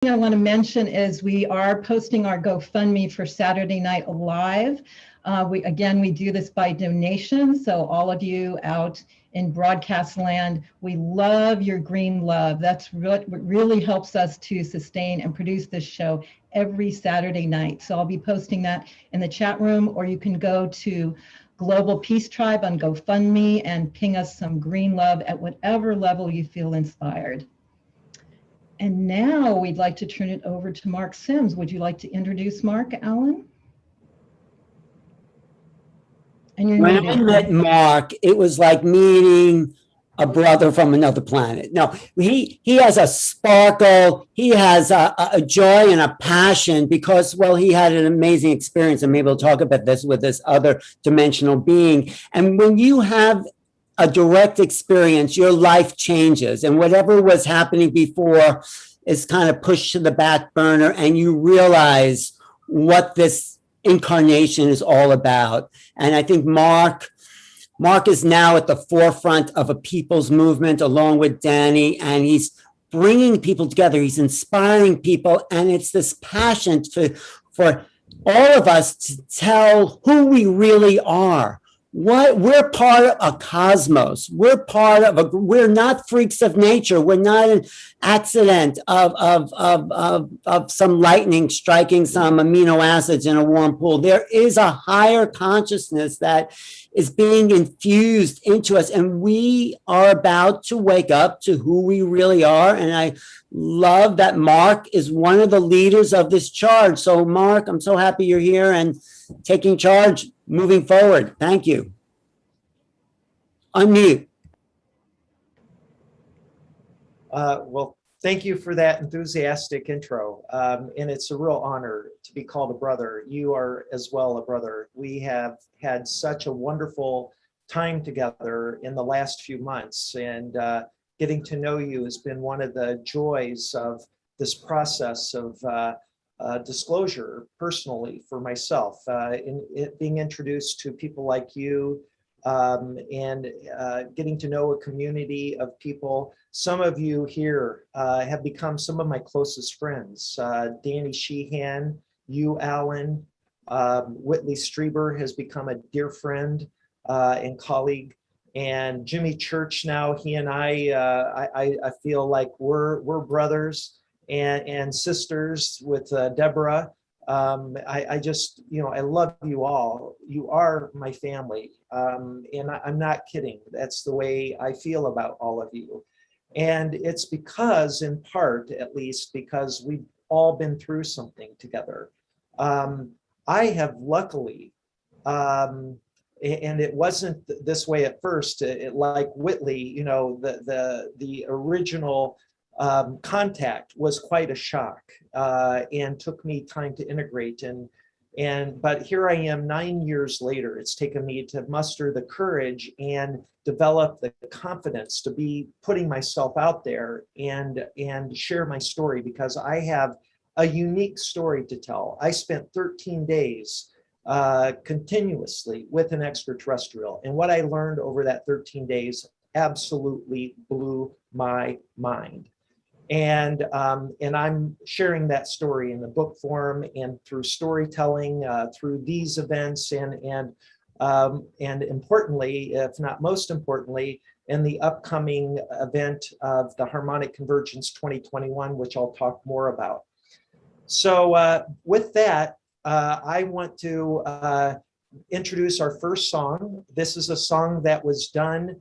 I want to mention is we are posting our GoFundMe for Saturday Night Live. We do this by donation. So all of you out in broadcast land, we love your green love. That's what really helps us to sustain and produce this show every Saturday night. So I'll be posting that in the chat room, or you can go to Global Peace Tribe on GoFundMe and ping us some green love at whatever level you feel inspired. And now we'd like to turn it over to Mark Sims. Would you like to introduce Mark, Alan? And when I met Mark, it was like meeting a brother from another planet. No, he has a sparkle. He has a joy and a passion because, well, he had an amazing experience. And maybe we'll talk about this with this other dimensional being. And when you have a direct experience, your life changes, and whatever was happening before is kind of pushed to the back burner, and you realize what this incarnation is all about. And I think Mark is now at the forefront of a people's movement along with Danny, and he's bringing people together. He's inspiring people, and it's this passion for all of us to tell who we really are. We're part of a cosmos. We're not freaks of nature. We're not an accident of some lightning striking some amino acids in a warm pool. There is a higher consciousness that is being infused into us, and we are about to wake up to who we really are. And I love that Mark is one of the leaders of this charge. So Mark, I'm so happy you're here and taking charge moving forward. Thank you. Unmute. Well, thank you for that enthusiastic intro. And it's a real honor to be called a brother. You are as well a brother. We have had such a wonderful time together in the last few months, and getting to know you has been one of the joys of this process of disclosure personally for myself, being introduced to people like you, and getting to know a community of people. Some of you here have become some of my closest friends. Danny Sheehan, you, Alan, Whitley Strieber has become a dear friend and colleague. And Jimmy Church now, he and I feel like we're brothers and sisters with Debra. I just, I love you all. You are my family. And I'm not kidding. That's the way I feel about all of you. And it's because, in part, at least, because we've all been through something together. I have luckily, and it wasn't this way at first, like Whitley, the original contact was quite a shock, and took me time to integrate. But here I am 9 years later. It's taken me to muster the courage and develop the confidence to be putting myself out there and share my story, because I have a unique story to tell. I spent 13 days continuously with an extraterrestrial, and what I learned over that 13 days absolutely blew my mind. And I'm sharing that story in the book form and through storytelling, through these events, and importantly, if not most importantly, in the upcoming event of the Harmonic Convergence 2021, which I'll talk more about. So with that, I want to introduce our first song. This is a song that was done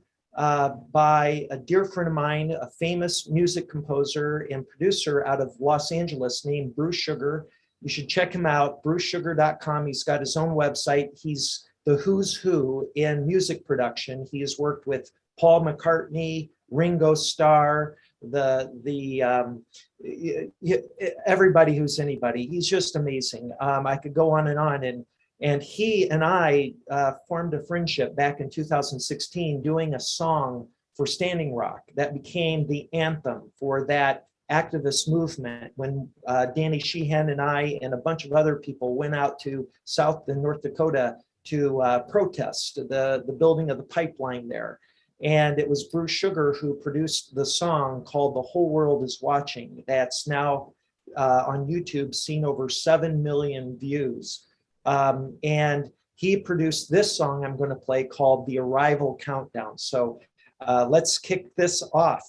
by a dear friend of mine, a famous music composer and producer out of Los Angeles named Bruce Sugar. You should check him out, brucesugar.com. He's got his own website. He's the who's who in music production. He has worked with Paul McCartney, Ringo Starr, everybody who's anybody. He's just amazing. I could go on, and he and I formed a friendship back in 2016, doing a song for Standing Rock that became the anthem for that activist movement when Danny Sheehan and I and a bunch of other people went out to South and North Dakota to protest the building of the pipeline there. And it was Bruce Sugar who produced the song called The Whole World Is Watching. That's now on YouTube seen over 7 million views. And he produced this song I'm going to play called The Arrival Countdown. So let's kick this off.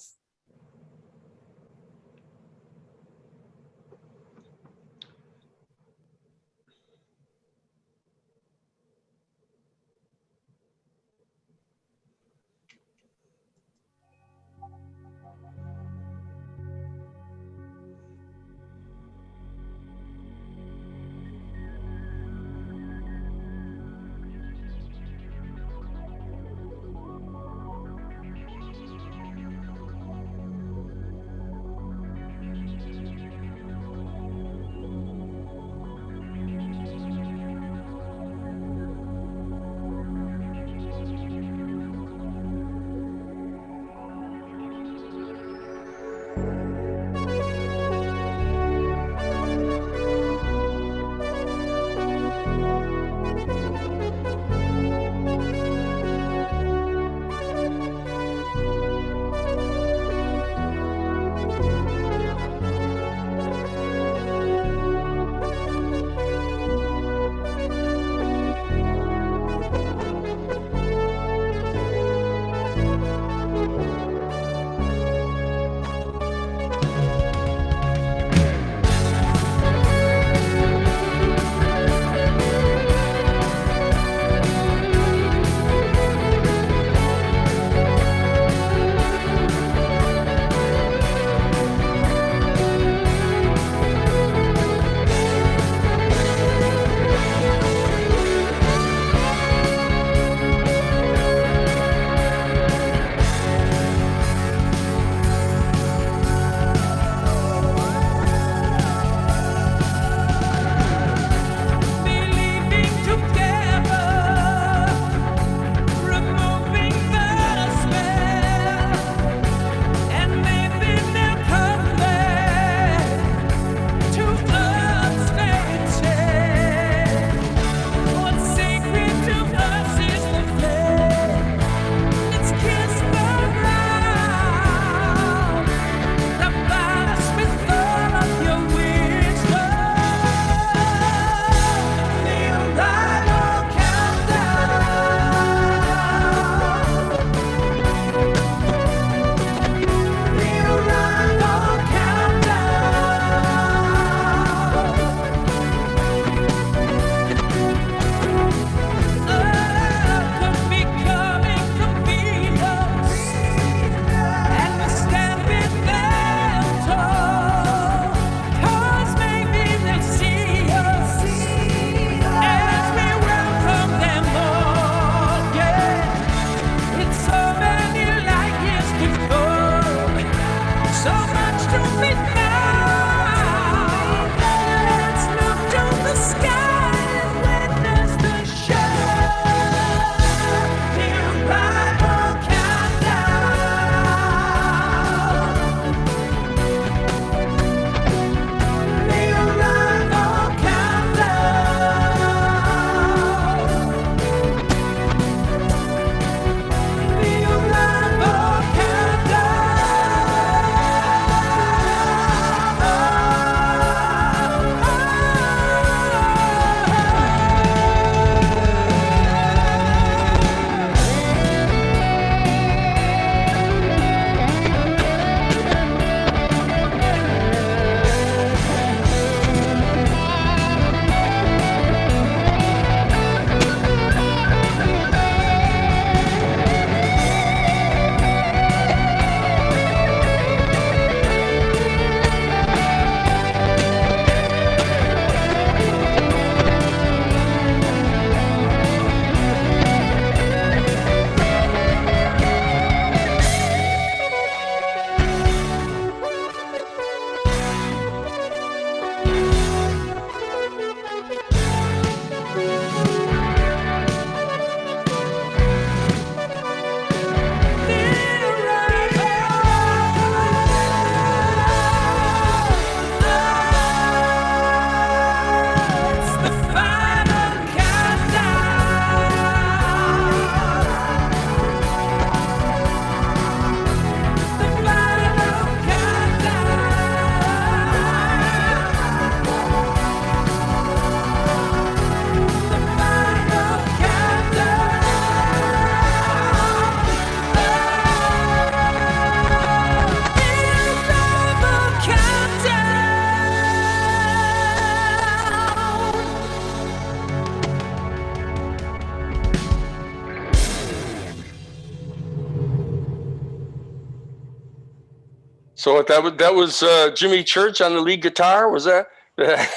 So that was Jimmy Church on the lead guitar. Was that right?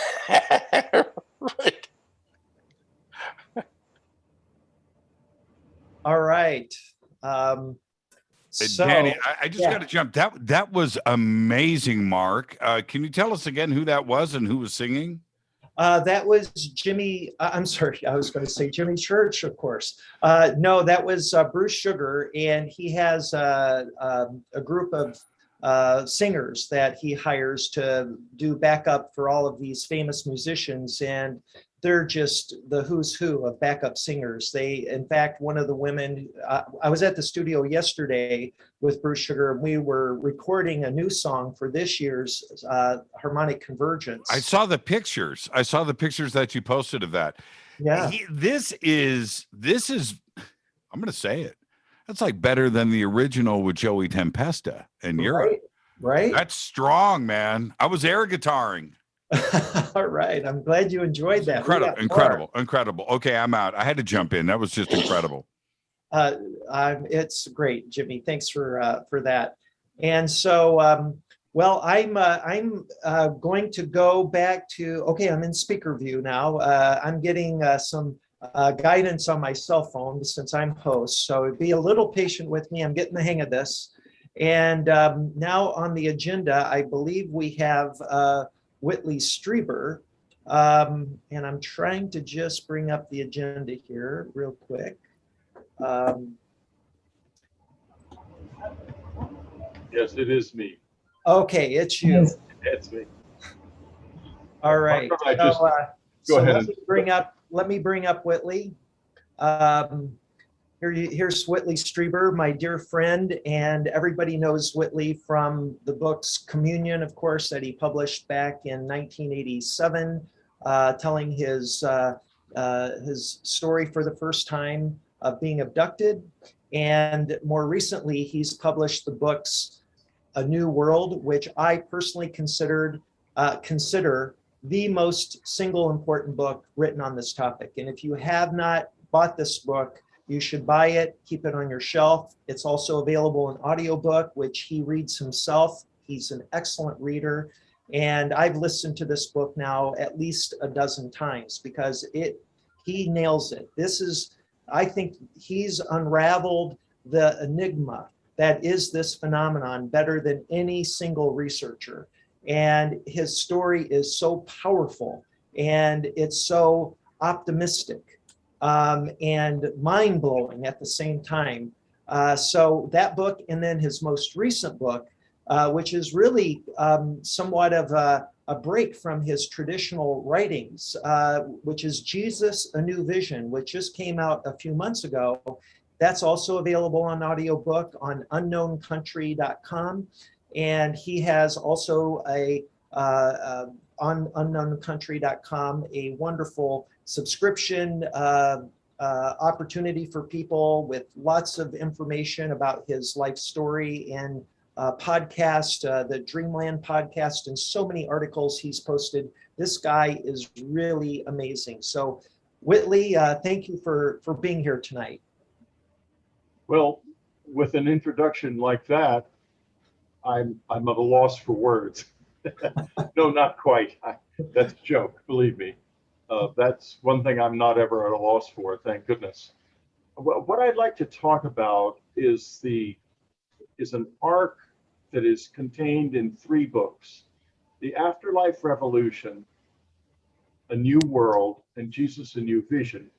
All right. Danny, I just got to jump. That was amazing, Mark. Can you tell us again who that was and who was singing? That was Jimmy. I'm sorry, I was going to say Jimmy Church, of course. No, that was Bruce Sugar, and he has a group of singers that he hires to do backup for all of these famous musicians, and they're just the who's who of backup singers. They, in fact, one of the women, I was at the studio yesterday with Bruce Sugar, and we were recording a new song for this year's Harmonic Convergence. I saw the pictures. I saw the pictures that you posted of that. Yeah. This is, I'm going to say it. That's like better than the original with Joey Tempesta in Europe. Right. That's strong, man. I was air guitaring. All right. I'm glad you enjoyed that. Incredible. Okay, I'm out. I had to jump in. That was just incredible. It's great, Jimmy. Thanks for that. And so, well, I'm going to go back to, okay, I'm in speaker view now. I'm getting some guidance on my cell phone since I'm host. So be a little patient with me. I'm getting the hang of this. And now on the agenda, I believe we have Whitley Strieber. And I'm trying to just bring up the agenda here real quick. Yes, it is me. Okay, it's you. It's me. All right. Go ahead. Let me bring up Whitley. Here's Whitley Strieber, my dear friend, and everybody knows Whitley from the books Communion, of course, that he published back in 1987, telling his story for the first time of being abducted. And more recently, he's published the books A New World, which I personally consider the most single important book written on this topic. And if you have not bought this book, you should buy it, keep it on your shelf. It's also available in audiobook, which he reads himself. He's an excellent reader. And I've listened to this book now at least a dozen times because he nails it. I think he's unraveled the enigma that is this phenomenon better than any single researcher. And his story is so powerful and it's so optimistic. And mind-blowing at the same time. So that book, and then his most recent book, which is really somewhat of a break from his traditional writings, which is Jesus, A New Vision, which just came out a few months ago. That's also available on audiobook on unknowncountry.com. And he has also on unknowncountry.com, a wonderful subscription opportunity for people with lots of information about his life story and podcast, the Dreamland podcast, and so many articles he's posted. This guy is really amazing. So Whitley, thank you for being here tonight. Well, with an introduction like that, I'm at a loss for words. No, not quite. That's a joke, believe me. That's one thing I'm not ever at a loss for, thank goodness. What I'd like to talk about is an arc that is contained in 3 books: The Afterlife Revolution, A New World, and Jesus, A New Vision,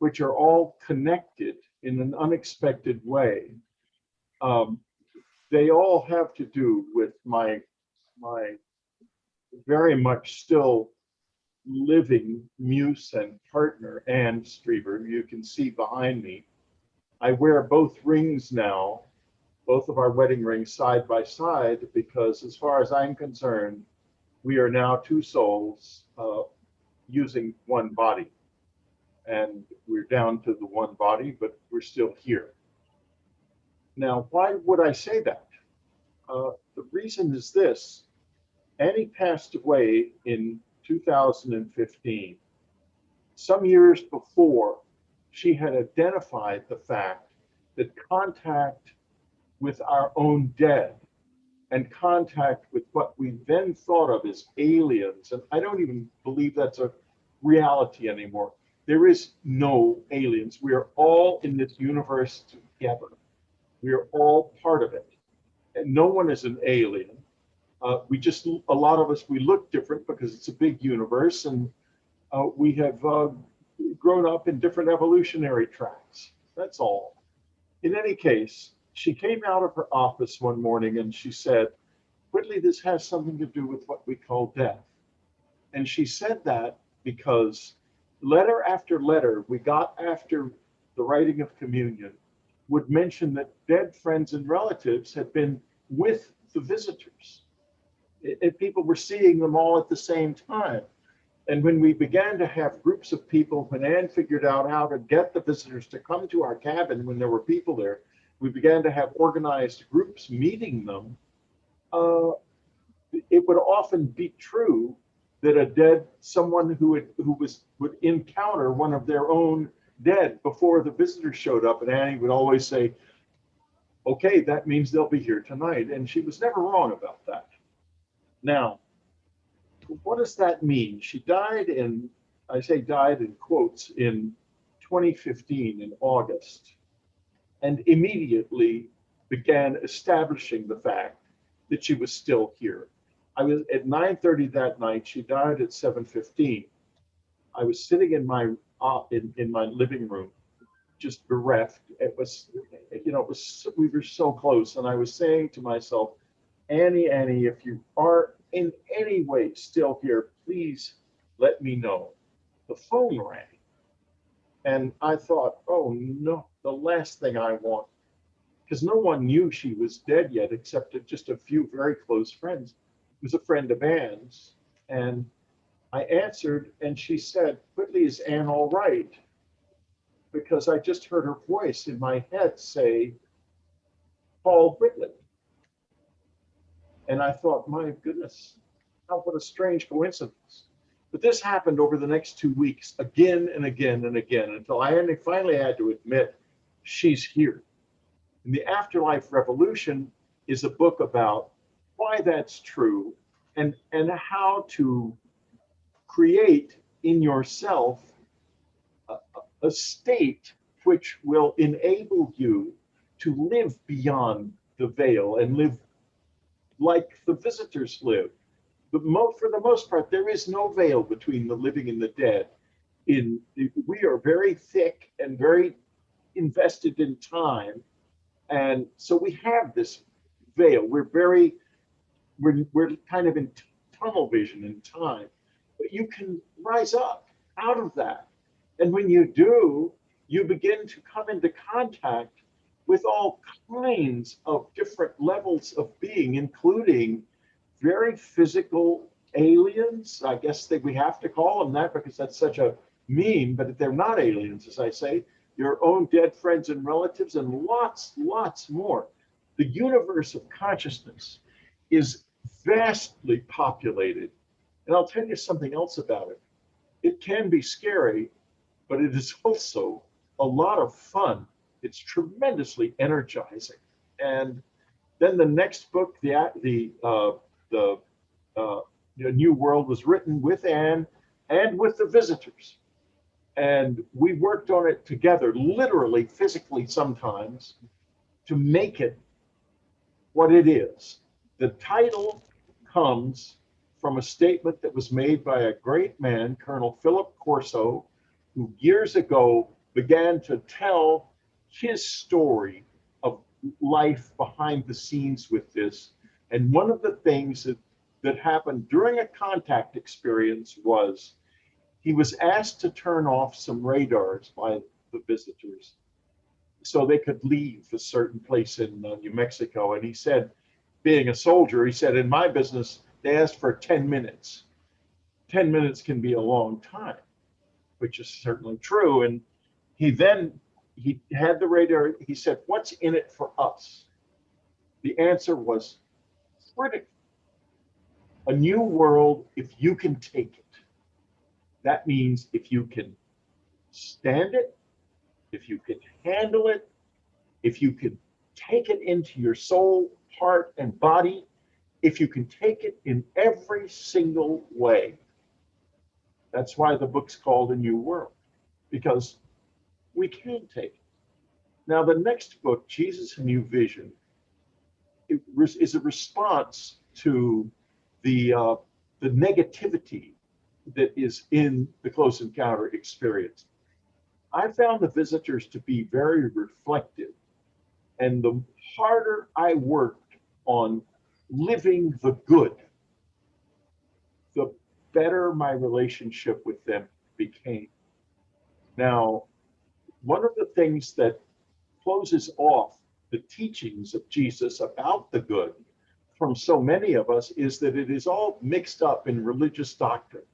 which are all connected in an unexpected way. They all have to do with my very much still living muse and partner, Anne Strieber. You can see behind me. I wear both rings now, both of our wedding rings side by side, because as far as I'm concerned, we are now 2 souls using one body. And we're down to the one body, but we're still here. Now, why would I say that? The reason is this. Annie passed away in 2015. Some years before, she had identified the fact that contact with our own dead and contact with what we then thought of as aliens. And I don't even believe that's a reality anymore. There is no aliens. We are all in this universe together. We are all part of it. And no one is an alien. A lot of us, we look different because it's a big universe, and we have grown up in different evolutionary tracks. That's all. In any case, she came out of her office one morning and she said, Whitley, this has something to do with what we call death. And she said that because letter after letter we got after the writing of communion would mention that dead friends and relatives had been with the visitors. People were seeing them all at the same time. And when we began to have groups of people, when Anne figured out how to get the visitors to come to our cabin when there were people there, we began to have organized groups meeting them. It would often be true that someone who would encounter one of their own dead before the visitors showed up, and Annie would always say, okay, that means they'll be here tonight. And she was never wrong about that. Now, what does that mean? She died in, I say died in quotes, in 2015 in August, and immediately began establishing the fact that she was still here. I was at 9:30 that night. She died at 7:15. I was sitting in my living room, just bereft. It was, we were so close, and I was saying to myself, Annie, if you are in any way still here, please let me know. The phone rang, and I thought, oh no, the last thing I want, because no one knew she was dead yet except just a few very close friends. It was a friend of Anne's, and I answered, and she said, Whitley, is Anne all right? Because I just heard her voice in my head say, Paul Whitley. And I thought, my goodness, what a strange coincidence. But this happened over the next 2 weeks, again and again and again, until I finally had to admit she's here. And The Afterlife Revolution is a book about why that's true and how to create in yourself a state which will enable you to live beyond the veil and live like the visitors live. But for the most part, there is no veil between the living and the dead. We are very thick and very invested in time, and so we have this veil. We're kind of in tunnel vision in time, but you can rise up out of that, and when you do, you begin to come into contact with all kinds of different levels of being, including very physical aliens. I guess we have to call them that because that's such a meme, but they're not aliens, as I say. Your own dead friends and relatives, and lots more. The universe of consciousness is vastly populated. And I'll tell you something else about it. It can be scary, but it is also a lot of fun. It's tremendously energizing. And then the next book, the New World, was written with Anne and with the visitors. And we worked on it together, literally, physically sometimes, to make it what it is. The title comes from a statement that was made by a great man, Colonel Philip Corso, who years ago began to tell his story of life behind the scenes with this. And one of the things that happened during a contact experience was he was asked to turn off some radars by the visitors so they could leave a certain place in New Mexico. And he said, being a soldier, he said, in my business, they asked for 10 minutes. 10 minutes can be a long time, which is certainly true. And he had the radar. He said, what's in it for us? The answer was critical. A new world, if you can take it. That means if you can stand it, if you can handle it, if you can take it into your soul, heart, and body, if you can take it in every single way. That's why the book's called A New World, because we can take it. Now, the next book, Jesus, A New Vision, is a response to the negativity that is in the Close Encounter experience. I found the visitors to be very reflective, and the harder I worked on living the good, the better my relationship with them became. Now, one of the things that closes off the teachings of Jesus about the good from so many of us is that it is all mixed up in religious doctrine.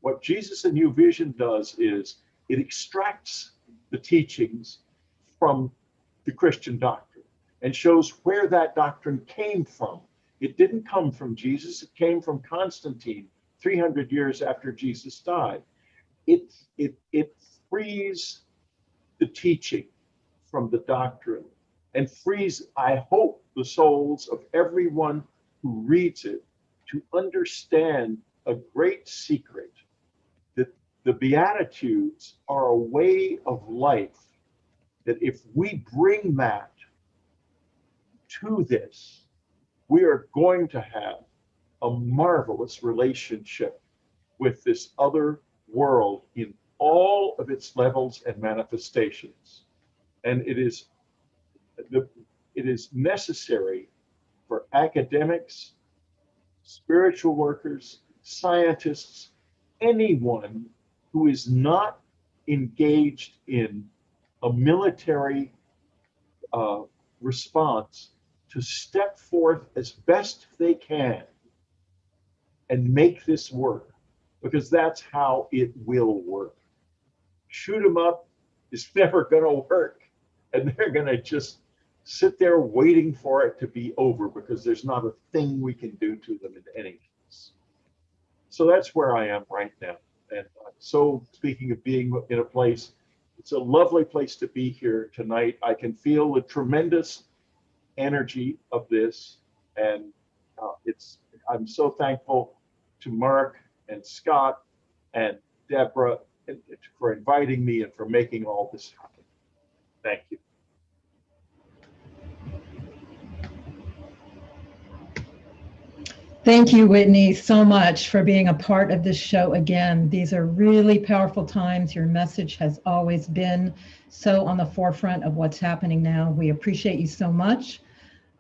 What Jesus, A New Vision does is it extracts the teachings from the Christian doctrine and shows where that doctrine came from. It didn't come from Jesus, it came from Constantine 300 years after Jesus died. It frees the teaching from the doctrine and frees, I hope, the souls of everyone who reads it to understand a great secret, that the Beatitudes are a way of life, that if we bring that to this, we are going to have a marvelous relationship with this other world in all of its levels and manifestations. And it is necessary for academics, spiritual workers, scientists, anyone who is not engaged in a military response to step forth as best they can and make this work, because that's how it will work. Shoot 'em up is never going to work, and they're going to just sit there waiting for it to be over because there's not a thing we can do to them in any case. So that's where I am right now. And so, speaking of being in a place, it's a lovely place to be here tonight. I can feel the tremendous energy of this, and I'm so thankful to Mark and Scott and Debra for inviting me and for making all this happen. Thank you. Thank you, Whitney, so much for being a part of this show again. These are really powerful times. Your message has always been so on the forefront of what's happening now. We appreciate you so much.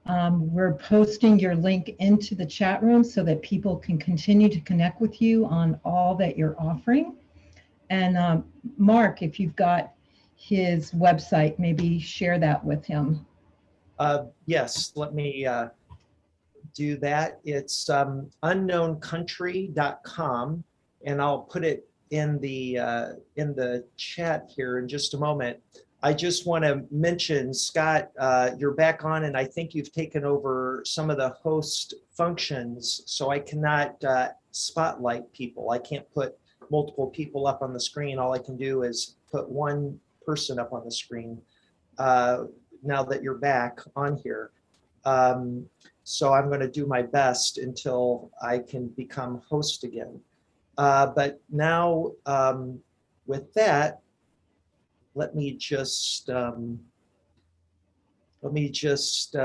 We're posting your link into the chat room so that people can continue to connect with you on all that you're offering. And Mark, if you've got his website, maybe share that with him. Yes, let me do that. It's unknowncountry.com, and I'll put it in the chat here in just a moment. I just want to mention, Scott, you're back on, and I think you've taken over some of the host functions, so I cannot spotlight people. I can't put multiple people up on the screen. All I can do is put one person up on the screen now that you're back on here. So I'm going to do my best until I can become host again. But now with that, let me just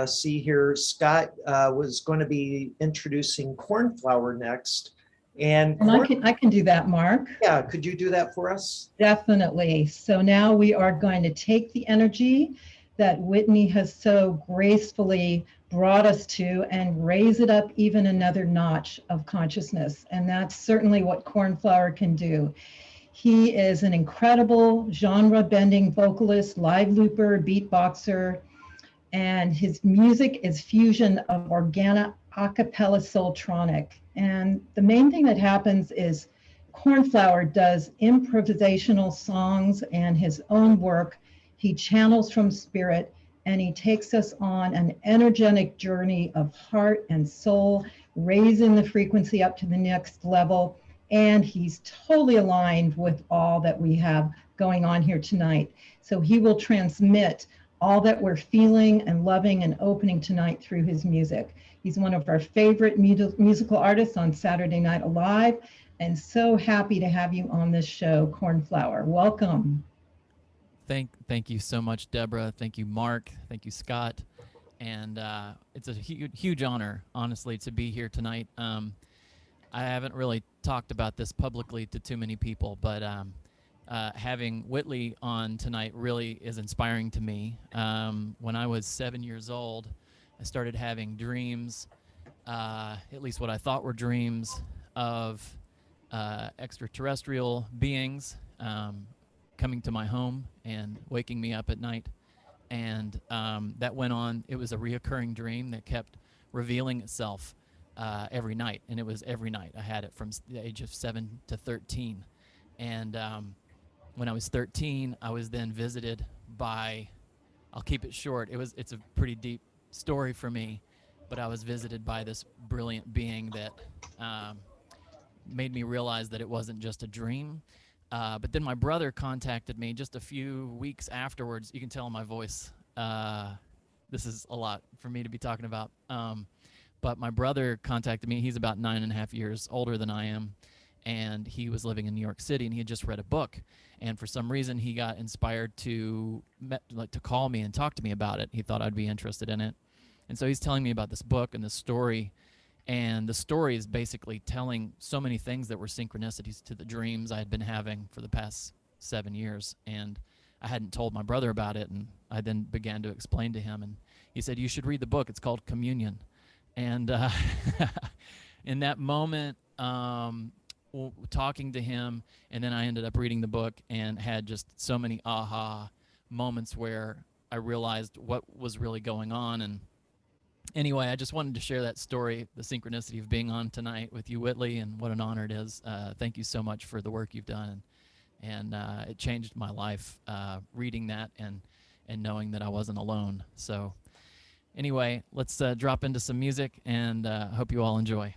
see here. Scott was going to be introducing Cornflower next. And I can do that, Mark. Yeah, could you do that for us? Definitely. So now we are going to take the energy that Whitney has so gracefully brought us to and raise it up even another notch of consciousness. And that's certainly what Cornflower can do. He is an incredible genre-bending vocalist, live looper, beatboxer, and his music is fusion of organic a cappella soultronic. And the main thing that happens is Cornflower does improvisational songs and his own work. He channels from spirit, and he takes us on an energetic journey of heart and soul, raising the frequency up to the next level. And he's totally aligned with all that we have going on here tonight. So he will transmit all that we're feeling and loving and opening tonight through his music. He's one of our favorite musical artists on Saturday Night Alive, and so happy to have you on this show, Cornflower. Welcome. Thank you so much, Debra. Thank you, Mark. Thank you, Scott. And it's a huge honor, honestly, to be here tonight. I haven't really talked about this publicly to too many people, but having Whitley on tonight really is inspiring to me. When I was 7 years old, I started having dreams, at least what I thought were dreams, of extraterrestrial beings coming to my home and waking me up at night. And that went on. It was a reoccurring dream that kept revealing itself every night, and it was every night. I had it from the age of 7 to 13. And when I was 13, I was then visited by, I'll keep it short, it's a pretty deep story for me, but I was visited by this brilliant being that made me realize that it wasn't just a dream. But then my brother contacted me just a few weeks afterwards. You can tell in my voice, this is a lot for me to be talking about. But my brother contacted me. He's about 9.5 years older than I am, and he was living in New York City, and he had just read a book. And for some reason, he got inspired to call me and talk to me about it. He thought I'd be interested in it. And so he's telling me about this book and this story. And the story is basically telling so many things that were synchronicities to the dreams I had been having for the past 7 years. And I hadn't told my brother about it, and I then began to explain to him. And he said, "You should read the book. It's called Communion." And in that moment, talking to him, and then I ended up reading the book and had just so many aha moments where I realized what was really going on. And anyway, I just wanted to share that story, the synchronicity of being on tonight with you, Whitley, and what an honor it is. Thank you so much for the work you've done. And it changed my life reading that and knowing that I wasn't alone. So anyway, let's drop into some music, and hope you all enjoy.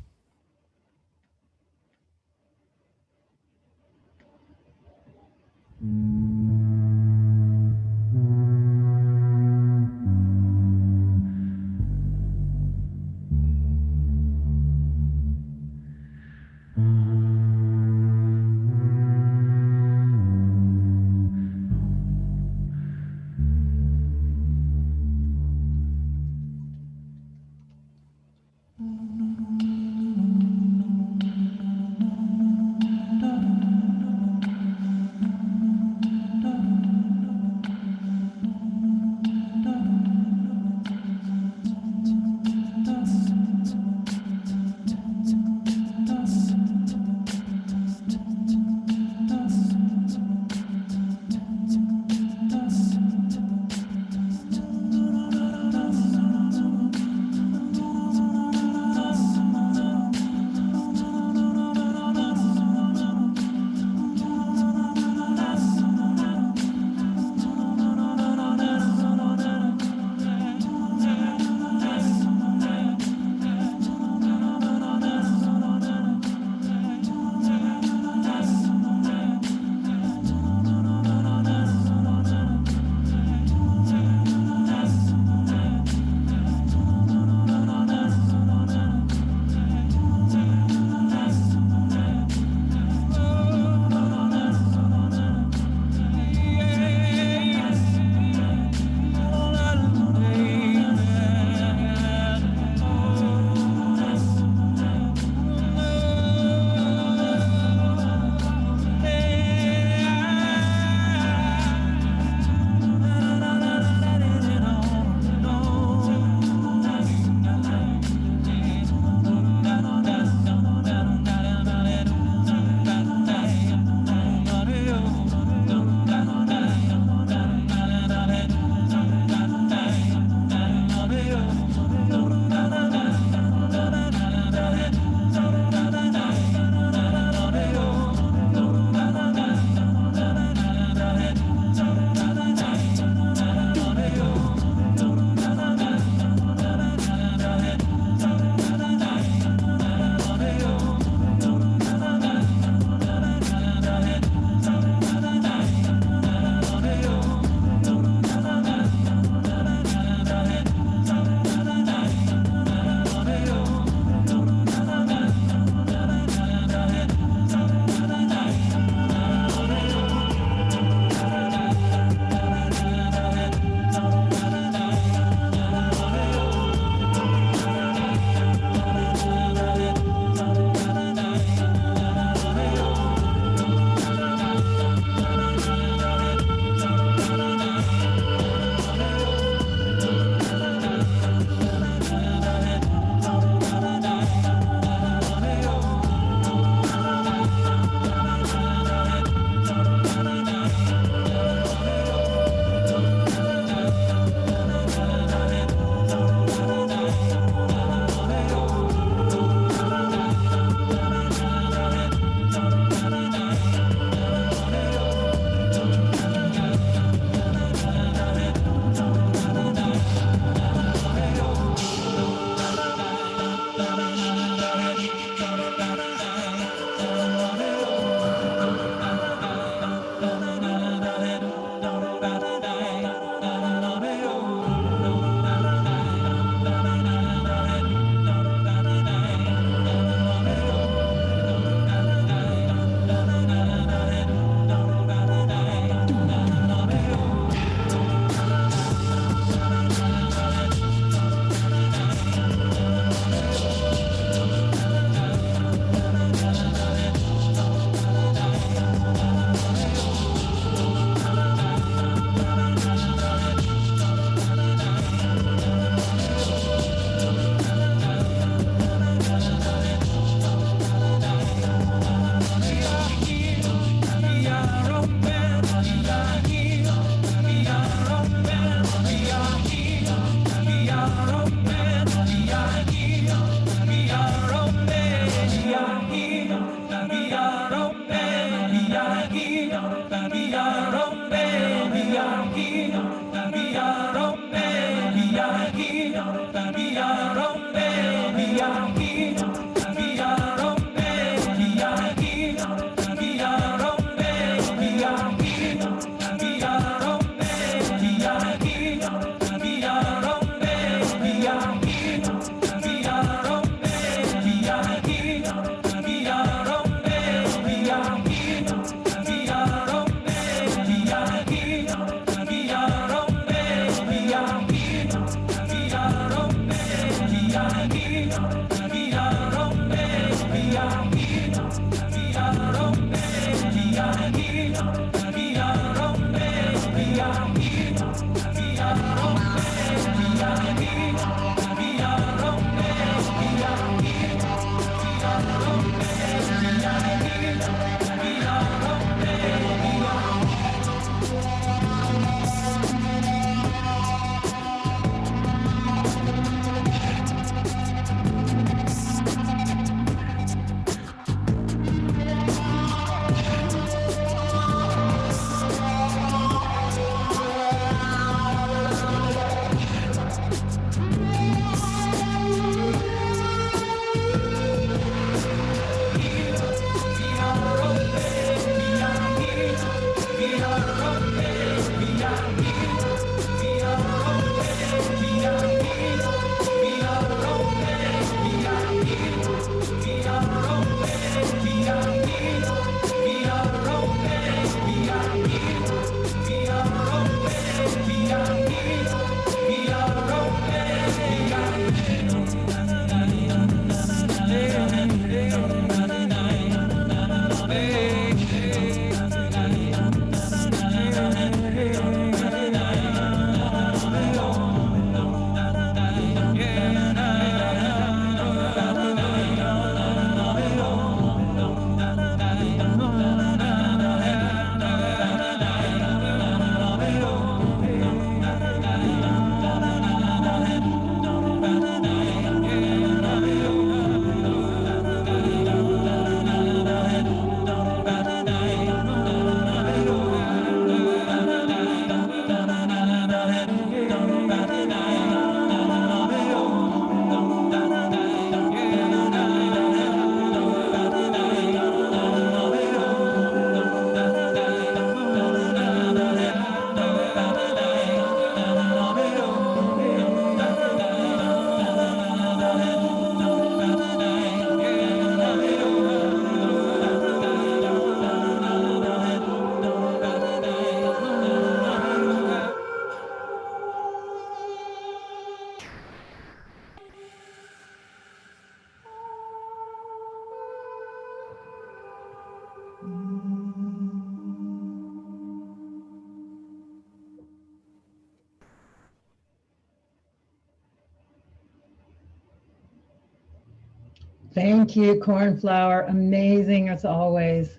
Thank you, Cornflower. Amazing as always.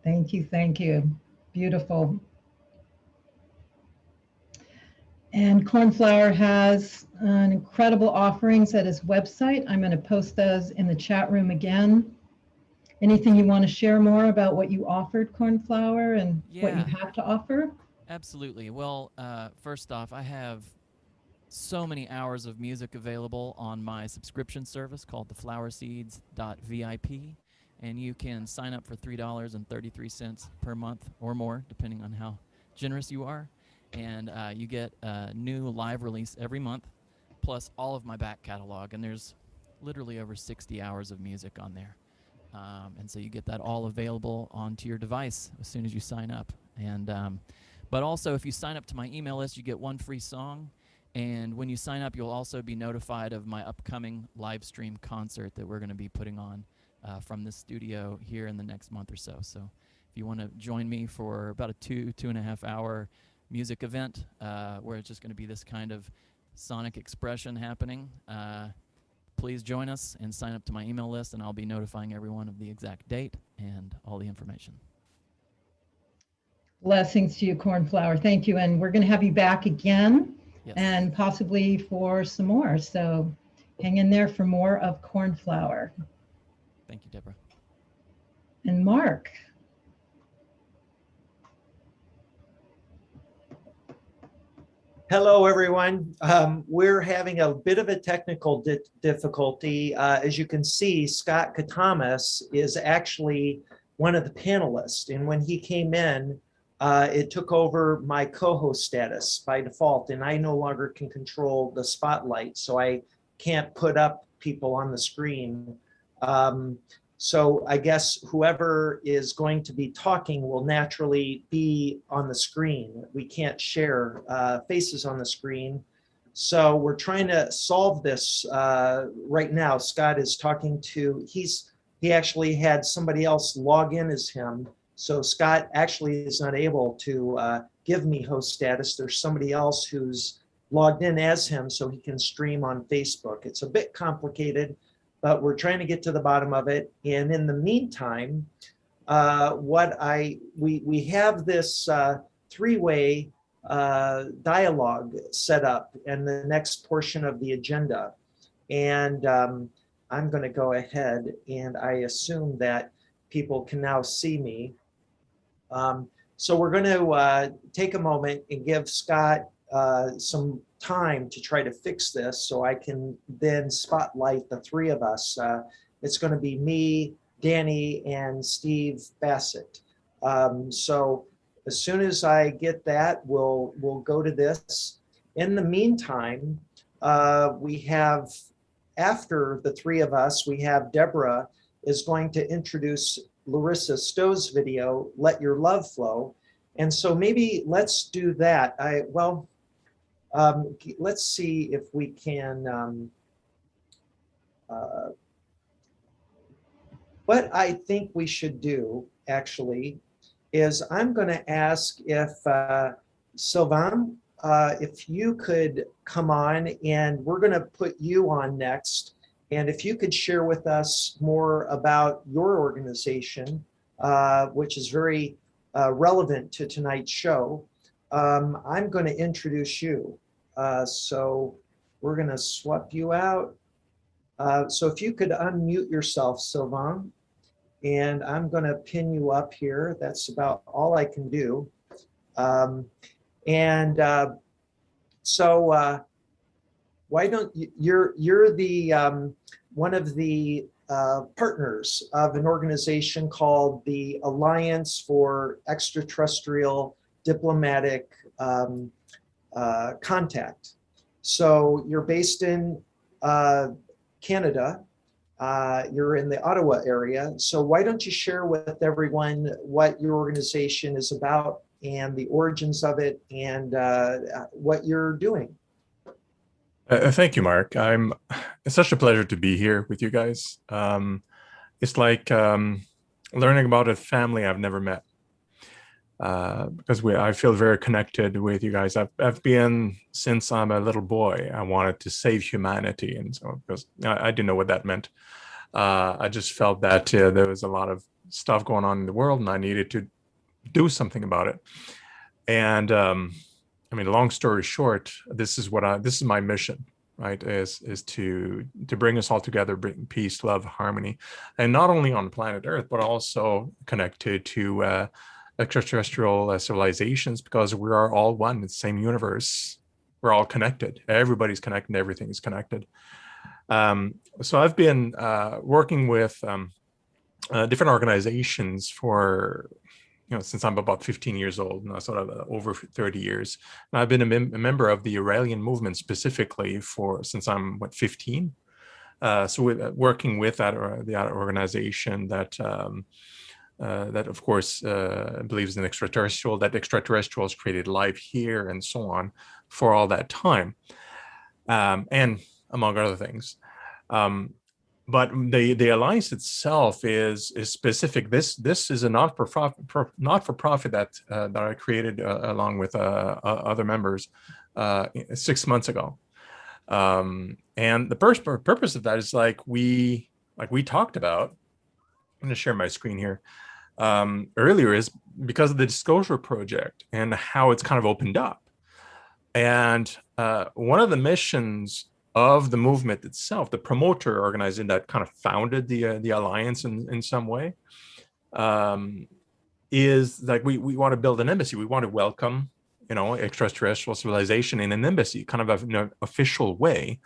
Thank you, thank you. Beautiful. And Cornflower has an incredible offerings at his website. I'm going to post those in the chat room again. Anything you want to share more about what you offered, Cornflower, and what you Yeah. have to offer? Absolutely. Well, first off, I have so many hours of music available on my subscription service called theflowerseeds.vip, and you can sign up for $3.33 per month or more, depending on how generous you are, and you get a new live release every month, plus all of my back catalog, and there's literally over 60 hours of music on there. And so you get that all available onto your device as soon as you sign up. And but also, if you sign up to my email list, you get one free song. And when you sign up, you'll also be notified of my upcoming live stream concert that we're going to be putting on from the studio here in the next month or so. So if you want to join me for about a 2.5 hour music event where it's just going to be this kind of sonic expression happening, please join us and sign up to my email list, and I'll be notifying everyone of the exact date and all the information. Blessings to you, Cornflower. Thank you. And we're going to have you back again. Yes. And possibly for some more. So hang in there for more of Cornflower. Thank you, Debra. And Mark. Hello, everyone. We're having a bit of a technical difficulty. As you can see, Scott Catamas is actually one of the panelists. And when he came in, it took over my co-host status by default, and I no longer can control the spotlight, so I can't put up people on the screen. So I guess whoever is going to be talking will naturally be on the screen. We can't share faces on the screen. So we're trying to solve this right now. Scott is talking to, he actually had somebody else log in as him. So Scott actually is not able to give me host status. There's somebody else who's logged in as him so he can stream on Facebook. It's a bit complicated, but we're trying to get to the bottom of it. And in the meantime, we have this three-way dialogue set up in the next portion of the agenda. And I'm going to go ahead, and I assume that people can now see me. So we're going to take a moment and give Scott some time to try to fix this so I can then spotlight the three of us. It's going to be me, Danny, and Steve Bassett. So as soon as I get that, we'll go to this. In the meantime, we have, after the three of us, we have Debra is going to introduce Larissa Stowe's video, Let Your Love Flow. And so maybe let's do that. Let's see if we can, what I think we should do actually is I'm going to ask if Sylvain, if you could come on, and we're going to put you on next. And if you could share with us more about your organization, which is very relevant to tonight's show, I'm going to introduce you. So we're going to swap you out. So if you could unmute yourself, Sylvain, and I'm going to pin you up here. That's about all I can do. So why don't you're the one of the partners of an organization called the Alliance for Extraterrestrial Diplomatic Contact. So you're based in Canada. You're in the Ottawa area. So why don't you share with everyone what your organization is about and the origins of it and what you're doing? Thank you, Mark. It's such a pleasure to be here with you guys. It's like learning about a family I've never met. because I feel very connected with you guys. I've been, since I'm a little boy, I wanted to save humanity, and so because I didn't know what that meant. I just felt that there was a lot of stuff going on in the world, and I needed to do something about it. And I mean, long story short, this is my mission, right? Is to bring us all together, bring peace, love, harmony, and not only on planet Earth, but also connected to extraterrestrial civilizations, because we are all one in the same universe. We're all connected. Everybody's connected. Everything is connected. So I've been working with different organizations for, since I'm about 15 years old, sort of over 30 years. And I've been a member of the Iranian movement specifically since I'm 15. So working with the organization that of course believes in that extraterrestrials created life here and so on for all that time, and among other things. But the alliance itself is specific. This is a not-for-profit that I created along with other members 6 months ago. And the first purpose of that is like we talked about. I'm going to share my screen here. Earlier, is because of the Disclosure Project and how it's kind of opened up. And one of the missions of the movement itself, the promoter organization that kind of founded the alliance in some way, is like we want to build an embassy. We want to welcome, extraterrestrial civilization in an embassy, kind of an official way.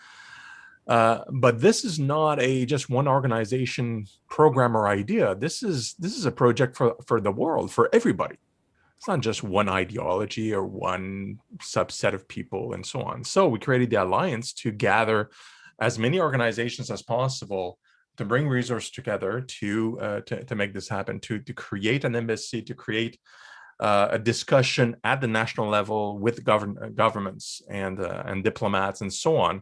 But this is not just one organization program or idea. This is a project for the world, for everybody. It's not just one ideology or one subset of people and so on. So we created the alliance to gather as many organizations as possible, to bring resources together to make this happen, to create an embassy, to create a discussion at the national level with governments and diplomats and so on,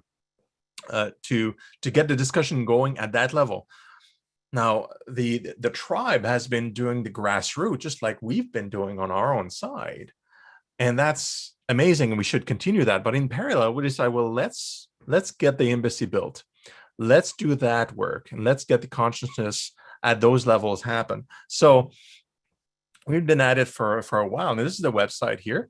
to get the discussion going at that level. Now, the tribe has been doing the grassroots, just like we've been doing on our own side. And that's amazing, and we should continue that. But in parallel, we decide, well, let's get the embassy built. Let's do that work, and let's get the consciousness at those levels happen. So we've been at it for a while. And this is the website here.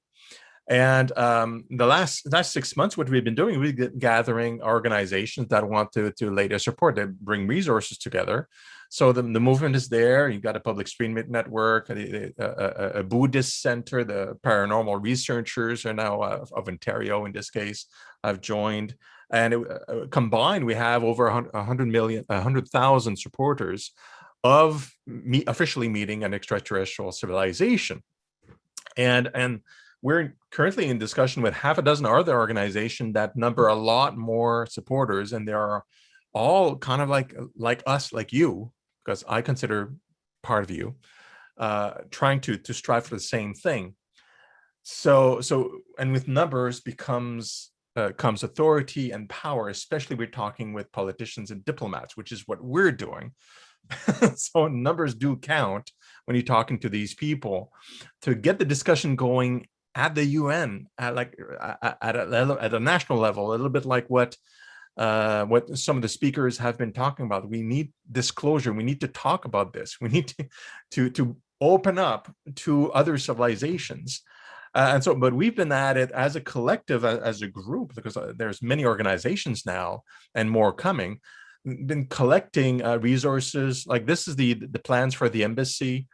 And the last 6 months, what we've been doing, we've been gathering organizations that want to lay their support, that bring resources together. So the movement is there. You've got a public stream network, a Buddhist center. The paranormal researchers are now of Ontario, in this case, have joined. And combined, we have over 100,000 supporters of officially meeting an extraterrestrial civilization. And we're currently in discussion with half a dozen other organizations that number a lot more supporters, and they are all kind of like us, like you, because I consider part of you, trying to strive for the same thing. So and with numbers comes authority and power, especially we're talking with politicians and diplomats, which is what we're doing. So numbers do count when you're talking to these people to get the discussion going at the UN, at a national level, a little bit like what some of the speakers have been talking about. We need disclosure. We need to talk about this. We need to open up to other civilizations. And so, but we've been at it as a collective, as a group, because there's many organizations now and more coming, been collecting resources. Like this is the plans for the embassy.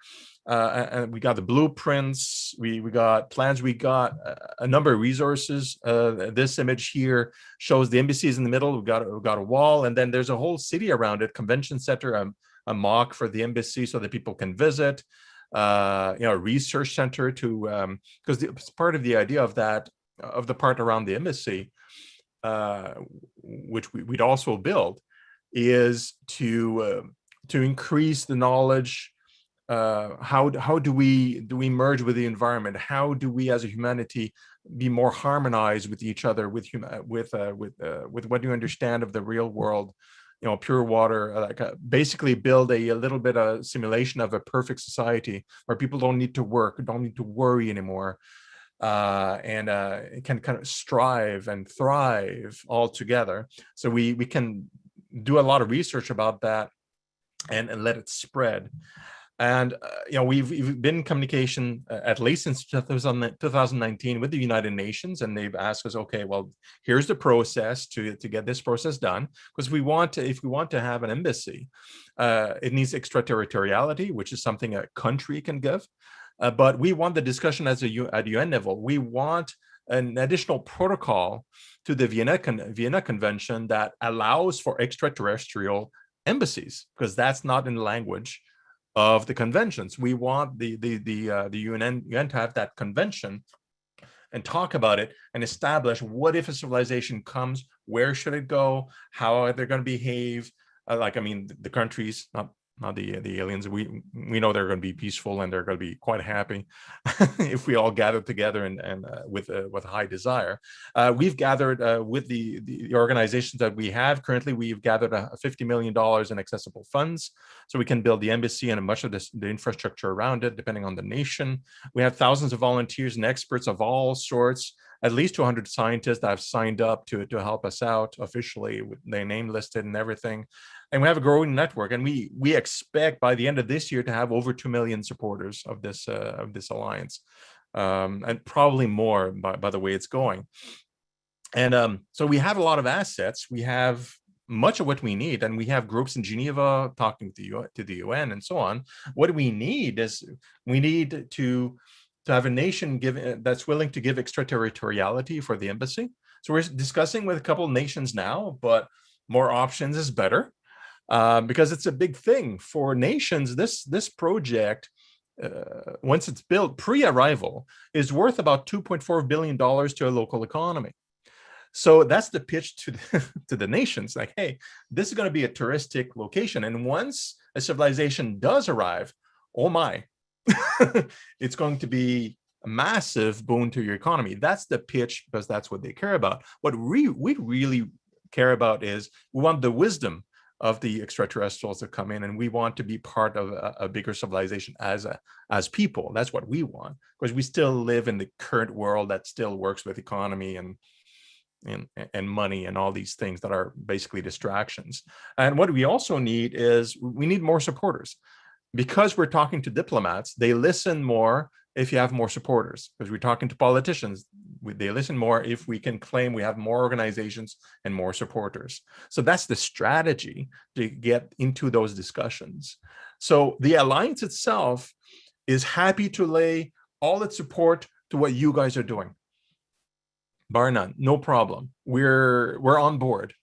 And we got the blueprints, we got plans, we got a number of resources. This image here shows the embassy is in the middle. We've got a wall, and then there's a whole city around it, convention center, a mock for the embassy so that people can visit, a research center because it's part of the idea of the part around the embassy, which we'd also build, is to increase the knowledge. How do we merge with the environment? How do we, as a humanity, be more harmonized with each other, with what you understand of the real world, pure water, basically build a little bit of simulation of a perfect society where people don't need to work, don't need to worry anymore, and can kind of strive and thrive all together. So we can do a lot of research about that and let it spread. And we've been in communication at least since 2019 with the United Nations, and they've asked us, okay, well, here's the process to get this process done, because if we want to have an embassy, it needs extraterritoriality, which is something a country can give, but we want the discussion at UN level. We want an additional protocol to the Vienna Convention that allows for extraterrestrial embassies, because that's not in the language of the conventions. We want the UN to have that convention and talk about it and establish, what if a civilization comes, where should it go, how are they going to behave? The countries, not the aliens. We know they're going to be peaceful and they're going to be quite happy if we all gather together and with a high desire. We've gathered with the organizations that we have currently. We've gathered $50 million in accessible funds, so we can build the embassy and much of the infrastructure around it, depending on the nation. We have thousands of volunteers and experts of all sorts. At least 200 scientists that have signed up to help us out officially, with their name listed and everything. And we have a growing network, and we expect by the end of this year to have over 2 million supporters of this alliance, and probably more by the way it's going. And so we have a lot of assets. We have much of what we need, and we have groups in Geneva talking to the UN and so on. What we need to have a nation that's willing to give extraterritoriality for the embassy. So we're discussing with a couple of nations now, but more options is better, because it's a big thing for nations. This project, once it's built pre-arrival, is worth about $2.4 billion to a local economy. So that's the pitch to the nations, like, hey, this is going to be a touristic location, and once a civilization does arrive, oh my, it's going to be a massive boon to your economy. That's the pitch, because that's what they care about. What we really care about is, we want the wisdom of the extraterrestrials to come in, and we want to be part of a bigger civilization as people. That's what we want, because we still live in the current world that still works with economy and money and all these things that are basically distractions. And what we also need is, we need more supporters. Because we're talking to diplomats, they listen more if you have more supporters. Because we're talking to politicians, they listen more if we can claim we have more organizations and more supporters. So that's the strategy to get into those discussions. So the alliance itself is happy to lay all its support to what you guys are doing. Bar none, no problem. We're on board.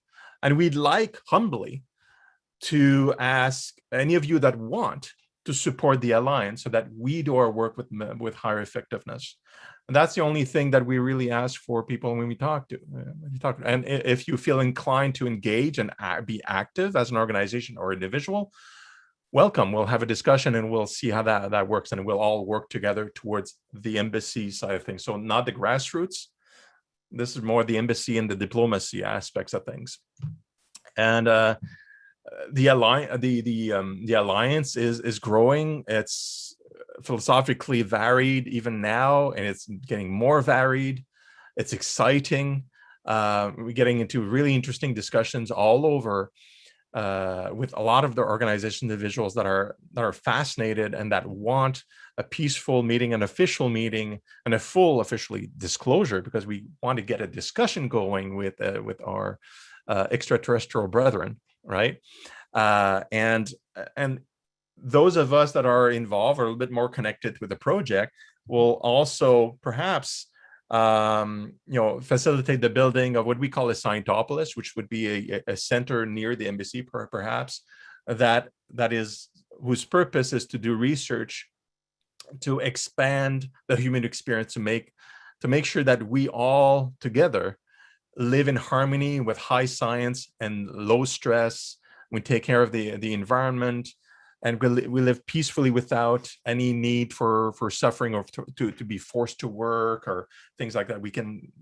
And we'd like humbly to ask any of you that want to support the alliance, so that we do our work with higher effectiveness. And that's the only thing that we really ask for people when we talk to. And if you feel inclined to engage and be active as an organization or individual, welcome. We'll have a discussion and we'll see how that works, and we'll all work together towards the embassy side of things. So not the grassroots. This is more the embassy and the diplomacy aspects of things. And the alliance is growing. It's philosophically varied even now, and it's getting more varied. It's exciting. We're getting into really interesting discussions all over, with a lot of the organization individuals that are fascinated and that want a peaceful meeting, an official meeting, and a full officially disclosure, because we want to get a discussion going with our extraterrestrial brethren, right? And those of us that are involved or a little bit more connected with the project will also perhaps facilitate the building of what we call a Scientopolis, which would be a center near the embassy, perhaps, whose purpose is to do research to expand the human experience, to make sure that we all together live in harmony with high science and low stress. We take care of the environment, and we live peacefully without any need for suffering or to be forced to work or things like that. We can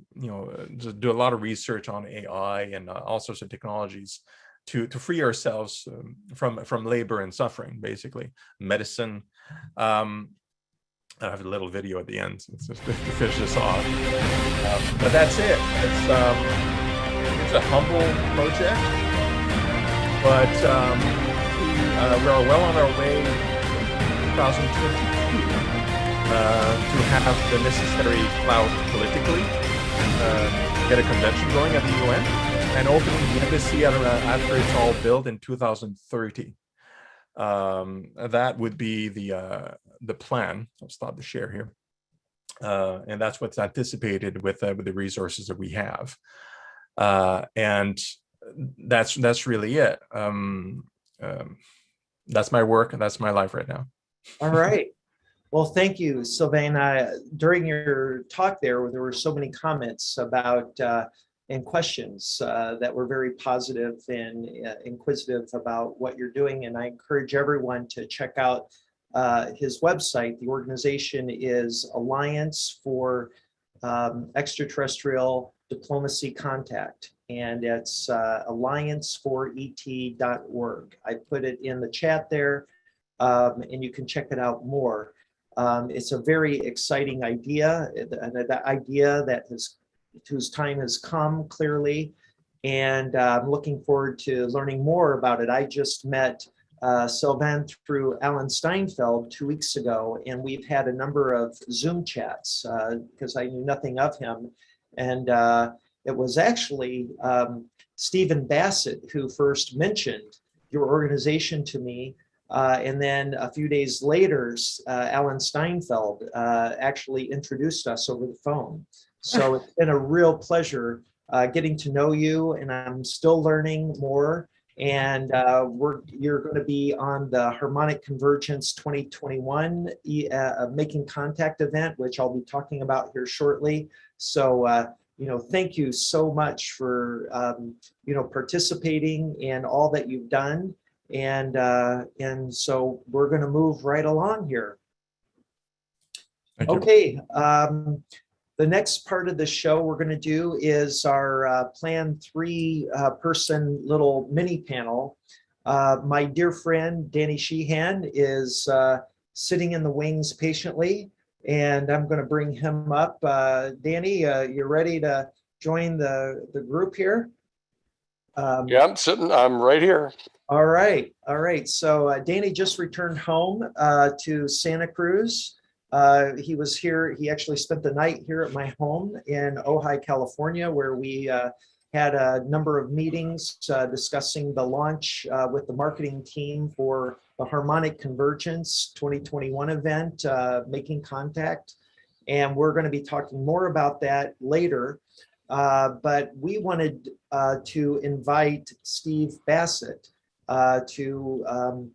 just do a lot of research on AI and all sorts of technologies to free ourselves from labor and suffering, basically medicine. I have a little video at the end just to finish this off, but that's it. It's a humble project, but we are well on our way in 2022 to have the necessary clout politically, get a convention going at the UN, and opening the embassy after it's all built in 2030. That would be the plan. I'll stop the share here, and that's what's anticipated with the resources that we have, and that's really it. That's my work, and that's my life right now. All right. Well, thank you, Sylvain. During your talk there were so many comments about and questions that were very positive and inquisitive about what you're doing. And I encourage everyone to check out his website. The organization is Alliance for Extraterrestrial Diplomacy Contact, and it's allianceforet.org. I put it in the chat there, and you can check it out more. It's a very exciting idea, an idea that whose time has come clearly, and I'm looking forward to learning more about it. I just met Sylvain through Alan Steinfeld 2 weeks ago, and we've had a number of Zoom chats because I knew nothing of him, and it was actually Stephen Bassett who first mentioned your organization to me. And then a few days later, Alan Steinfeld actually introduced us over the phone. So it's been a real pleasure getting to know you, and I'm still learning more. And you're going to be on the Harmonic Convergence 2021 Making Contact event, which I'll be talking about here shortly. So, thank you so much for, participating in all that you've done. And so we're going to move right along here. Okay. The next part of the show we're going to do is our planned 3-person little mini panel. My dear friend, Danny Sheehan, is sitting in the wings patiently, and I'm going to bring him up. Danny, you're ready to join the group here? Yeah, I'm right here. All right. So Danny just returned home to Santa Cruz. He was here. He actually spent the night here at my home in Ojai, California, where we had a number of meetings discussing the launch with the marketing team for the Harmonic Convergence 2021 event, Making Contact. And we're going to be talking more about that later. But we wanted to invite Steve Bassett to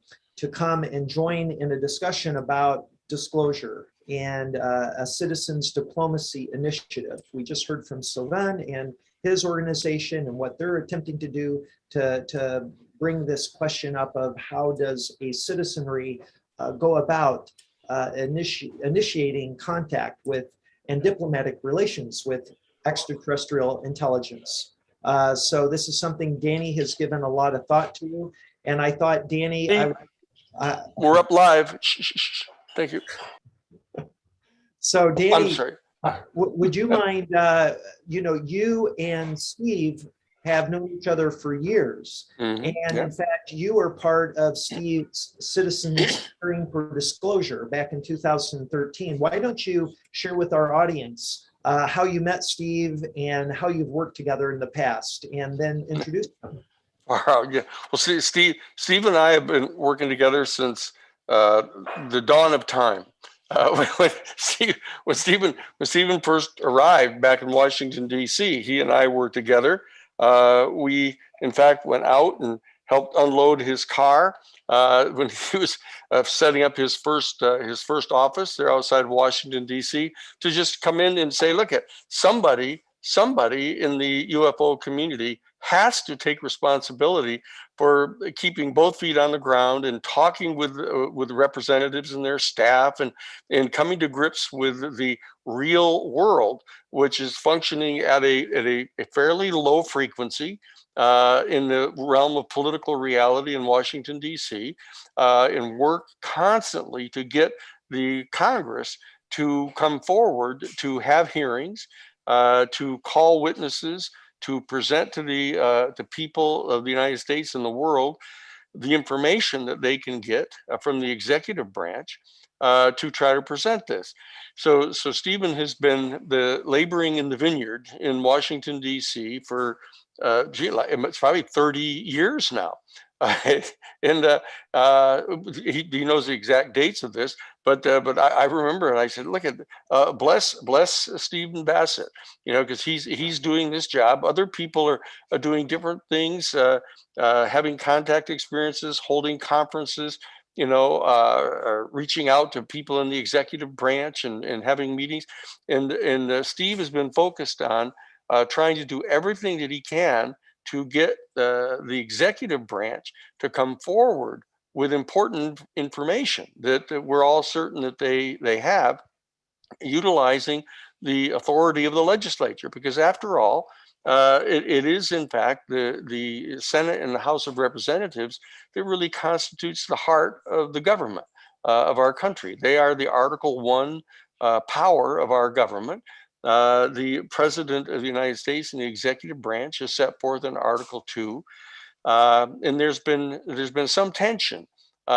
come and join in a discussion about disclosure and a citizens diplomacy initiative. We just heard from Sylvain and his organization and what they're attempting to do to bring this question up of how does a citizenry go about initiating contact with and diplomatic relations with extraterrestrial intelligence. So this is something Danny has given a lot of thought to, and I thought, Danny, we're up live. Shh. Thank you. So Danny, I'm sorry. Would you mind, you and Steve have known each other for years. Mm-hmm. And in fact, you were part of Steve's Citizens Hearing for Disclosure back in 2013. Why don't you share with our audience how you met Steve and how you've worked together in the past, and then introduce them. Wow, yeah. Well, see, Steve and I have been working together since the dawn of time. When Stephen first arrived back in Washington, D.C., he and I were together. We, in fact, went out and helped unload his car when he was setting up his first office there outside Washington, D.C., to just come in and say, look, somebody somebody in the UFO community has to take responsibility for keeping both feet on the ground and talking with representatives and their staff, and coming to grips with the real world, which is functioning at a fairly low frequency in the realm of political reality in Washington, D.C., and work constantly to get the Congress to come forward, to have hearings, to call witnesses, to present to the people of the United States and the world the information that they can get from the executive branch to try to present this. So Stephen has been laboring in the vineyard in Washington, D.C. for it's probably 30 years now. And he knows the exact dates of this, but I remember, and I said, look at bless Stephen Bassett, because he's doing this job. Other people are doing different things, having contact experiences, holding conferences, reaching out to people in the executive branch and having meetings. And Steve has been focused on trying to do everything that he can to get the executive branch to come forward with important information that we're all certain that they have, utilizing the authority of the legislature. Because after all, it is in fact the Senate and the House of Representatives that really constitutes the heart of the government of our country. They are the Article 1 power of our government. The President of the United States and the executive branch is set forth in Article 2. And there's been some tension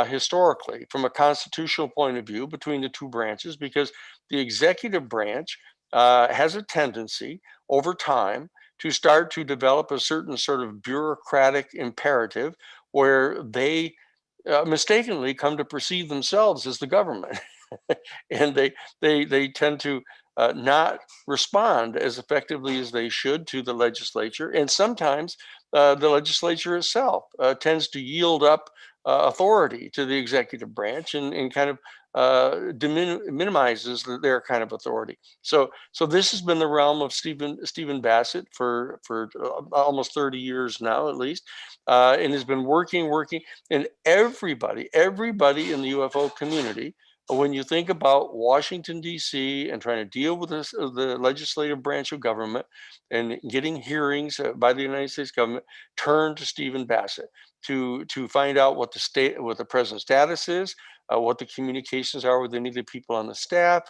historically from a constitutional point of view between the two branches, because the executive branch has a tendency over time to start to develop a certain sort of bureaucratic imperative where they mistakenly come to perceive themselves as the government. And they tend to not respond as effectively as they should to the legislature. And sometimes the legislature itself tends to yield up authority to the executive branch and kind of minimizes their kind of authority. So this has been the realm of Stephen Bassett for almost 30 years now, at least, and has been working, and everybody in the UFO community, when you think about Washington, D.C. and trying to deal with the legislative branch of government and getting hearings by the United States government, turn to Stephen Bassett to find out what the present status is, what the communications are with any of the people on the staff,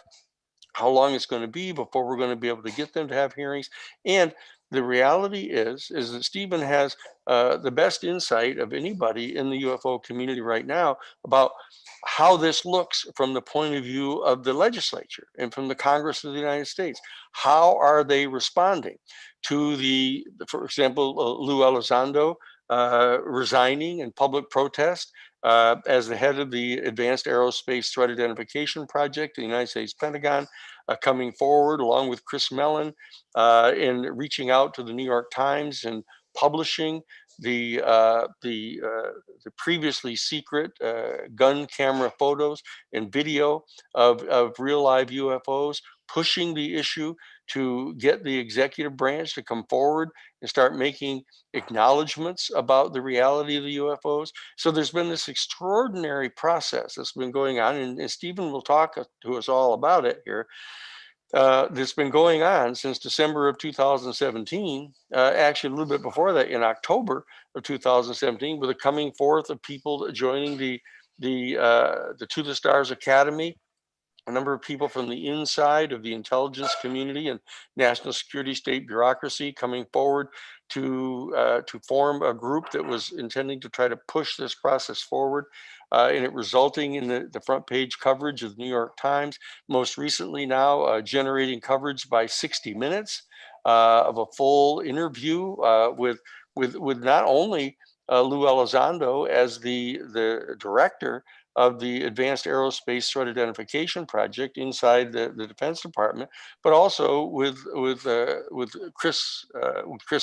how long it's going to be before we're going to be able to get them to have hearings. And the reality is that Stephen has the best insight of anybody in the UFO community right now about how this looks from the point of view of the legislature and from the Congress of the United States. How are they responding to for example, Lou Elizondo resigning in public protest as the head of the Advanced Aerospace Threat Identification Project, the United States Pentagon, coming forward along with Chris Mellon in reaching out to the New York Times and publishing the previously secret gun camera photos and video of real live UFOs, pushing the issue to get the executive branch to come forward and start making acknowledgments about the reality of the UFOs. So there's been this extraordinary process that's been going on, and Stephen will talk to us all about it here. That's been going on since December of 2017, actually a little bit before that, in October of 2017, with the coming forth of people joining the To the Stars Academy, a number of people from the inside of the intelligence community and national security state bureaucracy coming forward to form a group that was intending to try to push this process forward, and it resulting in the front page coverage of the New York Times. Most recently now generating coverage by 60 Minutes of a full interview with not only Lou Elizondo as the director of the Advanced Aerospace Threat Identification Project inside the Defense Department, but also with Chris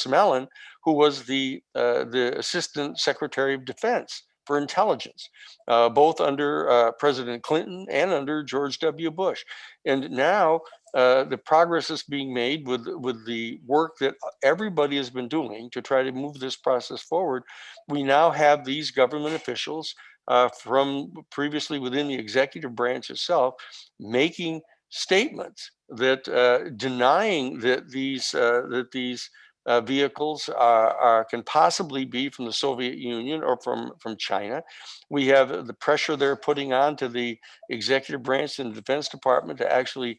Mellon, who was the Assistant Secretary of Defense for intelligence, both under President Clinton and under George W. Bush. And now the progress is being made with the work that everybody has been doing to try to move this process forward. We now have these government officials from previously within the executive branch itself making statements that denying that these vehicles can possibly be from the Soviet Union or from China. We have the pressure they're putting on to the executive branch and the Defense Department to actually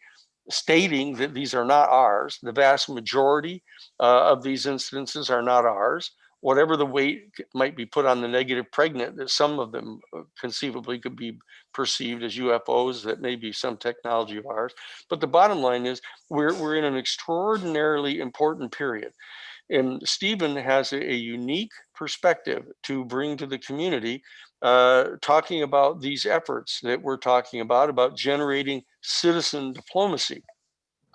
stating that these are not ours. The vast majority of these instances are not ours. Whatever the weight might be put on the negative pregnant, that some of them conceivably could be perceived as UFOs, that may be some technology of ours. But the bottom line is we're in an extraordinarily important period. And Stephen has a unique perspective to bring to the community, talking about these efforts that we're talking about generating citizen diplomacy,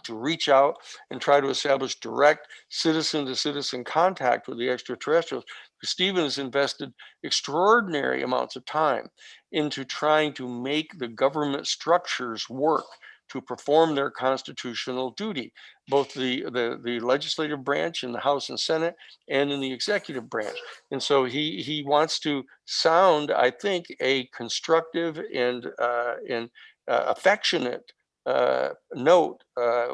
to reach out and try to establish direct citizen-to-citizen contact with the extraterrestrials. Stephen has invested extraordinary amounts of time into trying to make the government structures work to perform their constitutional duty, both the legislative branch in the House and Senate and in the executive branch. And so he wants to sound, I think, a constructive and affectionate note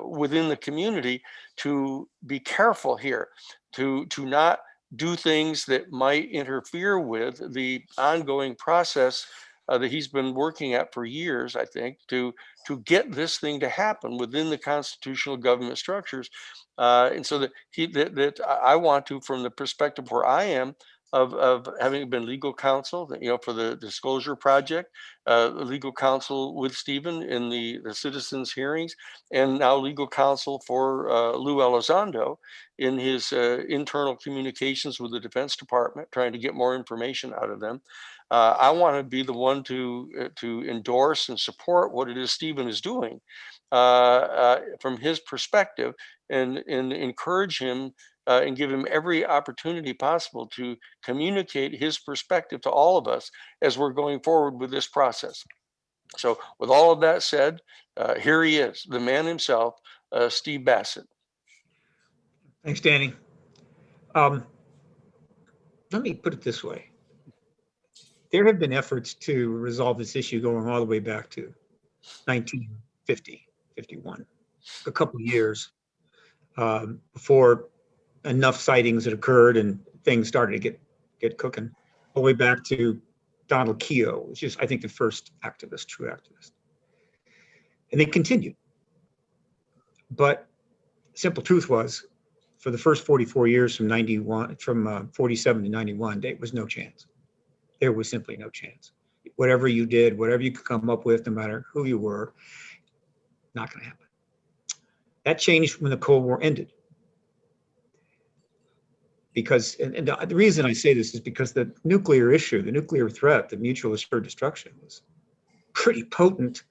within the community to be careful here, to not do things that might interfere with the ongoing process that he's been working at for years, I think, to get this thing to happen within the constitutional government structures. And so that I want to, from the perspective where I am, of having been legal counsel, for the Disclosure Project, legal counsel with Stephen in the citizens hearings, and now legal counsel for Lou Elizondo in his internal communications with the Defense Department, trying to get more information out of them. I want to be the one to endorse and support what it is Stephen is doing from his perspective, and encourage him and give him every opportunity possible to communicate his perspective to all of us as we're going forward with this process. So with all of that said, here he is, the man himself, Steve Bassett. Thanks, Danny. Let me put it this way. There have been efforts to resolve this issue going all the way back to 1950, 51, a couple of years before enough sightings had occurred and things started to get cooking, all the way back to Donald Keogh, which is, I think, the first activist, true activist. And they continued. But simple truth was, for the first 44 years from 47 to 91, there was no chance. There was simply no chance. Whatever you did, whatever you could come up with, no matter who you were, not going to happen. That changed when the Cold War ended. Because, and the reason I say this is because the nuclear issue, the nuclear threat, the mutual assured destruction was pretty potent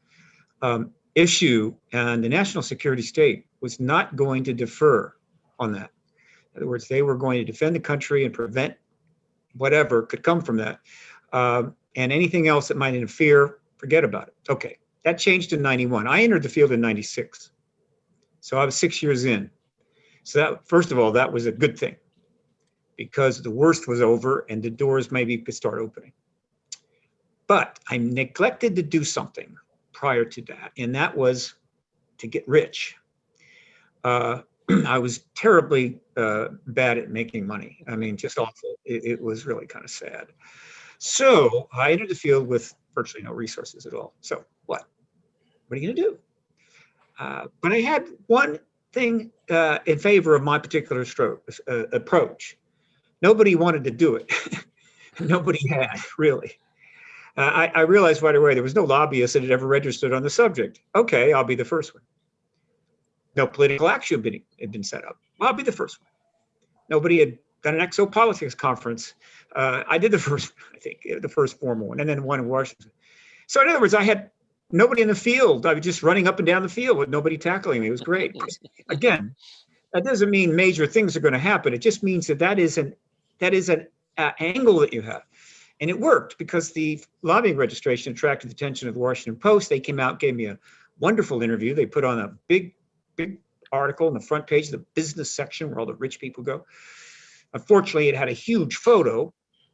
issue, and the national security state was not going to defer on that. In other words, they were going to defend the country and prevent whatever could come from that. And anything else that might interfere, forget about it. Okay, that changed in 91. I entered the field in 96. So I was 6 years in. So that, first of all, that was a good thing, because the worst was over and the doors maybe could start opening. But I neglected to do something prior to that, and that was to get rich. I was terribly bad at making money. I mean, just awful. It was really kind of sad. So I entered the field with virtually no resources at all. So what? What are you going to do? But I had one thing in favor of my particular approach. Nobody wanted to do it. Nobody had, really. I realized right away there was no lobbyist that had ever registered on the subject. Okay, I'll be the first one. No political action had been set up. Well, I'll be the first one. Nobody had done an exopolitics conference. I did the first, I think, the first formal one, and then one in Washington. So in other words, I had nobody in the field. I was just running up and down the field with nobody tackling me. It was great. Again, that doesn't mean major things are going to happen. It just means that is an angle that you have. And it worked because the lobbying registration attracted the attention of the Washington Post. They came out, gave me a wonderful interview. They put on a big article on the front page of the business section where all the rich people go. Unfortunately, it had a huge photo,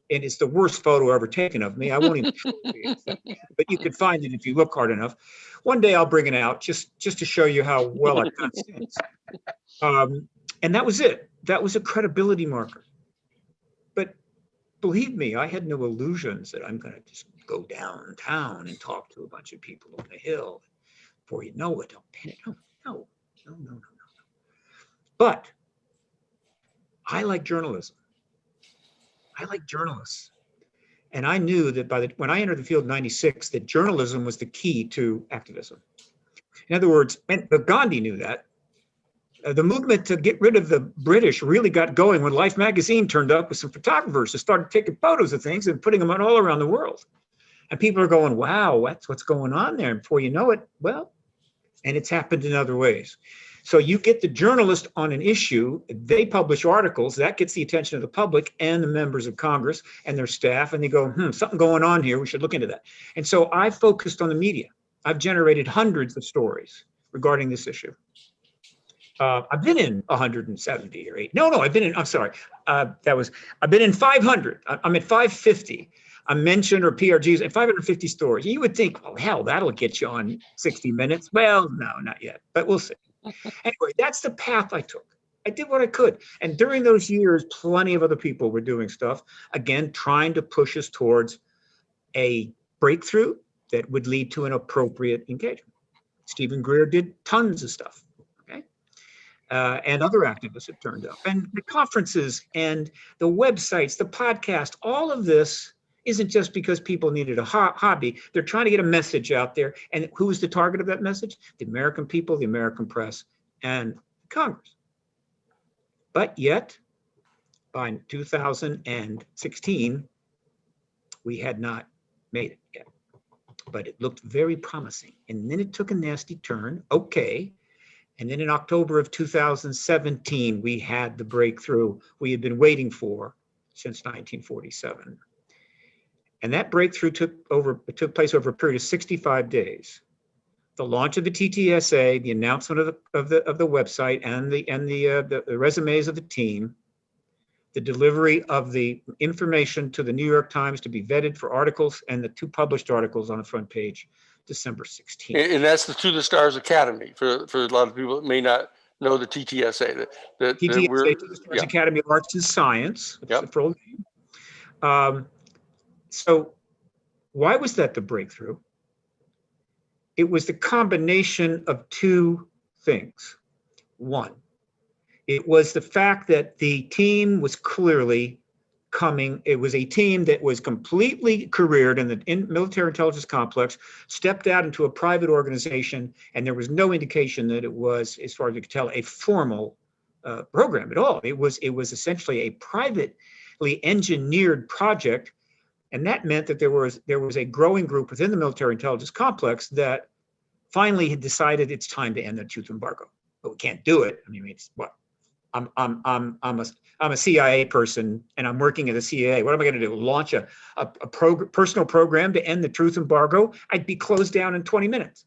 and it's the worst photo ever taken of me. I won't even show it to you, but you can find it if you look hard enough. One day I'll bring it out just to show you how well I've done since. And that was it. That was a credibility marker. But believe me, I had no illusions that I'm going to just go downtown and talk to a bunch of people on the Hill. Before you know it, no. But I like journalism. I like journalists. And I knew that when I entered the field in '96, that journalism was the key to activism. In other words, but Gandhi knew that. The movement to get rid of the British really got going when Life magazine turned up with some photographers that started taking photos of things and putting them on all around the world. And people are going, wow, that's what's going on there. And before you know it, well, and it's happened in other ways. So you get the journalist on an issue, they publish articles, that gets the attention of the public and the members of Congress and their staff, and they go, something going on here, we should look into that. And so I focused on the media. I've generated hundreds of stories regarding this issue. I've been in 170 or 8. I've been in, I'm sorry. I've been in 500. I'm at 550. I'm mentioned or PRGs at 550 stories. You would think, oh, hell, that'll get you on 60 Minutes. Well, no, not yet, but we'll see. Anyway, that's the path I took. I did what I could. And during those years, plenty of other people were doing stuff, again, trying to push us towards a breakthrough that would lead to an appropriate engagement. Stephen Greer did tons of stuff. And other activists have turned up, and the conferences and the websites, the podcast, all of this isn't just because people needed a hobby. They're trying to get a message out there. And who was the target of that message? The American people, the American press, and Congress. But yet, by 2016, we had not made it yet. But it looked very promising. And then it took a nasty turn. Okay. And then in October of 2017, we had the breakthrough we had been waiting for since 1947. And that breakthrough took place over a period of 65 days. The launch of the TTSA, the announcement of the website, and the resumes of the team, the delivery of the information to the New York Times to be vetted for articles, and the 2 published articles on the front page, December 16th. And that's the To the Stars Academy for a lot of people that may not know the TTSA. TTSA, To the Stars Academy of Arts and Science. That's the full name. So why was that the breakthrough? It was the combination of 2 things. One, it was the fact that the team was clearly coming. It was a team that was completely careered in the military intelligence complex, stepped out into a private organization, and there was no indication that it was, as far as we could tell, a formal program at all. It was essentially a privately engineered project. And that meant that there was a growing group within the military intelligence complex that finally had decided it's time to end the truth embargo. But we can't do it. I mean, it's what? I'm a CIA person, and I'm working at the CIA. What am I going to do? Launch a personal program to end the truth embargo? I'd be closed down in 20 minutes.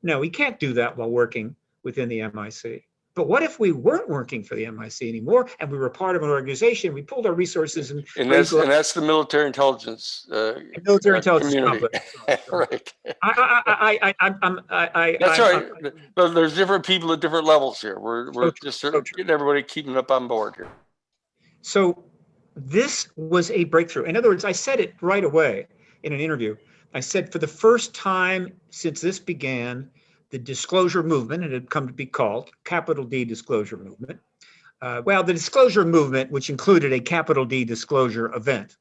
No, we can't do that while working within the MIC. But what if we weren't working for the MIC anymore, and we were part of an organization? We pulled our resources and that's the military intelligence intelligence community. Complex. Right. That's right. But there's different people at different levels here. We're just getting everybody keeping up on board here. So this was a breakthrough. In other words, I said it right away in an interview. I said, for the first time since this began, the disclosure movement, it had come to be called capital D disclosure movement. The disclosure movement, which included a capital D disclosure event.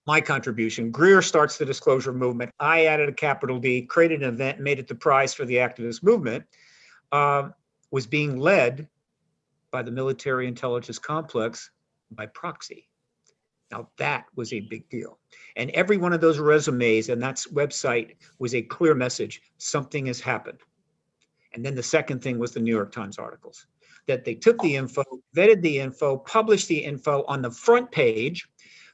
My contribution, Greer starts the disclosure movement. I added a capital D, created an event, made it the prize for the activist movement, was being led by the military intelligence complex by proxy. Now that was a big deal. And every one of those resumes and that website was a clear message, something has happened. And then the second thing was the New York Times articles, that they took the info, vetted the info, published the info on the front page,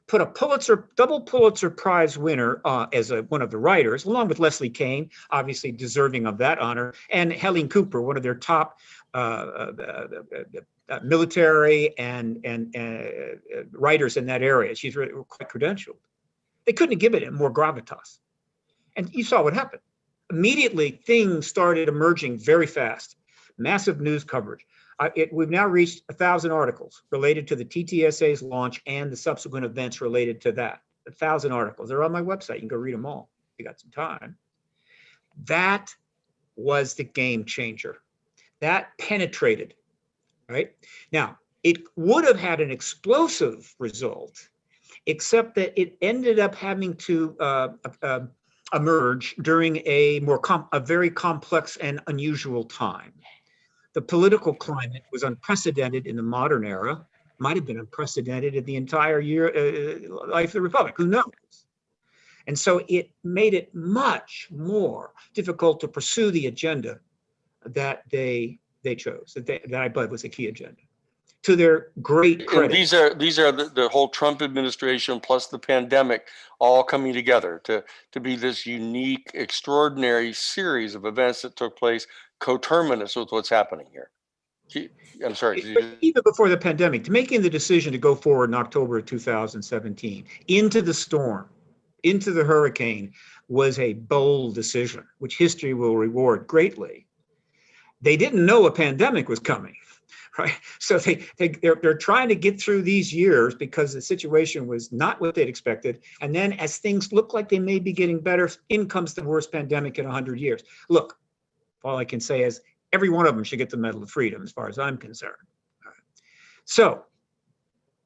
put a double Pulitzer Prize winner as one of the writers, along with Leslie Kean, obviously deserving of that honor, and Helene Cooper, one of their top military and writers in that area. She's really quite credentialed. They couldn't have given it more gravitas. And you saw what happened. Immediately, things started emerging very fast. Massive news coverage. We've now reached 1,000 articles related to the TTSA's launch and the subsequent events related to that. 1,000 articles. They're on my website. You can go read them all if you got some time. That was the game changer. That penetrated, right? Now, it would have had an explosive result, except that it ended up having to emerge during a very complex and unusual time. The political climate was unprecedented in the modern era, might have been unprecedented in the entire life of the Republic, who knows? And so it made it much more difficult to pursue the agenda that they chose, that I believe was a key agenda. To their great credit. And these are the whole Trump administration plus the pandemic all coming together to be this unique, extraordinary series of events that took place coterminous with what's happening here. I'm sorry. Even before the pandemic, to making the decision to go forward in October of 2017 into the storm, into the hurricane, was a bold decision, which history will reward greatly. They didn't know a pandemic was coming. Right. So they're trying to get through these years because the situation was not what they'd expected. And then as things look like they may be getting better, in comes the worst pandemic in 100 years. Look, all I can say is every one of them should get the Medal of Freedom as far as I'm concerned. All right. So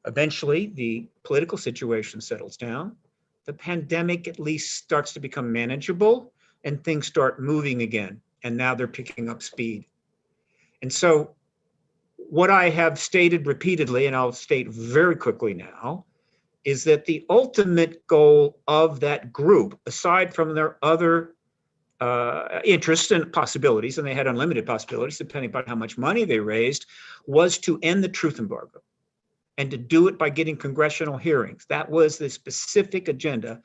eventually the political situation settles down. The pandemic at least starts to become manageable and things start moving again. And now they're picking up speed. And so what I have stated repeatedly, and I'll state very quickly now, is that the ultimate goal of that group, aside from their other interests and possibilities, and they had unlimited possibilities depending upon how much money they raised, was to end the truth embargo and to do it by getting congressional hearings. That was the specific agenda,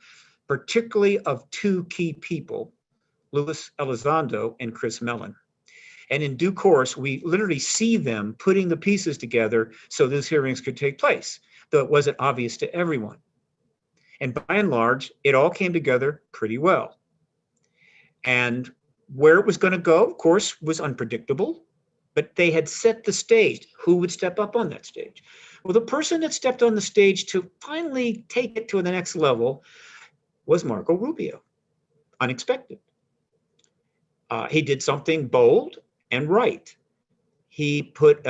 particularly of two key people, Luis Elizondo and Chris Mellon. And in due course, we literally see them putting the pieces together so those hearings could take place, though it wasn't obvious to everyone. And by and large, it all came together pretty well. And where it was going to go, of course, was unpredictable, but they had set the stage. Who would step up on that stage? Well, the person that stepped on the stage to finally take it to the next level was Marco Rubio. Unexpected. He did something bold and right. He put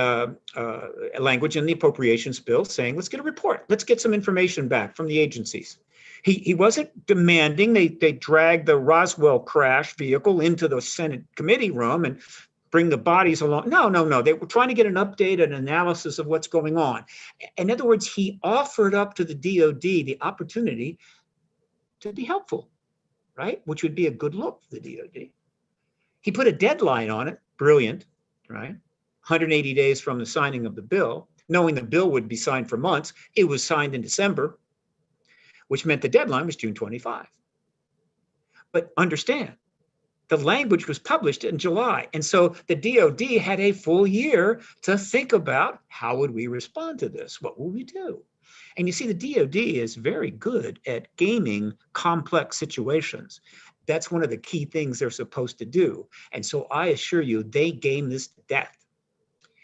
language in the appropriations bill saying, let's get a report. Let's get some information back from the agencies. He wasn't demanding they drag the Roswell crash vehicle into the Senate committee room and bring the bodies along. No. They were trying to get an update, an analysis of what's going on. In other words, he offered up to the DOD the opportunity to be helpful, right? Which would be a good look for the DOD. He put a deadline on it. Brilliant, right? 180 days from the signing of the bill, knowing the bill would be signed for months. It was signed in December, which meant the deadline was June 25. But understand, the language was published in July. And so the DOD had a full year to think about how would we respond to this? What will we do? And you see, the DOD is very good at gaming complex situations. That's one of the key things they're supposed to do. And so I assure you, they game this to death.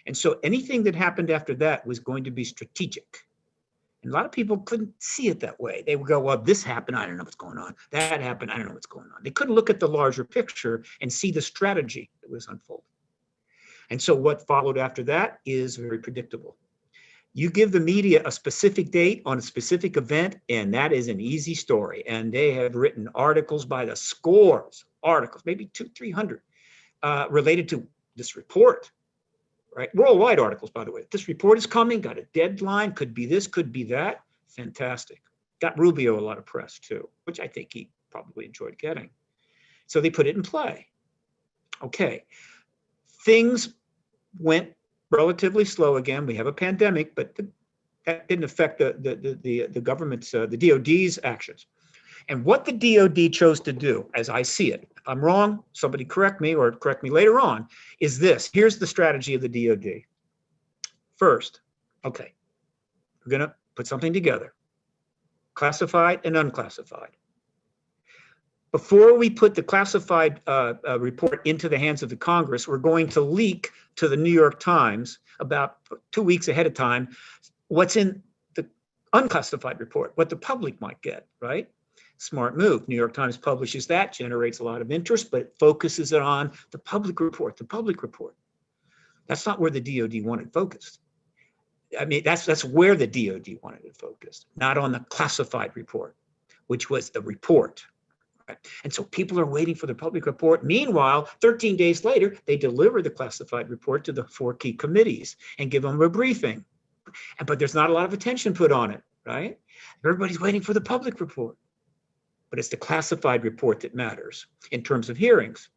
And so anything that happened after that was going to be strategic. And a lot of people couldn't see it that way. They would go, well, this happened, I don't know what's going on. That happened, I don't know what's going on. They couldn't look at the larger picture and see the strategy that was unfolding. And so what followed after that is very predictable. You give the media a specific date on a specific event, and that is an easy story. And they have written articles by the scores, articles, maybe 200-300, related to this report, right? Worldwide articles, by the way. This report is coming, got a deadline, could be this, could be that. Fantastic. Got Rubio a lot of press too, which I think he probably enjoyed getting. So they put it in play. Okay, things went relatively slow again. We have a pandemic, but That didn't affect the government's, the DOD's actions. And what the DOD chose to do, as I see it, if I'm wrong, somebody correct me or correct me later on, is this. Here's the strategy of the DOD. First, okay, we're going to put something together, classified and unclassified. Before we put the classified report into the hands of the Congress, we're going to leak to the New York Times about 2 weeks ahead of time what's in the unclassified report, what the public might get, right? Smart move. New York Times publishes that, generates a lot of interest, but it focuses it on the public report, the public report. That's not where the DOD wanted focused. I mean, that's where the DOD wanted it focused, not on the classified report, which was the report. Right? And so people are waiting for the public report. Meanwhile, 13 days later, they deliver the classified report to the 4 key committees and give them a briefing. But there's not a lot of attention put on it, right? Everybody's waiting for the public report. But it's the classified report that matters in terms of hearings.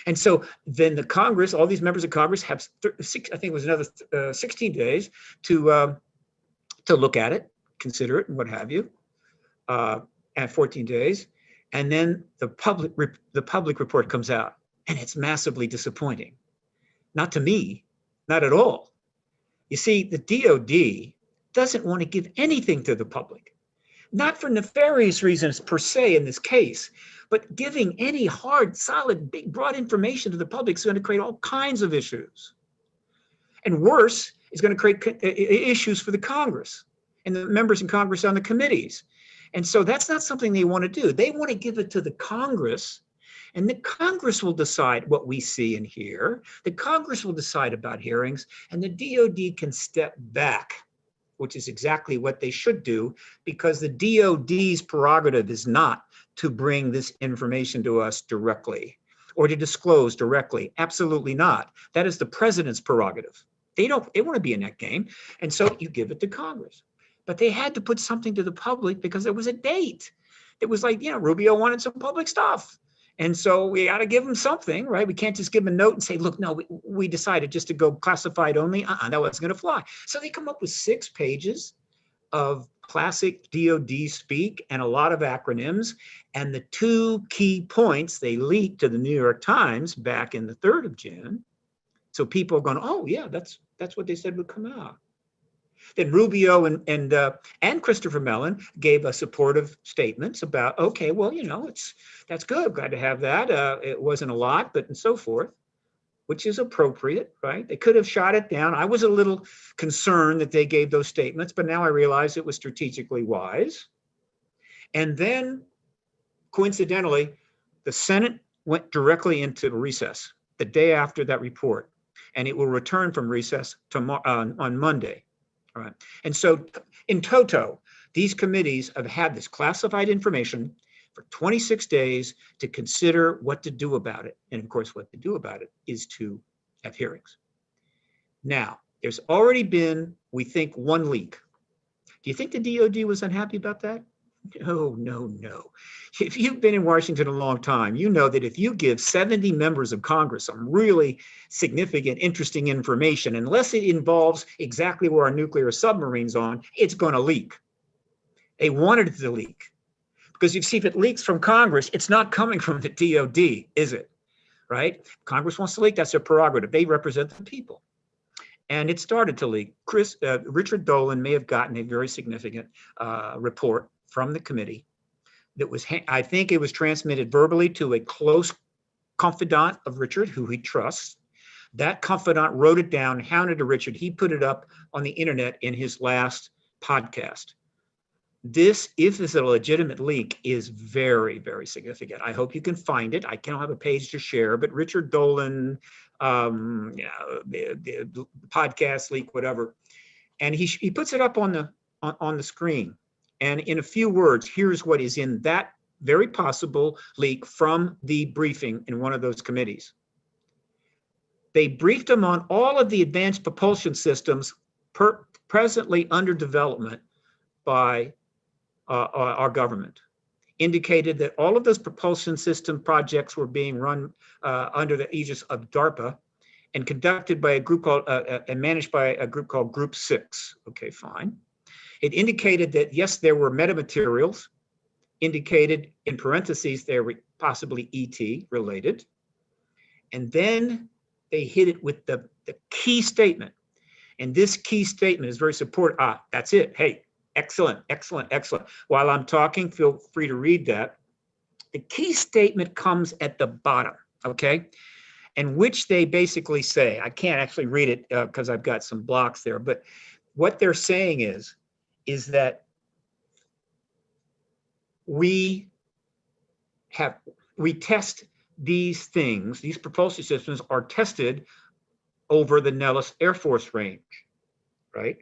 And so then the Congress, all these members of Congress have, I think it was another 16 days to look at it, consider it, and what have you, and 14 days. And then the public report comes out, and it's massively disappointing. Not to me, not at all. You see, the DOD doesn't want to give anything to the public. Not for nefarious reasons per se in this case, but giving any hard, solid, big, broad information to the public is going to create all kinds of issues. And worse, is going to create issues for the Congress and the members in Congress on the committees. And so that's not something they want to do. They want to give it to the Congress, and the Congress will decide what we see and hear. The Congress will decide about hearings, and the DOD can step back, which is exactly what they should do, because the DOD's prerogative is not to bring this information to us directly or to disclose directly. Absolutely not. That is the president's prerogative. They want to be in that game. And so you give it to Congress. But they had to put something to the public because there was a date. It was like, Rubio wanted some public stuff. And so we got to give them something, right? We can't just give them a note and say, look, no, we decided just to go classified only. That wasn't going to fly. So they come up with 6 pages of classic DOD speak and a lot of acronyms. And the 2 key points they leaked to the New York Times back in the 3rd of June. So people are going, oh, yeah, that's what they said would come out. Then Rubio and Christopher Mellon gave us supportive statements about, okay, well, that's good. Glad to have that. It wasn't a lot, but and so forth, which is appropriate, right? They could have shot it down. I was a little concerned that they gave those statements, but now I realize it was strategically wise. And then, coincidentally, the Senate went directly into recess the day after that report, and it will return from recess on Monday. All right. And so in toto, these committees have had this classified information for 26 days to consider what to do about it. And of course, what to do about it is to have hearings. Now, there's already been, we think, 1 leak. Do you think the DOD was unhappy about that? No. If you've been in Washington a long time, you know that if you give 70 members of Congress some really significant, interesting information, unless it involves exactly where our nuclear submarine's on, it's going to leak. They wanted it to leak. Because you see, if it leaks from Congress, it's not coming from the DOD, is it? Right? Congress wants to leak, that's their prerogative. They represent the people. And it started to leak. Richard Dolan may have gotten a very significant report from the committee that was, I think it was transmitted verbally to a close confidant of Richard, who he trusts. That confidant wrote it down, hounded to Richard. He put it up on the internet in his last podcast. This, if it's a legitimate leak, is very, very significant. I hope you can find it. I can't have a page to share, but Richard Dolan, the podcast leak, whatever. And he puts it up on the screen. And in a few words, here's what is in that very possible leak from the briefing in one of those committees. They briefed them on all of the advanced propulsion systems presently under development by our government. Indicated that all of those propulsion system projects were being run under the aegis of DARPA and conducted by a group called, and managed by a group called Group 6. Okay, fine. It indicated that, yes, there were metamaterials, indicated in parentheses they were possibly ET related. And then they hit it with the key statement. And this key statement is very supportive. That's it. Hey, excellent, excellent, excellent. While I'm talking, feel free to read that. The key statement comes at the bottom, okay? And which they basically say, I can't actually read it because I've got some blocks there, but what they're saying is that we test these things, these propulsion systems are tested over the Nellis Air Force range, right?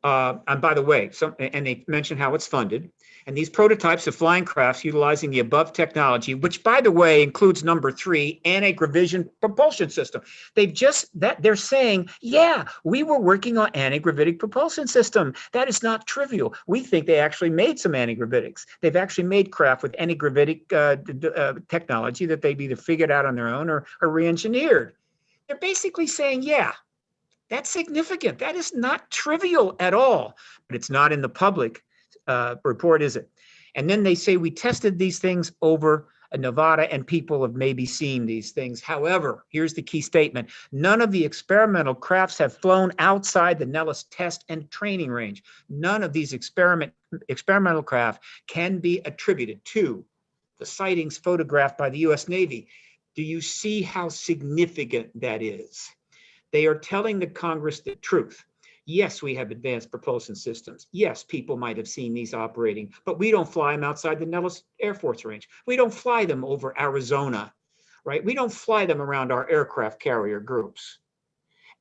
And by the way, and they mention how it's funded. And these prototypes of flying crafts utilizing the above technology, which by the way includes number 3, anti-graviton propulsion system. They're saying, yeah, we were working on anti-gravitic propulsion system. That is not trivial. We think they actually made some anti-gravitics. They've actually made craft with anti-gravitic technology that they've either figured out on their own or re-engineered. They're basically saying, yeah, that's significant. That is not trivial at all, but it's not in the public report, is it? And then they say we tested these things over Nevada and people have maybe seen these things. However, here's the key statement. None of the experimental crafts have flown outside the Nellis test and training range. None of these experimental craft can be attributed to the sightings photographed by the US Navy. Do you see how significant that is? They are telling the Congress the truth. Yes, we have advanced propulsion systems. Yes, people might have seen these operating, but we don't fly them outside the Nellis Air Force range. We don't fly them over Arizona, right? We don't fly them around our aircraft carrier groups.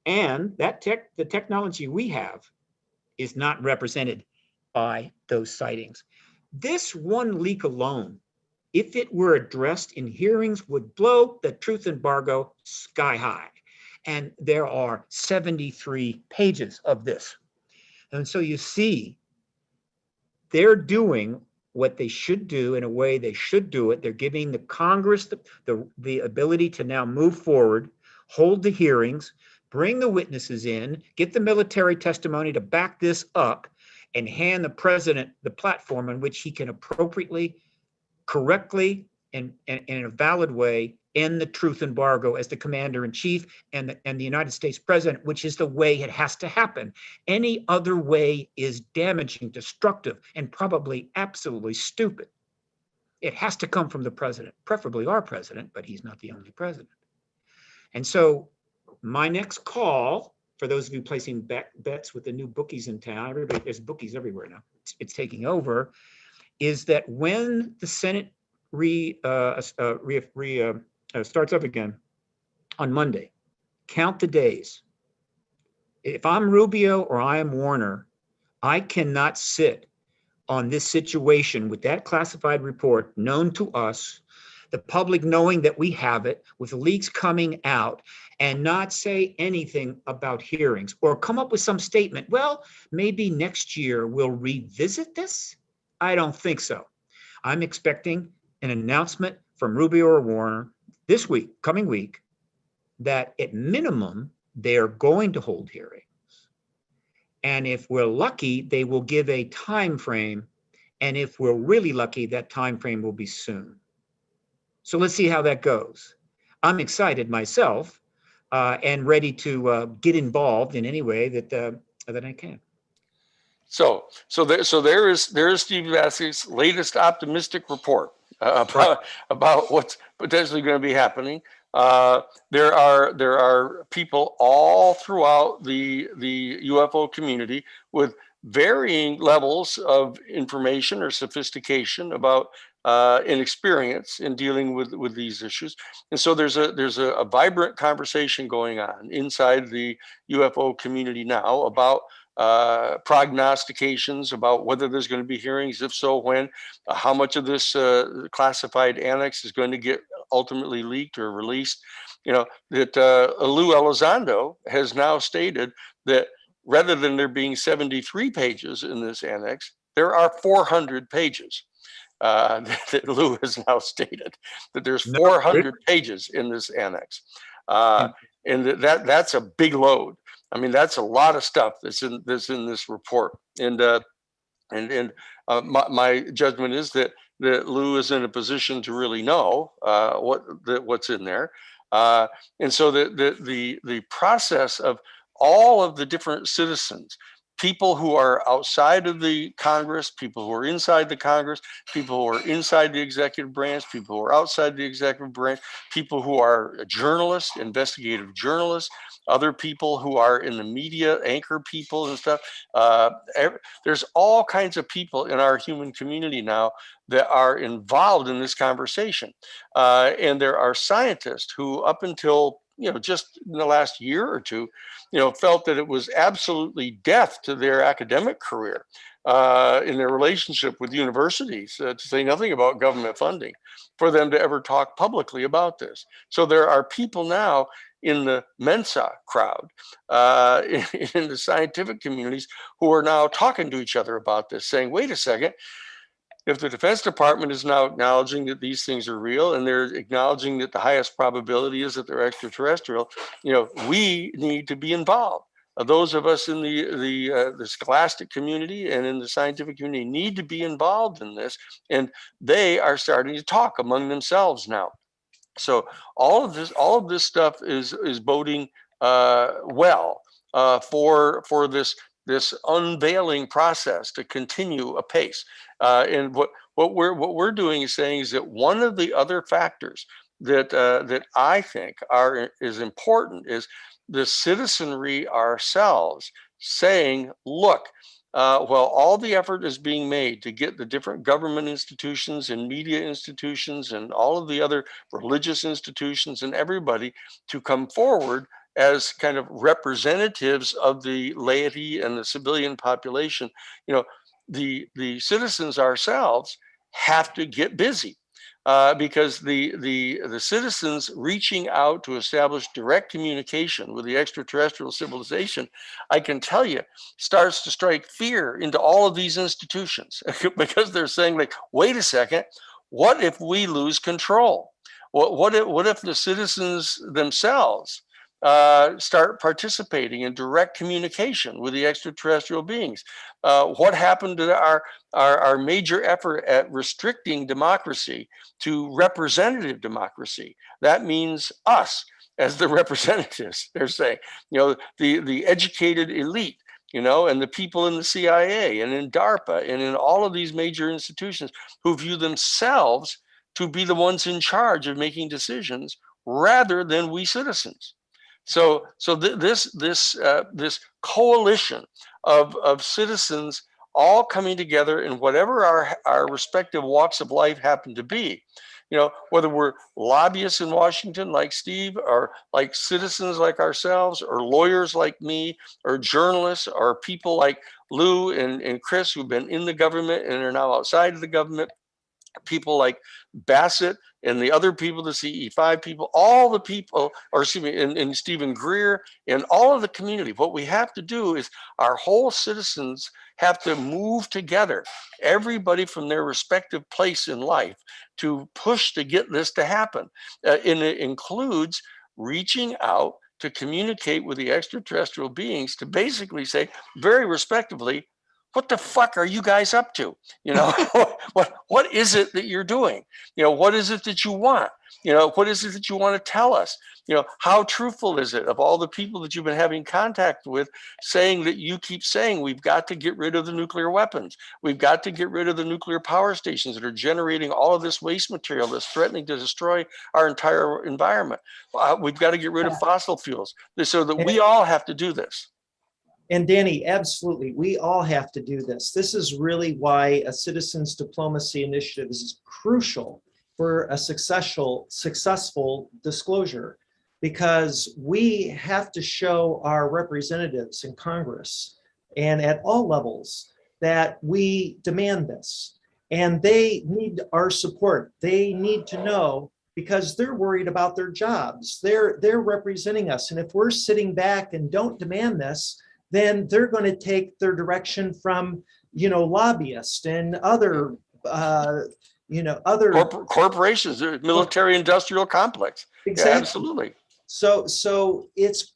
And the technology we have is not represented by those sightings. This one leak alone, if it were addressed in hearings, would blow the truth embargo sky high. And there are 73 pages of this. And so you see, they're doing what they should do in a way they should do it. They're giving the Congress the ability to now move forward, hold the hearings, bring the witnesses in, get the military testimony to back this up, and hand the president the platform on which he can appropriately, correctly, and in a valid way end the truth embargo as the commander-in-chief and the United States president, which is the way it has to happen. Any other way is damaging, destructive, and probably absolutely stupid. It has to come from the president, preferably our president, but he's not the only president. And so my next call, for those of you placing bets with the new bookies in town, there's bookies everywhere now, it's taking over, is that when the Senate starts up again on Monday, count the days. If I'm Rubio or I am Warner, I cannot sit on this situation with that classified report known to us, the public knowing that we have it, with leaks coming out, and not say anything about hearings or come up with some statement. Well, maybe next year we'll revisit this. I don't think so. I'm expecting an announcement from Rubio or Warner this week, coming week, that at minimum, they're going to hold hearings. And if we're lucky, they will give a time frame. And if we're really lucky, that time frame will be soon. So let's see how that goes. I'm excited myself and ready to get involved in any way that I can. So there is Steve Bassett's latest optimistic report about what's potentially going to be happening. There are people all throughout the UFO community with varying levels of information or sophistication about inexperience in dealing with these issues, and so there's a vibrant conversation going on inside the UFO community now about prognostications about whether there's going to be hearings, if so, when, how much of this classified annex is going to get ultimately leaked or released. You know, that Lou Elizondo has now stated that rather than there being 73 pages in this annex, there are 400 pages. That Lou has now stated that there's 400 pages in this annex. And that's a big load. I mean, that's a lot of stuff that's in this report. And my judgment is that Lou is in a position to really know what's in there. And so the process of all of the different citizens, people who are outside of the Congress, people who are inside the Congress, people who are inside the executive branch, people who are outside the executive branch, people who are journalists, investigative journalists, other people who are in the media, anchor people and stuff. There's all kinds of people in our human community now that are involved in this conversation. And there are scientists who, up until just in the last year or two, felt that it was absolutely death to their academic career in their relationship with universities, to say nothing about government funding, for them to ever talk publicly about this. So there are people now in the Mensa crowd, in the scientific communities, who are now talking to each other about this, saying, wait a second, if the Defense Department is now acknowledging that these things are real, and they're acknowledging that the highest probability is that they're extraterrestrial, we need to be involved. Those of us in the scholastic community and in the scientific community need to be involved in this, and they are starting to talk among themselves now. So all of this stuff is boding well for this unveiling process to continue apace. And what we're doing is saying is that one of the other factors that I think is important is the citizenry ourselves saying, look, while all the effort is being made to get the different government institutions and media institutions and all of the other religious institutions and everybody to come forward as kind of representatives of the laity and the civilian population, the citizens ourselves have to get busy. Because the citizens reaching out to establish direct communication with the extraterrestrial civilization, I can tell you, starts to strike fear into all of these institutions because they're saying, like, wait a second, what if we lose control? What if the citizens themselves start participating in direct communication with the extraterrestrial beings? What happened to our major effort at restricting democracy to representative democracy? That means us as the representatives, they're saying, the educated elite, and the people in the CIA and in DARPA and in all of these major institutions who view themselves to be the ones in charge of making decisions rather than we citizens. So this coalition of citizens all coming together in whatever our respective walks of life happen to be, whether we're lobbyists in Washington like Steve, or like citizens like ourselves, or lawyers like me, or journalists, or people like Lou and Chris who've been in the government and are now outside of the government, people like Bassett and the other people, the CE5 people, all the people, or excuse me, and Stephen Greer, and all of the community. What we have to do is our whole citizens have to move together, everybody from their respective place in life, to push to get this to happen. And it includes reaching out to communicate with the extraterrestrial beings to basically say, very respectively, what the fuck are you guys up to? What is it that you're doing? What is it that you want? What is it that you want to tell us? How truthful is it of all the people that you've been having contact with, saying that you keep saying we've got to get rid of the nuclear weapons. We've got to get rid of the nuclear power stations that are generating all of this waste material that's threatening to destroy our entire environment. We've got to get rid of fossil fuels, so that we all have to do this. And Danny, absolutely, we all have to do this. This is really why a citizens diplomacy initiative is crucial for a successful disclosure, because we have to show our representatives in Congress and at all levels that we demand this, and they need our support. They need to know, because they're worried about their jobs. They're representing us, and if we're sitting back and don't demand this, then they're going to take their direction from, lobbyists and other, other corporations, military industrial complex. Exactly. Yeah, absolutely. So it's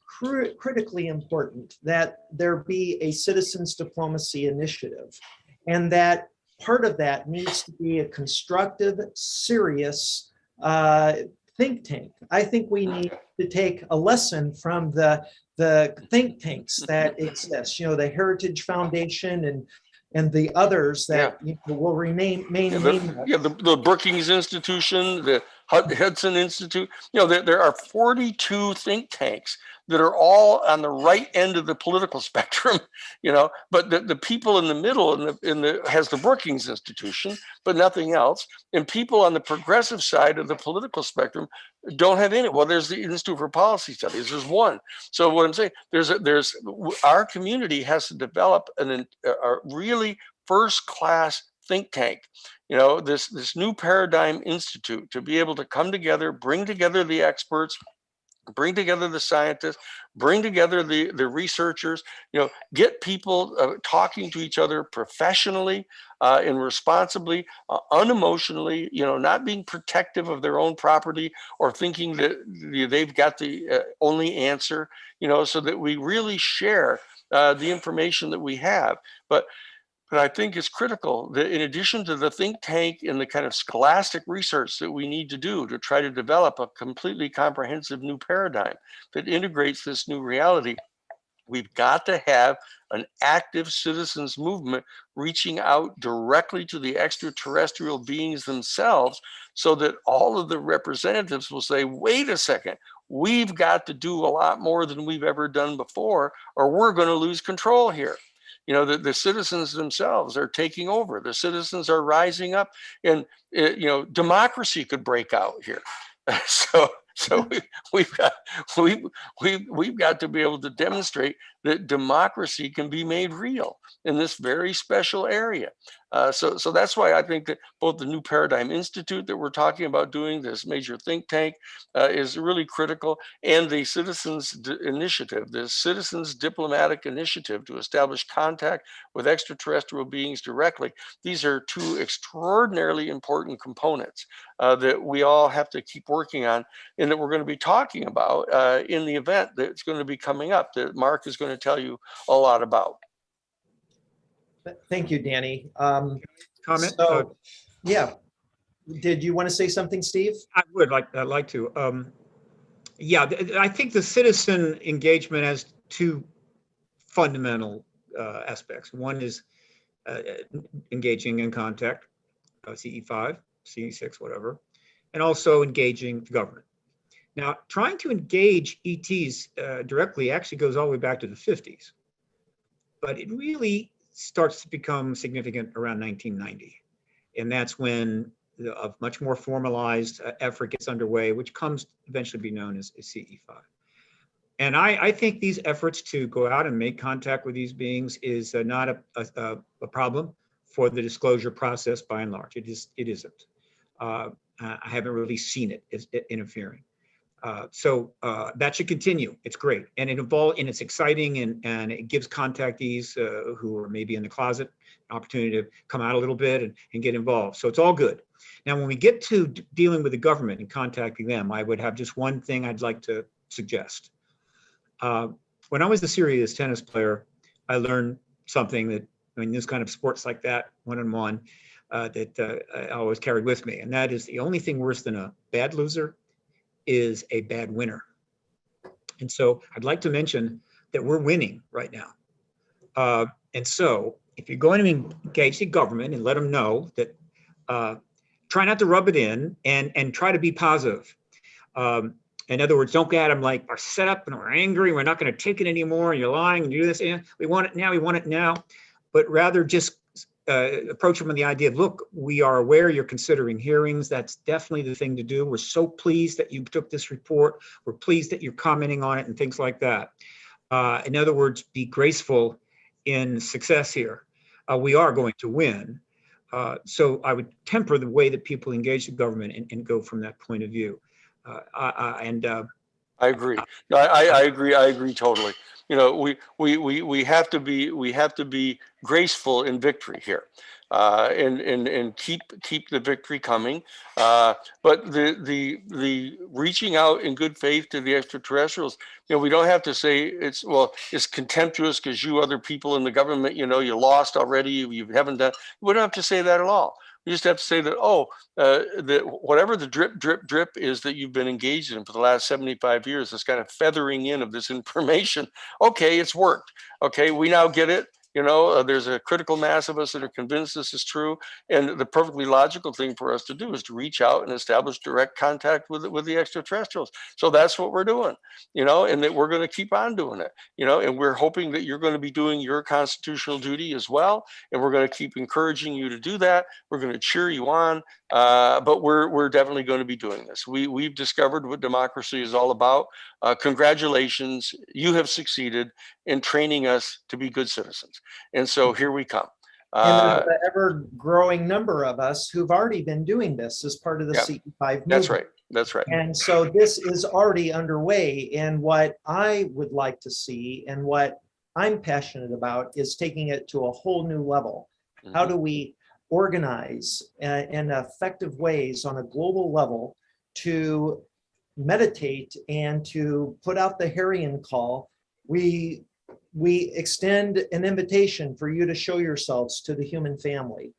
critically important that there be a citizens diplomacy initiative, and that part of that needs to be a constructive, serious think tank. I think we need to take a lesson from the think tanks that exist, the Heritage Foundation and the others that will remain the Brookings Institution, the Hudson Institute. There are 42 think tanks that are all on the right end of the political spectrum, but the people in the middle has the Brookings Institution, but nothing else. And people on the progressive side of the political spectrum don't have any. Well, there's the Institute for Policy Studies. There's one. So what I'm saying, there's our community has to develop a really first-class think tank, this new paradigm institute, to be able to come together, bring together the experts, bring together the scientists, bring together the researchers, get people talking to each other professionally and responsibly, unemotionally, not being protective of their own property or thinking that they've got the only answer, so that we really share the information that we have. But I think it's critical that in addition to the think tank and the kind of scholastic research that we need to do to try to develop a completely comprehensive new paradigm that integrates this new reality, we've got to have an active citizens movement reaching out directly to the extraterrestrial beings themselves, so that all of the representatives will say, wait a second, we've got to do a lot more than we've ever done before, or we're going to lose control here. The citizens themselves are taking over. The citizens are rising up, and democracy could break out here. So we've got to be able to demonstrate that democracy can be made real in this very special area. So that's why I think that both the New Paradigm Institute that we're talking about doing, this major think tank, is really critical, and the Citizens Initiative, the Citizens Diplomatic Initiative to establish contact with extraterrestrial beings directly. These are two extraordinarily important components that we all have to keep working on, and that we're going to be talking about in the event that's going to be coming up, that Mark is going to tell you a lot about. Thank you, Danny. Comment? Yeah. Did you want to say something, Steve? I'd like to. Yeah, I think the citizen engagement has two fundamental aspects. One is engaging in contact, CE5, CE6, whatever, and also engaging the government. Now, trying to engage ETs directly actually goes all the way back to the 50s, but it really starts to become significant around 1990. And that's when a much more formalized effort gets underway, which comes eventually be known as CE5. And I think these efforts to go out and make contact with these beings is not a problem for the disclosure process by and large. It isn't. I haven't really seen it as interfering. So that should continue. It's great, and it's exciting, and it gives contactees who are maybe in the closet an opportunity to come out a little bit and get involved. So it's all good. Now, when we get to dealing with the government and contacting them, I would have just one thing I'd like to suggest. When I was a serious tennis player, I learned something that, this kind of sports like that, one-on-one, that I always carried with me, and that is the only thing worse than a bad loser is a bad winner. And so I'd like to mention that we're winning right now. And so if you're going to engage the government and let them know that, try not to rub it in and try to be positive. In other words, don't get them like, we're set up and we're angry, we're not going to take it anymore, and you're lying and you do this, and we want it now, but rather just approach them with the idea of, look, we are aware you're considering hearings. That's definitely the thing to do. We're so pleased that you took this report. We're pleased that you're commenting on it and things like that. In other words, be graceful in success here. We are going to win. So I would temper the way that people engage the government and go from that point of view. I agree. No, I agree. I agree totally. We have to be graceful in victory here. and keep the victory coming. But the reaching out in good faith to the extraterrestrials, we don't have to say it's contemptuous because you other people in the government, you lost already, you haven't done. We don't have to say that at all. We just have to say that, that whatever the drip is that you've been engaged in for the last 75 years, this kind of feathering in of this information. Okay, it's worked. Okay, we now get it. There's a critical mass of us that are convinced this is true. And the perfectly logical thing for us to do is to reach out and establish direct contact with the extraterrestrials. So that's what we're doing, and that we're going to keep on doing it, and we're hoping that you're going to be doing your constitutional duty as well. And we're going to keep encouraging you to do that. We're going to cheer you on. But we're definitely going to be doing this. We've discovered what democracy is all about. Congratulations. You have succeeded in training us to be good citizens. And so here we come. And there's an ever-growing number of us who've already been doing this as part of the CE5 movement. That's right. That's right. And so this is already underway. And what I would like to see and what I'm passionate about is taking it to a whole new level. Mm-hmm. How do we organize in effective ways on a global level to meditate and to put out the Harrian call? We extend an invitation for you to show yourselves to the human family.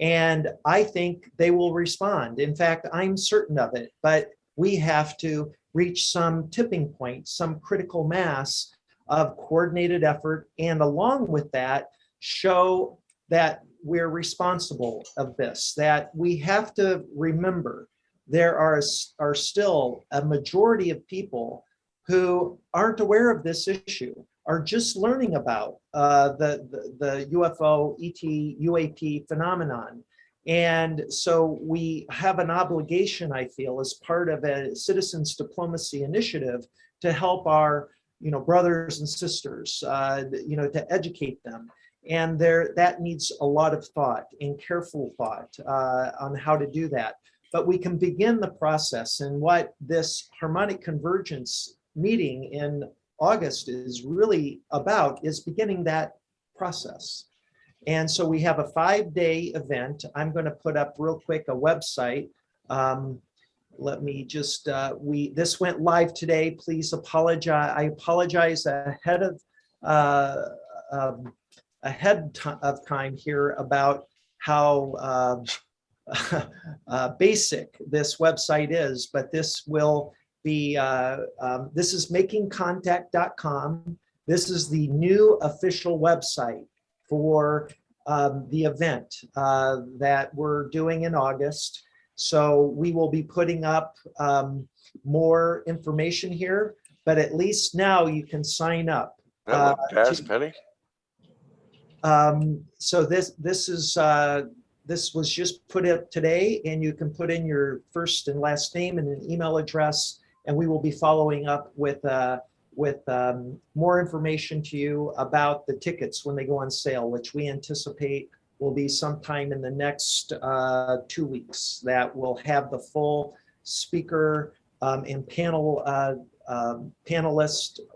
And I think they will respond. In fact, I'm certain of it, but we have to reach some tipping point, some critical mass of coordinated effort. And along with that, show that we're responsible of this, that we have to remember there are still a majority of people who aren't aware of this issue, are just learning about the UFO, ET, UAP phenomenon. And so we have an obligation, I feel, as part of a citizens diplomacy initiative to help our brothers and sisters, to educate them. And that needs a lot of thought and careful thought on how to do that. But we can begin the process. And what this harmonic convergence meeting in August is really about is beginning that process. And so we have a 5-day event. I'm going to put up real quick a website. Let me just, this went live today. Please apologize. I apologize ahead of time here about how basic this website is, but this will be, this is makingcontact.com. This is the new official website for the event that we're doing in August. So we will be putting up more information here, but at least now you can sign up. Petty. So this was just put up today, and you can put in your first and last name and an email address, and we will be following up with more information to you about the tickets when they go on sale, which we anticipate will be sometime in the next 2 weeks, that will have the full speaker and panelist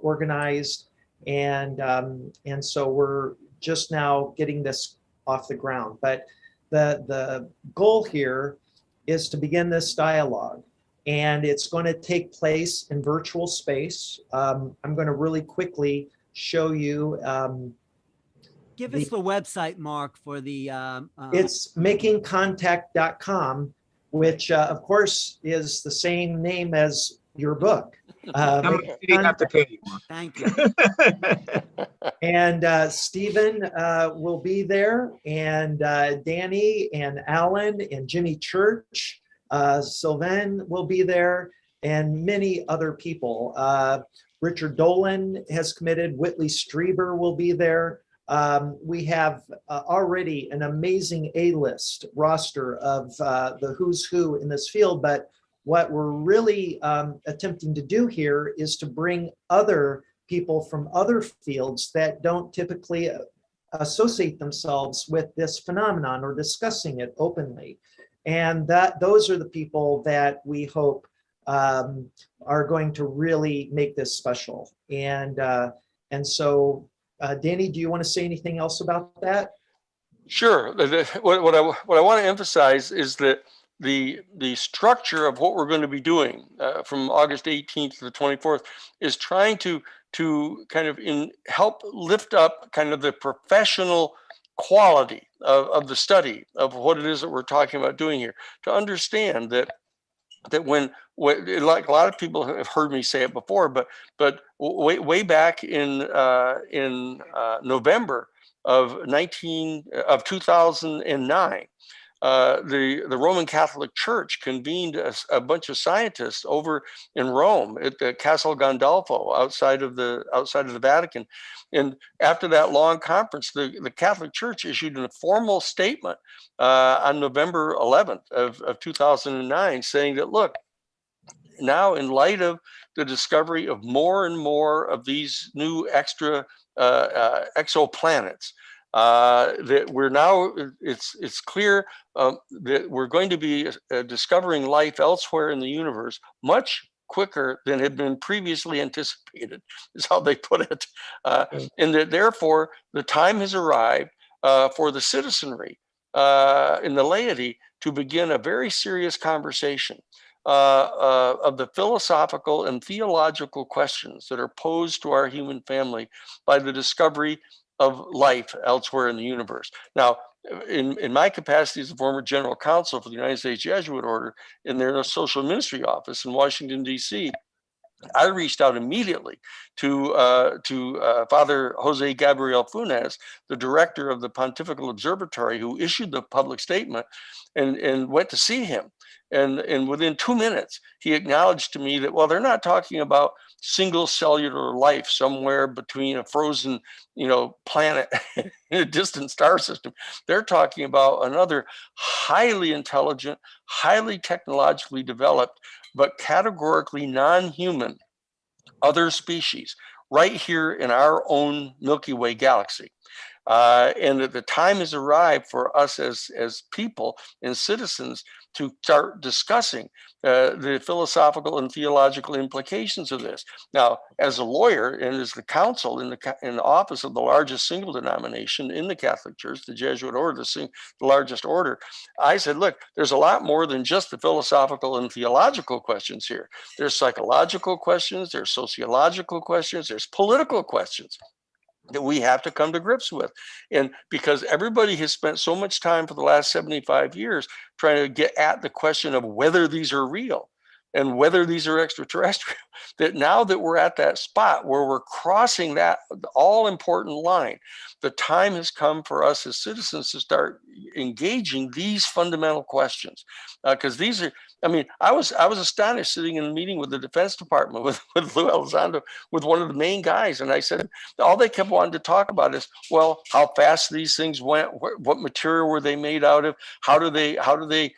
organized. And so we're just now getting this off the ground. But the goal here is to begin this dialogue. And it's going to take place in virtual space. I'm going to really quickly show you. Give us the website, Mark, for the. It's makingcontact.com, which of course is the same name as your book. Thank you. And Stephen will be there, and Danny and Alan and Jimmy Church. Sylvain will be there, and many other people. Richard Dolan has committed. Whitley Strieber will be there. We have already an amazing A-list roster of the who's who in this field, but what we're really attempting to do here is to bring other people from other fields that don't typically associate themselves with this phenomenon or discussing it openly. And those are the people that we hope are going to really make this special. And so, Danny, do you want to say anything else about that? Sure. What I want to emphasize is that the structure of what we're going to be doing from August 18th to the 24th is trying to kind of help lift up kind of the professional quality of the study of what it is that we're talking about doing here, to understand that when like a lot of people have heard me say it before, but way back in November of 2009, the Roman Catholic Church convened a bunch of scientists over in Rome at the Castle Gandolfo outside of the Vatican. And after that long conference, the Catholic Church issued a formal statement on November 11th of 2009 saying that, look, now in light of the discovery of more and more of these new extra exoplanets, that we're now, it's clear that we're going to be discovering life elsewhere in the universe much quicker than had been previously anticipated, is how they put it. And that therefore the time has arrived for the citizenry and the laity to begin a very serious conversation of the philosophical and theological questions that are posed to our human family by the discovery of life elsewhere in the universe. Now, in my capacity as a former general counsel for the United States Jesuit Order in their social ministry office in Washington, D.C., I reached out immediately to Father Jose Gabriel Funes, the director of the Pontifical Observatory, who issued the public statement, and went to see him. And within 2 minutes, he acknowledged to me that, well, they're not talking about single cellular life somewhere between a frozen, planet in a distant star system. They're talking about another highly intelligent, highly technologically developed, but categorically non-human other species right here in our own Milky Way galaxy. And that the time has arrived for us as people and citizens to start discussing the philosophical and theological implications of this. Now, as a lawyer and as the counsel in the office of the largest single denomination in the Catholic Church, the Jesuit Order, the largest order, I said, look, there's a lot more than just the philosophical and theological questions here. There's psychological questions, there's sociological questions, there's political questions that we have to come to grips with. And because everybody has spent so much time for the last 75 years trying to get at the question of whether these are real and whether these are extraterrestrial, that now that we're at that spot where we're crossing that all important line, the time has come for us as citizens to start engaging these fundamental questions. Because these are, I was astonished sitting in a meeting with the Defense Department with Lou Elizondo, with one of the main guys, and I said, all they kept wanting to talk about is, well, how fast these things went, what material were they made out of, how do they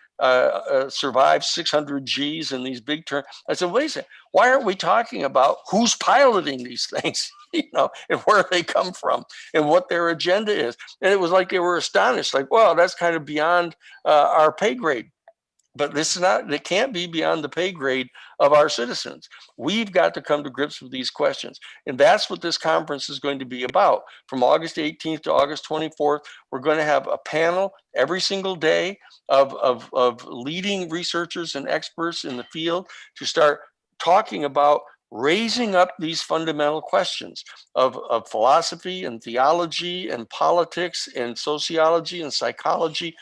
survive 600 Gs in these big turns. I said, wait a second, why aren't we talking about who's piloting these things, and where they come from and what their agenda is? And it was like they were astonished, like, well, that's kind of beyond our pay grade. But it can't be beyond the pay grade of our citizens. We've got to come to grips with these questions. And that's what this conference is going to be about. From August 18th to August 24th, we're going to have a panel every single day of leading researchers and experts in the field to start talking about raising up these fundamental questions of philosophy and theology and politics and sociology and psychology.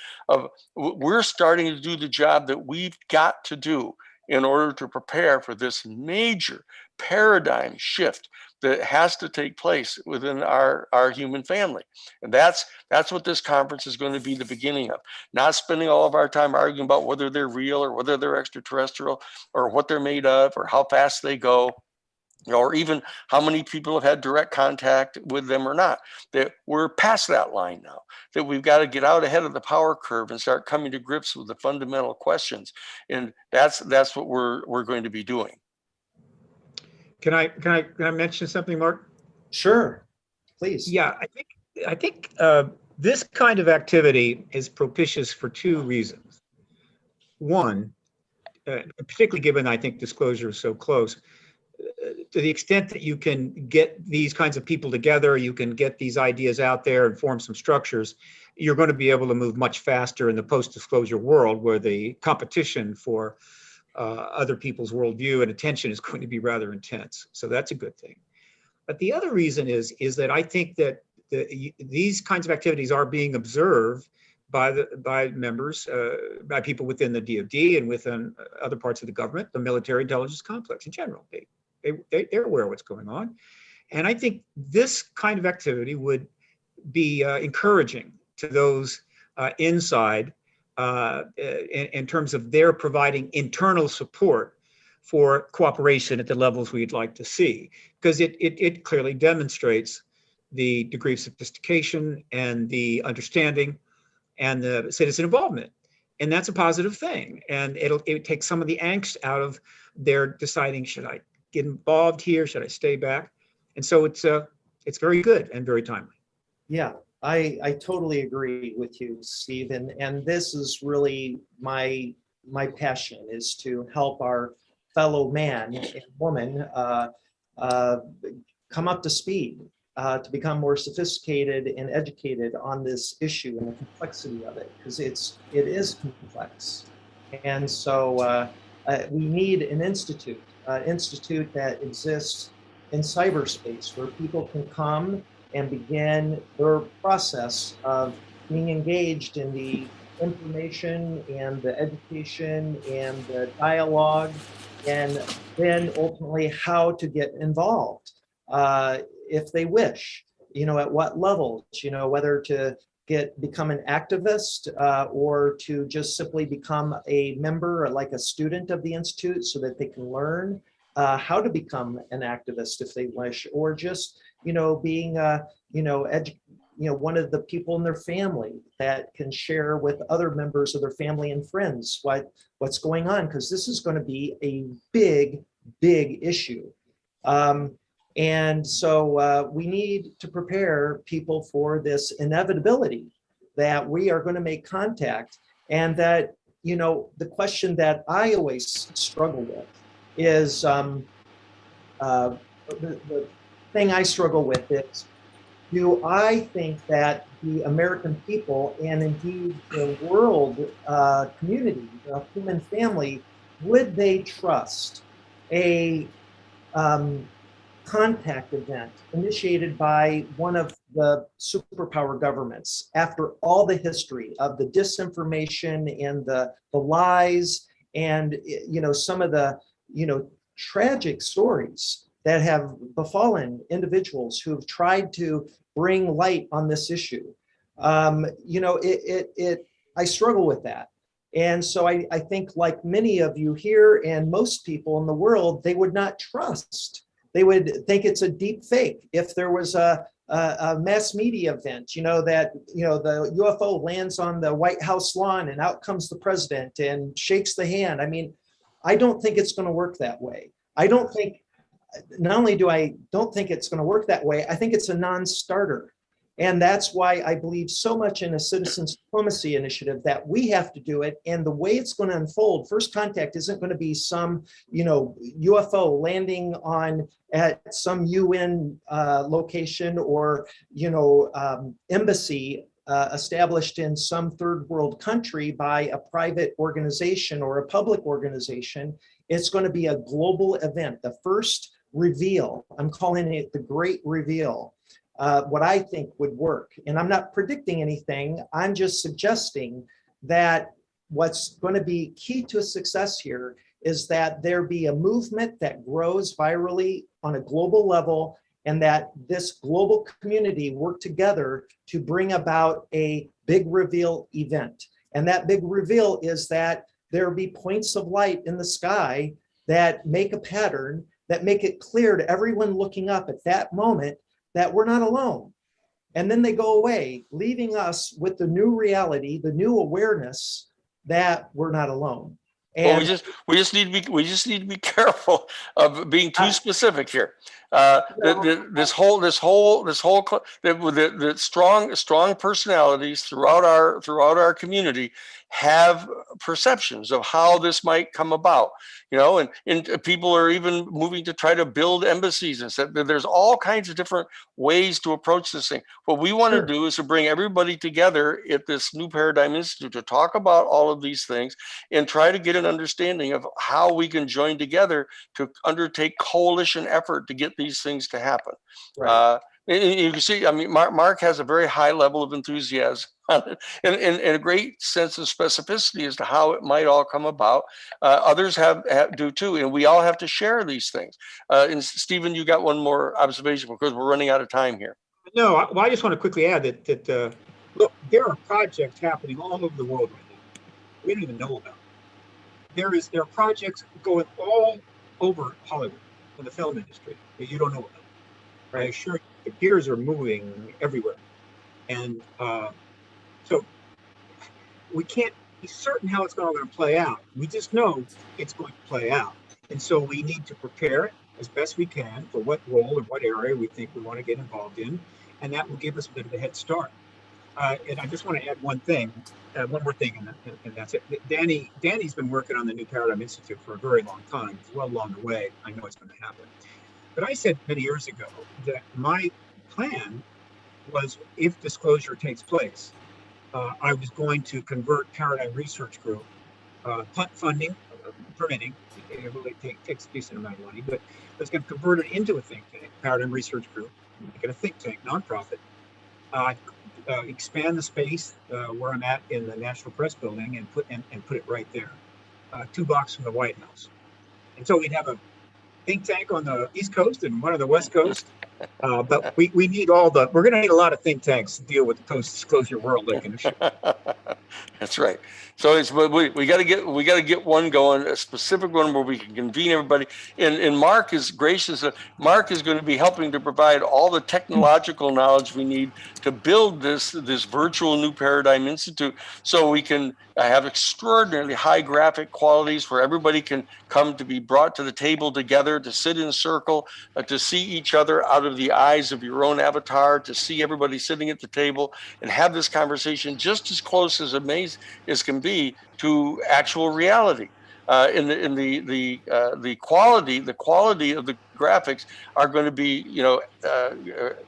We're starting to do the job that we've got to do in order to prepare for this major paradigm shift that has to take place within our human family. And that's what this conference is going to be the beginning of. Not spending all of our time arguing about whether they're real or whether they're extraterrestrial or what they're made of or how fast they go, or even how many people have had direct contact with them or not. That we're past that line now, that we've got to get out ahead of the power curve and start coming to grips with the fundamental questions. And that's what we're going to be doing. Can I mention something, Mark? Sure, please. Yeah, I think this kind of activity is propitious for two reasons. One, particularly given I think disclosure is so close, to the extent that you can get these kinds of people together, you can get these ideas out there and form some structures, you're going to be able to move much faster in the post-disclosure world, where the competition for other people's worldview and attention is going to be rather intense. So that's a good thing. But the other reason is that I think that these kinds of activities are being observed by members, by people within the DoD and within other parts of the government, the military intelligence complex in general. They're aware of what's going on. And I think this kind of activity would be encouraging to those inside in terms of their providing internal support for cooperation at the levels we'd like to see, because it clearly demonstrates the degree of sophistication and the understanding and the citizen involvement. And that's a positive thing. And it takes some of the angst out of their deciding, should I get involved here? Should I stay back? And so it's very good and very timely. Yeah, I totally agree with you, Steve. And this is really my passion, is to help our fellow man and woman come up to speed, to become more sophisticated and educated on this issue and the complexity of it, because it is complex. And so we need an institute that exists in cyberspace, where people can come and begin their process of being engaged in the information and the education and the dialogue, and then ultimately how to get involved if they wish, at what levels, whether to become an activist or to just simply become a member, or like a student of the Institute, so that they can learn how to become an activist if they wish, or just, being, one of the people in their family that can share with other members of their family and friends what's going on, because this is going to be a big, big issue. And so we need to prepare people for this inevitability that we are going to make contact. And that, the question that I always struggle with is, the thing I struggle with is, do I think that the American people, and indeed the world community, the human family, would they trust a contact event initiated by one of the superpower governments, after all the history of the disinformation and the lies and some of the tragic stories that have befallen individuals who have tried to bring light on this issue? I struggle with that. And so I think, like many of you here and most people in the world, they would not trust. They would think it's a deep fake. If there was a mass media event, that, the UFO lands on the White House lawn and out comes the president and shakes the hand. I mean, I don't think it's going to work that way. Not only do I don't think it's going to work that way, I think it's a non-starter. And that's why I believe so much in a citizens diplomacy initiative, that we have to do it. And the way it's going to unfold, first contact isn't going to be some, UFO landing at some UN location, or, embassy established in some third world country by a private organization or a public organization. It's going to be a global event, the first reveal. I'm calling it the Great Reveal. What I think would work. And I'm not predicting anything. I'm just suggesting that what's going to be key to success here is that there be a movement that grows virally on a global level, and that this global community work together to bring about a big reveal event. And that big reveal is that there be points of light in the sky that make a pattern, that make it clear to everyone looking up at that moment that we're not alone. And then they go away, leaving us with the new reality, the new awareness that we're not alone. And we just need to be careful of being too specific here. The strong personalities throughout our community have perceptions of how this might come about, and people are even moving to try to build embassies and stuff. There's all kinds of different ways to approach this thing. What we want to do is to bring everybody together at this New Paradigm Institute to talk about all of these things and try to get an understanding of how we can join together to undertake coalition effort to get these things to happen. Right. And you can see, I mean, Mark has a very high level of enthusiasm and a great sense of specificity as to how it might all come about. Others do too, and we all have to share these things. And Stephen, you got one more observation because we're running out of time here. No, well, I just want to quickly add that look, there are projects happening all over the world right now. We don't even know about. There are projects going all over Hollywood in the film industry that you don't know about. I assure you, the gears are moving everywhere, and so we can't be certain how it's all going to play out. We just know it's going to play out, and so we need to prepare it as best we can for what role or what area we think we want to get involved in, and that will give us a bit of a head start. And I just want to add one more thing, and that's it. Danny's been working on the New Paradigm Institute for a very long time. It's well along the way. I know it's going to happen. But I said many years ago that my plan was, if disclosure takes place, I was going to convert Paradigm Research Group, funding, permitting, it really takes a decent amount of money, but I was going to convert it into a think tank, Paradigm Research Group, make it a think tank, nonprofit, expand the space where I'm at in the National Press Building and put it right there, 2 blocks from the White House. And so we'd have a think tank on the East Coast and one on the West Coast. But we need we're going to need a lot of think tanks to deal with the post-disclosure world. That's right. So we got to get one going, a specific one where we can convene everybody. And Mark is gracious. Mark is going to be helping to provide all the technological knowledge we need to build this virtual New Paradigm Institute, so we can have extraordinarily high graphic qualities where everybody can come to be brought to the table together, to sit in a circle, to see each other out of the eyes of your own avatar, to see everybody sitting at the table and have this conversation just as close as can be to actual reality. The quality of the graphics are going to be,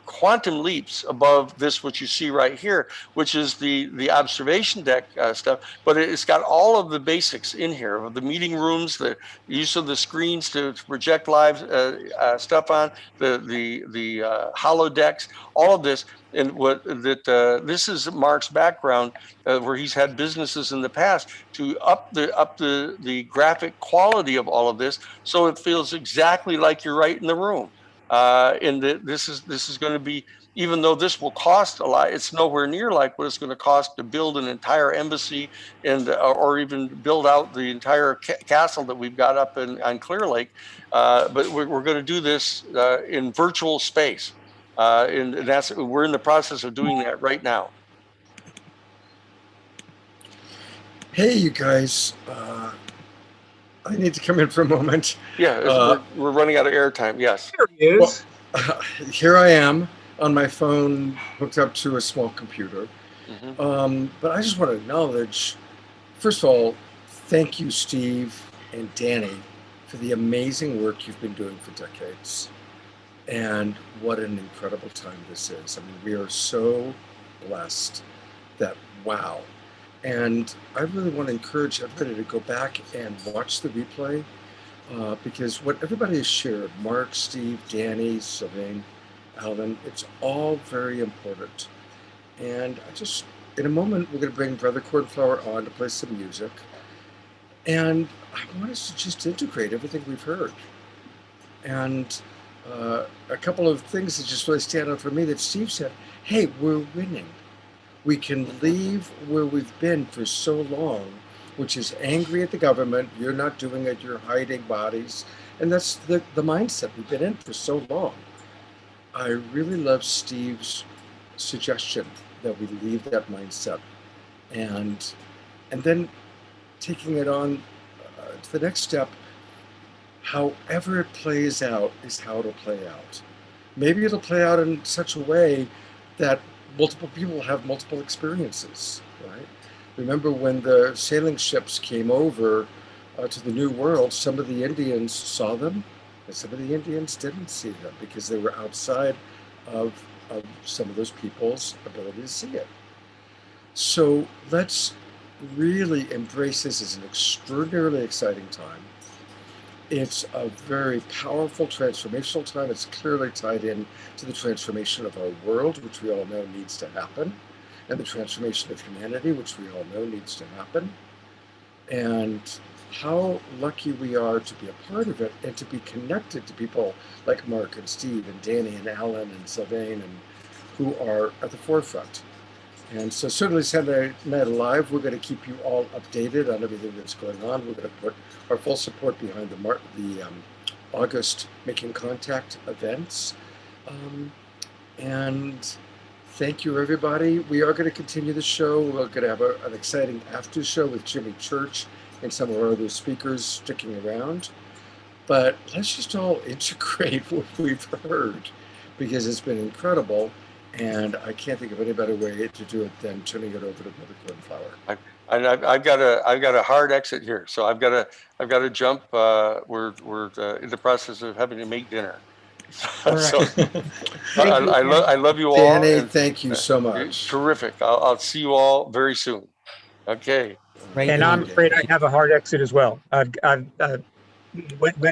quantum leaps above this, what you see right here, which is the observation deck stuff. But it's got all of the basics in here of the meeting rooms, the use of the screens to project live stuff on, the holodecks, all of this. And this is Mark's background, where he's had businesses in the past, to up the graphic quality of all of this, so it feels exactly like you're right in the room. And this is going to be, even though this will cost a lot, it's nowhere near like what it's going to cost to build an entire embassy or even build out the entire castle that we've got up on Clear Lake. But we're going to do this in virtual space. And we're in the process of doing that right now. Hey, you guys, I need to come in for a moment. Yeah, we're running out of airtime. Yes. Here he is. Well, here I am on my phone, hooked up to a small computer. Mm-hmm. But I just want to acknowledge, first of all, thank you, Steve and Danny, for the amazing work you've been doing for decades. And what an incredible time this is. I mean, we are so blessed that, wow. And I really want to encourage everybody to go back and watch the replay, because what everybody has shared, Mark, Steve, Danny, Seren, Alan, it's all very important. And in a moment, we're going to bring Brother Cornflower on to play some music. And I want us to just integrate everything we've heard. And a couple of things that just really stand out for me that Steve said, hey, we're winning. We can leave where we've been for so long, which is angry at the government. You're not doing it. You're hiding bodies. And that's the mindset we've been in for so long. I really love Steve's suggestion that we leave that mindset. And then taking it on to the next step, however it plays out is how it'll play out. Maybe it'll play out in such a way that multiple people have multiple experiences, right? Remember when the sailing ships came over to the New World, some of the Indians saw them, and some of the Indians didn't see them because they were outside of some of those people's ability to see it. So let's really embrace this as an extraordinarily exciting time. It's a very powerful transformational time. It's clearly tied in to the transformation of our world, which we all know needs to happen, and the transformation of humanity, which we all know needs to happen. And how lucky we are to be a part of it and to be connected to people like Mark and Steve and Danny and Alan and Sylvain, and who are at the forefront. And so certainly Saturday Night Live, we're going to keep you all updated on everything that's going on. We're going to put our full support behind the August Making Contact events. And thank you, everybody. We are going to continue the show. We're going to have an exciting after show with Jimmy Church and some of our other speakers sticking around. But let's just all integrate what we've heard, because it's been incredible. And I can't think of any better way to do it than turning it over to Brother Cornflower. I've got a hard exit here, so I've got to jump. We're in the process of having to make dinner. All right. So I love you all. Danny, And, thank you so much. Terrific. I'll see you all very soon. Okay. And I'm afraid I have a hard exit as well. I've went a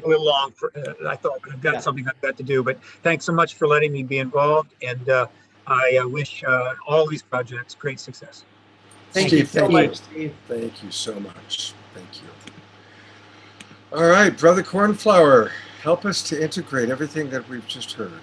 little long. I thought I've got something I've got to do, but thanks so much for letting me be involved. And I wish all these projects great success. Thank you so much, Steve. Thank you so much. Thank you. All right, Brother Cornflower, help us to integrate everything that we've just heard.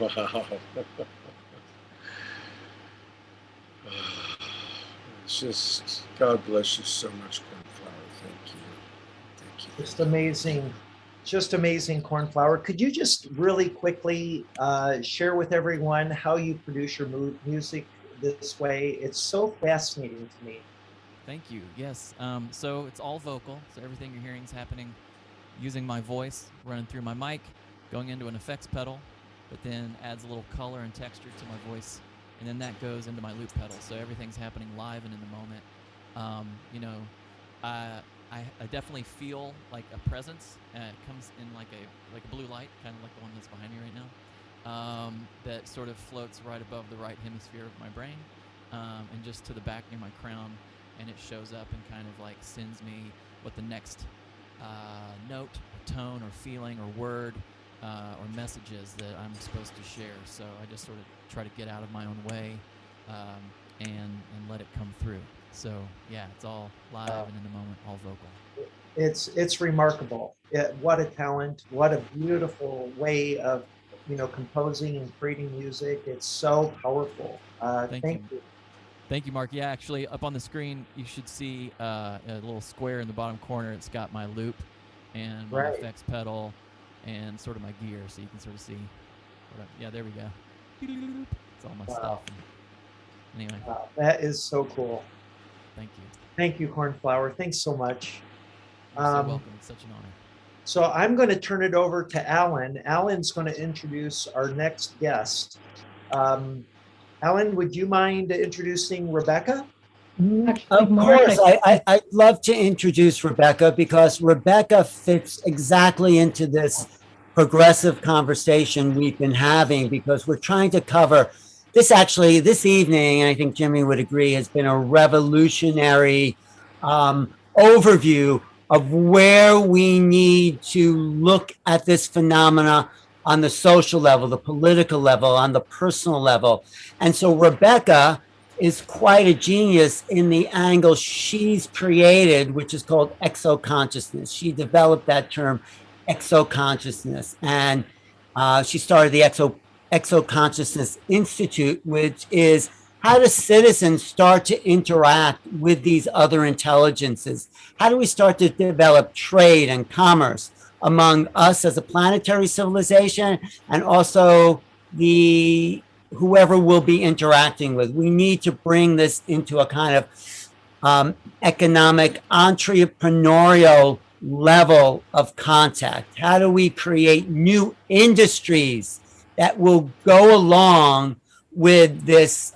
Wow. It's just, God bless you so much, Cornflower. Thank you. Thank you. Just amazing, Cornflower. Could you just really quickly share with everyone how you produce your music this way? It's so fascinating to me. Thank you. Yes. So it's all vocal. So everything you're hearing is happening using my voice, running through my mic, going into an effects pedal, but then adds a little color and texture to my voice, and then that goes into my loop pedal. So everything's happening live and in the moment. You know, I definitely feel like a presence. It comes in like a blue light, kind of like the one that's behind me right now, that sort of floats right above the right hemisphere of my brain, and just to the back near my crown, and it shows up and kind of like sends me what the next note, or tone, or feeling, or word, or messages that I'm supposed to share. So I just sort of try to get out of my own way, and let it come through. So yeah, it's all live and in the moment, all vocal. It's remarkable. What a talent! What a beautiful way of composing and creating music. It's so powerful. Thank you. Thank you, Mark. Yeah, actually, up on the screen, you should see a little square in the bottom corner. It's got my loop and my effects pedal and sort of my gear, so you can sort of see. Yeah, there we go. It's all my stuff. Anyway. That is so cool. Thank you. Thank you, Cornflower. Thanks so much. You're so welcome. It's such an honor. So I'm going to turn it over to Alan. Alan's going to introduce our next guest. Alan, would you mind introducing Rebecca? Of course, I'd love to introduce Rebecca, because Rebecca fits exactly into this progressive conversation we've been having, because we're trying to cover this. Actually, this evening, and I think Jimmy would agree, has been a revolutionary overview of where we need to look at this phenomena on the social level, the political level, on the personal level. And so Rebecca is quite a genius in the angle she's created, which is called exo-consciousness. She developed that term, exo-consciousness, and she started the Exo-Consciousness Institute, which is how do citizens start to interact with these other intelligences? How do we start to develop trade and commerce among us as a planetary civilization and also the whoever we'll be interacting with. We need to bring this into a kind of economic, entrepreneurial level of contact. How do we create new industries that will go along with this,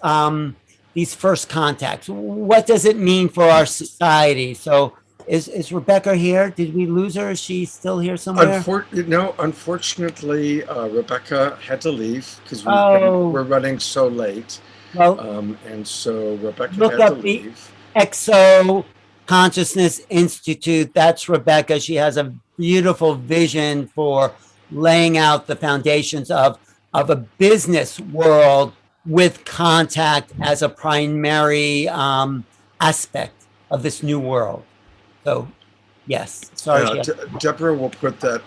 these first contacts? What does it mean for our society? So is Rebecca here? Did we lose her? Is she still here somewhere? No, unfortunately, Rebecca had to leave because we're running so late. Well, and so Rebecca look had to up the leave. Exo Consciousness Institute. That's Rebecca. She has a beautiful vision for laying out the foundations of a business world with contact as a primary aspect of this new world. So, yes, sorry. Debra will put that.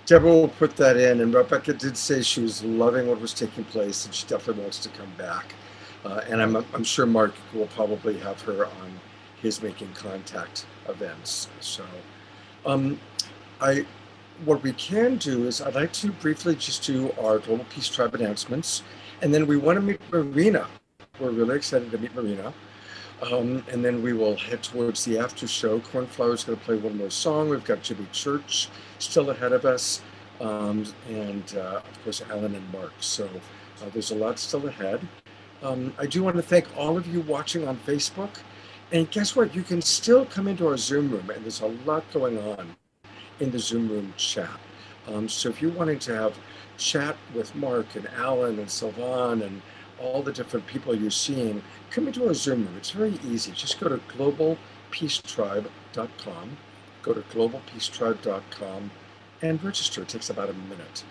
Debra will put that in, and Rebecca did say she was loving what was taking place, and she definitely wants to come back. And I'm sure Mark will probably have her on his Making Contact events. So, what we can do is I'd like to briefly just do our Global Peace Tribe announcements, and then we want to meet Marina. We're really excited to meet Marina. And then we will head towards the after show. Cornflower's going to play one more song. We've got Jimmy Church still ahead of us, and of course Alan and Mark. So there's a lot still ahead. I do want to thank all of you watching on Facebook. And guess what? You can still come into our Zoom room, and there's a lot going on in the Zoom room chat. So if you're wanting to have chat with Mark and Alan and Sylvan and all the different people you're seeing, come into our Zoom room. It's very easy. Just go to globalpeacetribe.com. Go to globalpeacetribe.com and register. It takes about a minute.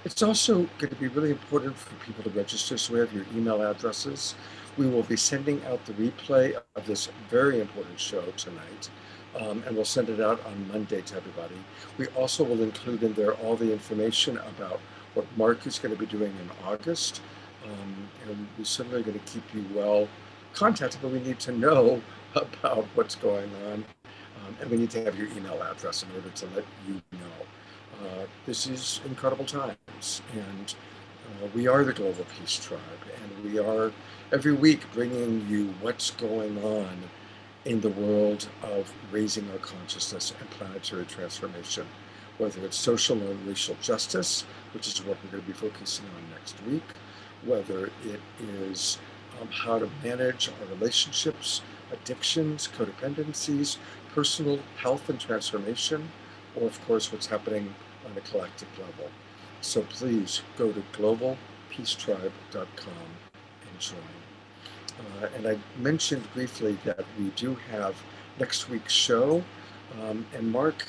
It's also going to be really important for people to register, so we have your email addresses. We will be sending out the replay of this very important show tonight, and we'll send it out on Monday to everybody. We also will include in there all the information about what Mark is going to be doing in August. And we certainly are going to keep you well contacted, but we need to know about what's going on. And we need to have your email address in order to let you know. This is incredible times, and we are the Global Peace Tribe, and we are every week bringing you what's going on in the world of raising our consciousness and planetary transformation, whether it's social and racial justice, which is what we're going to be focusing on next week, whether it is how to manage our relationships, addictions, codependencies, personal health and transformation, or of course what's happening on a collective level. So please go to globalpeacetribe.com and join. And I mentioned briefly that we do have next week's show. And Mark,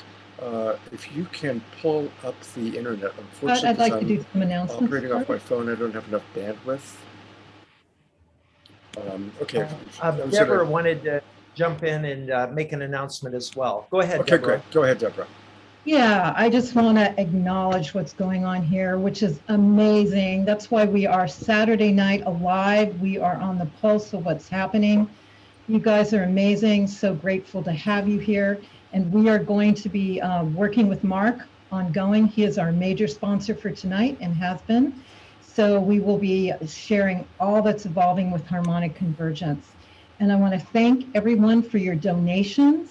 if you can pull up the internet, unfortunately, I'd like to do some announcements. Operating off my phone, I don't have enough bandwidth. Okay. Debra wanted to jump in and make an announcement as well. Go ahead, Okay, Debra. great. Go ahead, Debra. Yeah, I just want to acknowledge what's going on here, which is amazing. That's why we are Saturday Night Alive. We are on the pulse of what's happening. You guys are amazing. So grateful to have you here. And we are going to be working with Mark ongoing. He is our major sponsor for tonight and has been. So we will be sharing all that's evolving with harmonic convergence. And I want to thank everyone for your donations.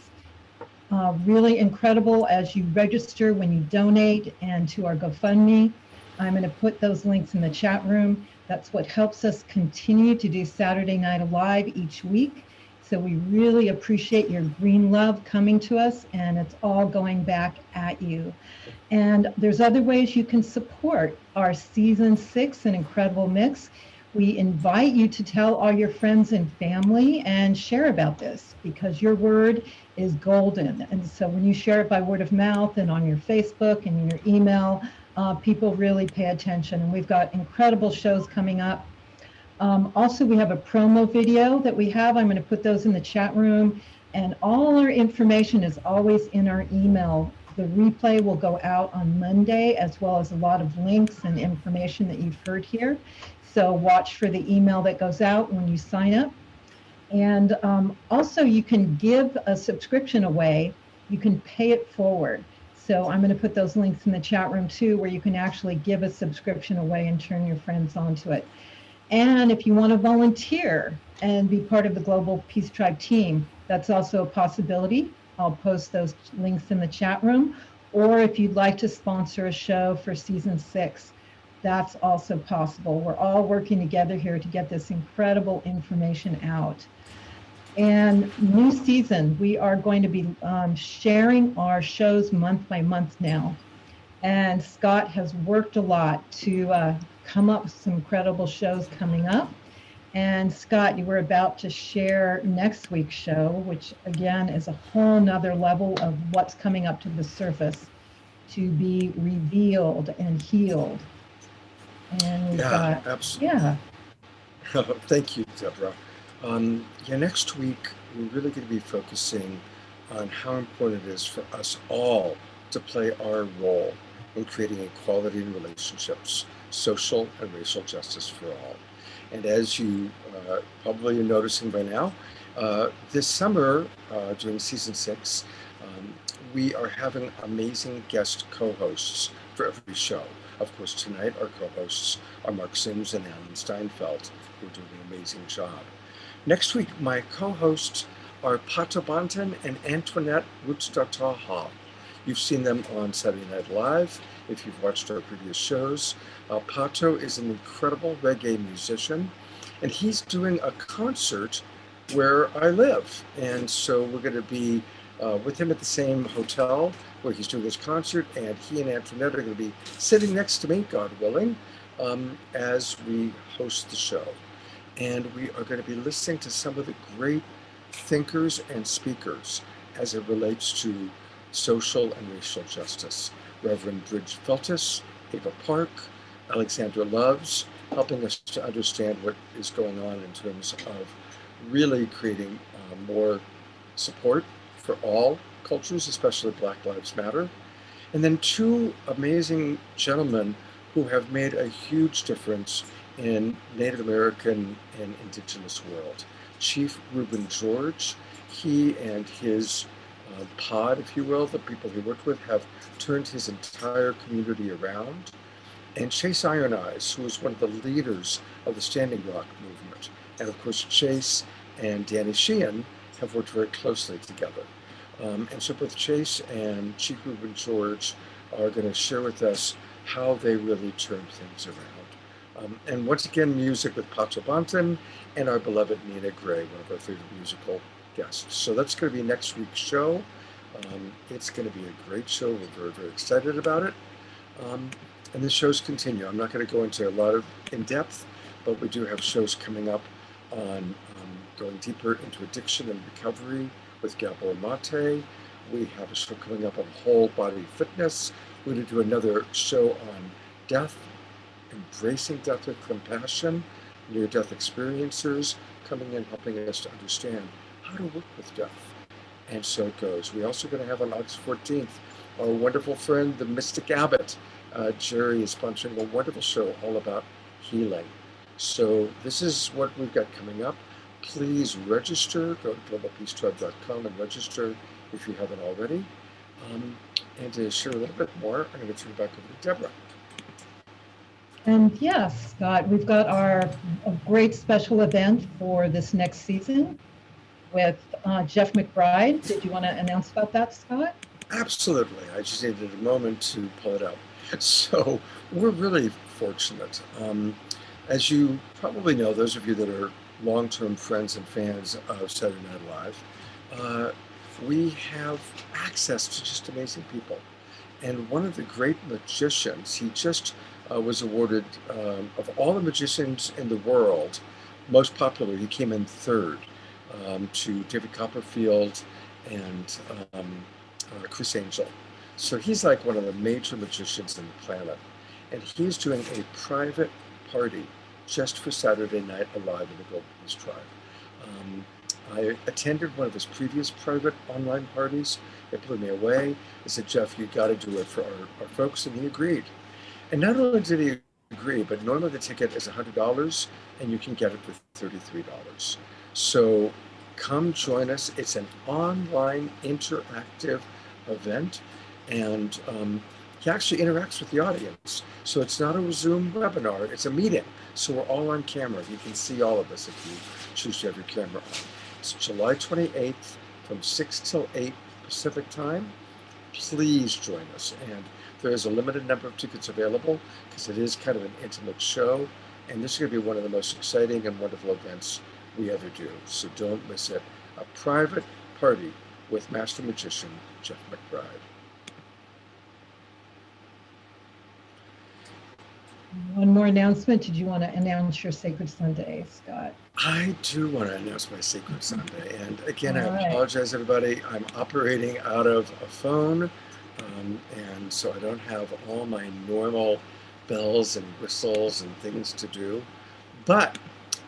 Really incredible as you register when you donate, and to our GoFundMe. I'm going to put those links in the chat room. That's what helps us continue to do Saturday Night Alive each week. So we really appreciate your green love coming to us, and it's all going back at you. And there's other ways you can support our season 6, an incredible mix. We invite you to tell all your friends and family and share about this, because your word is golden. And so when you share it by word of mouth and on your Facebook and in your email, people really pay attention. And we've got incredible shows coming up. Also, we have a promo video that we have. I'm going to put those in the chat room. And all our information is always in our email. The replay will go out on Monday, as well as a lot of links and information that you've heard here. So watch for the email that goes out when you sign up. And also, you can give a subscription away. You can pay it forward. So I'm going to put those links in the chat room too, where you can actually give a subscription away and turn your friends onto it. And if you want to volunteer and be part of the Global Peace Tribe team, that's also a possibility. I'll post those links in the chat room. Or if you'd like to sponsor a show for season 6, that's also possible. We're all working together here to get this incredible information out. And new season, we are going to be sharing our shows month by month now. And Scott has worked a lot to come up with some incredible shows coming up. And Scott, you were about to share next week's show, which again is a whole nother level of what's coming up to the surface to be revealed and healed. And we've got, absolutely. Thank you, Debra. Next week, we're really going to be focusing on how important it is for us all to play our role in creating equality in relationships, social and racial justice for all. And as you probably are noticing by now, this summer, during season 6, we are having amazing guest co-hosts for every show. Of course, tonight our co-hosts are Mark Sims and Alan Steinfeld, who are doing an amazing job. Next week, my co-hosts are Pato Banton and Antoinette Wutstataha. You've seen them on Saturday Night Live if you've watched our previous shows. Pato is an incredible reggae musician, and he's doing a concert where I live. And so we're going to be with him at the same hotel where he's doing his concert, and he and Antoinette are going to be sitting next to me, God willing, as we host the show. And we are going to be listening to some of the great thinkers and speakers as it relates to social and racial justice. Reverend Bridge Feltus, Ava Park, Alexandra Loves, helping us to understand what is going on in terms of really creating more support for all cultures, especially Black Lives Matter. And then 2 amazing gentlemen who have made a huge difference in Native American and Indigenous world. Chief Reuben George, he and his pod, if you will, the people he worked with, have turned his entire community around. And Chase Iron Eyes, who is one of the leaders of the Standing Rock movement. And of course, Chase and Danny Sheehan have worked very closely together. And so both Chase and Chief Reuben George are going to share with us how they really turned things around. And once again, music with Pato Banton and our beloved Nina Gray, one of our favorite musical guests. So that's going to be next week's show. It's going to be a great show. We're very, very excited about it. And the shows continue. I'm not going to go into a lot of in-depth, but we do have shows coming up on going deeper into addiction and recovery with Gabor Mate. We have a show coming up on whole body fitness. We're going to do another show on death, embracing death with compassion, near-death experiencers coming in, helping us to understand how to work with death. And so it goes. We're also going to have on August 14th, our wonderful friend, the Mystic Abbot. Jerry is sponsoring a wonderful show all about healing. So this is what we've got coming up. Please register. Go to globalpeacetribe.com and register if you haven't already. And to share a little bit more, I'm going to turn it back over to Debra. And yes, Scott, we've got a great special event for this next season with Jeff McBride. Did you want to announce about that, Scott? Absolutely. I just needed a moment to pull it up. So we're really fortunate. As you probably know, those of you that are long-term friends and fans of Saturday Night Live, we have access to just amazing people. And one of the great magicians, he just was awarded, of all the magicians in the world, most popular, he came in 3rd to David Copperfield and Chris Angel. So he's like one of the major magicians on the planet. And he's doing a private party just for Saturday Night Alive in the Global Peace Tribe. I attended one of his previous private online parties. It blew me away. I said, Jeff, you got to do it for our folks. And he agreed. And not only did he agree, but normally the ticket is $100 and you can get it for $33. So come join us. It's an online interactive event. And he actually interacts with the audience. So it's not a Zoom webinar, it's a meeting. So we're all on camera. You can see all of us if you choose to have your camera on. It's July 28th from 6 till 8 Pacific time. Please join us. And there is a limited number of tickets available because it is kind of an intimate show. And this is going to be one of the most exciting and wonderful events we ever do. So don't miss it. A private party with Master Magician Jeff McBride. One more announcement. Did you want to announce your Sacred Sunday, Scott? I do want to announce my Sacred Sunday. And again, All I right. apologize, everybody. I'm operating out of a phone. And so I don't have all my normal bells and whistles and things to do. But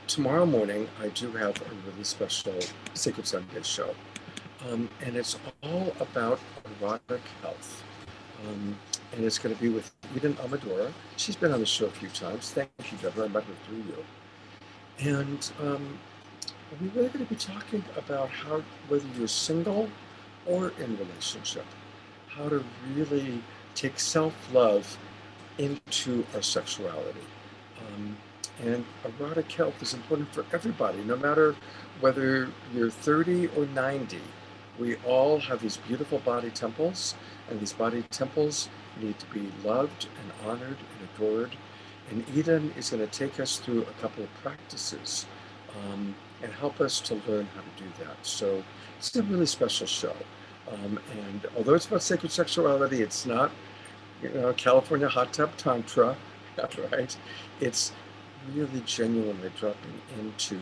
tomorrow morning, I do have a really special Sacred Sunday show. And it's all about erotic health. And it's going to be with Eden Amadora. She's been on the show a few times. Thank you, Debra. I met her through you. And we're really going to be talking about how, whether you're single or in relationship, how to really take self-love into our sexuality. And erotic health is important for everybody, no matter whether you're 30 or 90. We all have these beautiful body temples, and these body temples need to be loved and honored and adored. And Eden is going to take us through a couple of practices and help us to learn how to do that. So it's a really special show. And although it's about sacred sexuality, it's not, California hot tub tantra, right? It's really genuinely dropping into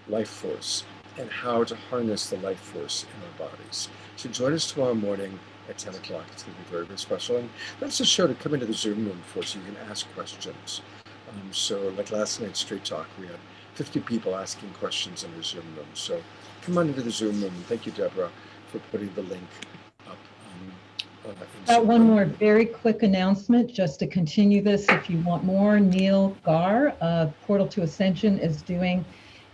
life force and how to harness the life force in our bodies. So join us tomorrow morning at 10 o'clock. It's going to be very, very special. And that's a show to come into the Zoom room for, so you can ask questions. So like last night's Straight Talk, we had 50 people asking questions in the Zoom room. So come on into the Zoom room. And thank you, Debra, for putting the link up. Got one more very quick announcement just to continue this. If you want more, Neil Gar of PortalToAscension is doing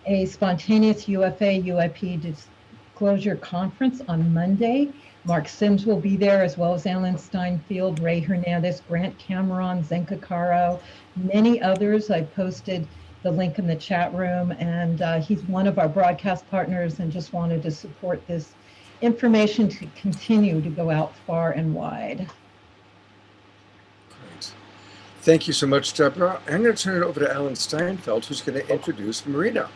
a spontaneous UFA UIP disclosure conference on Monday. Mark Sims will be there, as well as Alan Steinfeld, Ray Hernandez, Grant Cameron, Zenka Caro, many others. I posted the link in the chat room, and he's one of our broadcast partners, and just wanted to support this information to continue to go out far and wide. Great. Thank you so much, Debra. I'm going to turn it over to Alan Steinfeld, who's going to introduce Marina.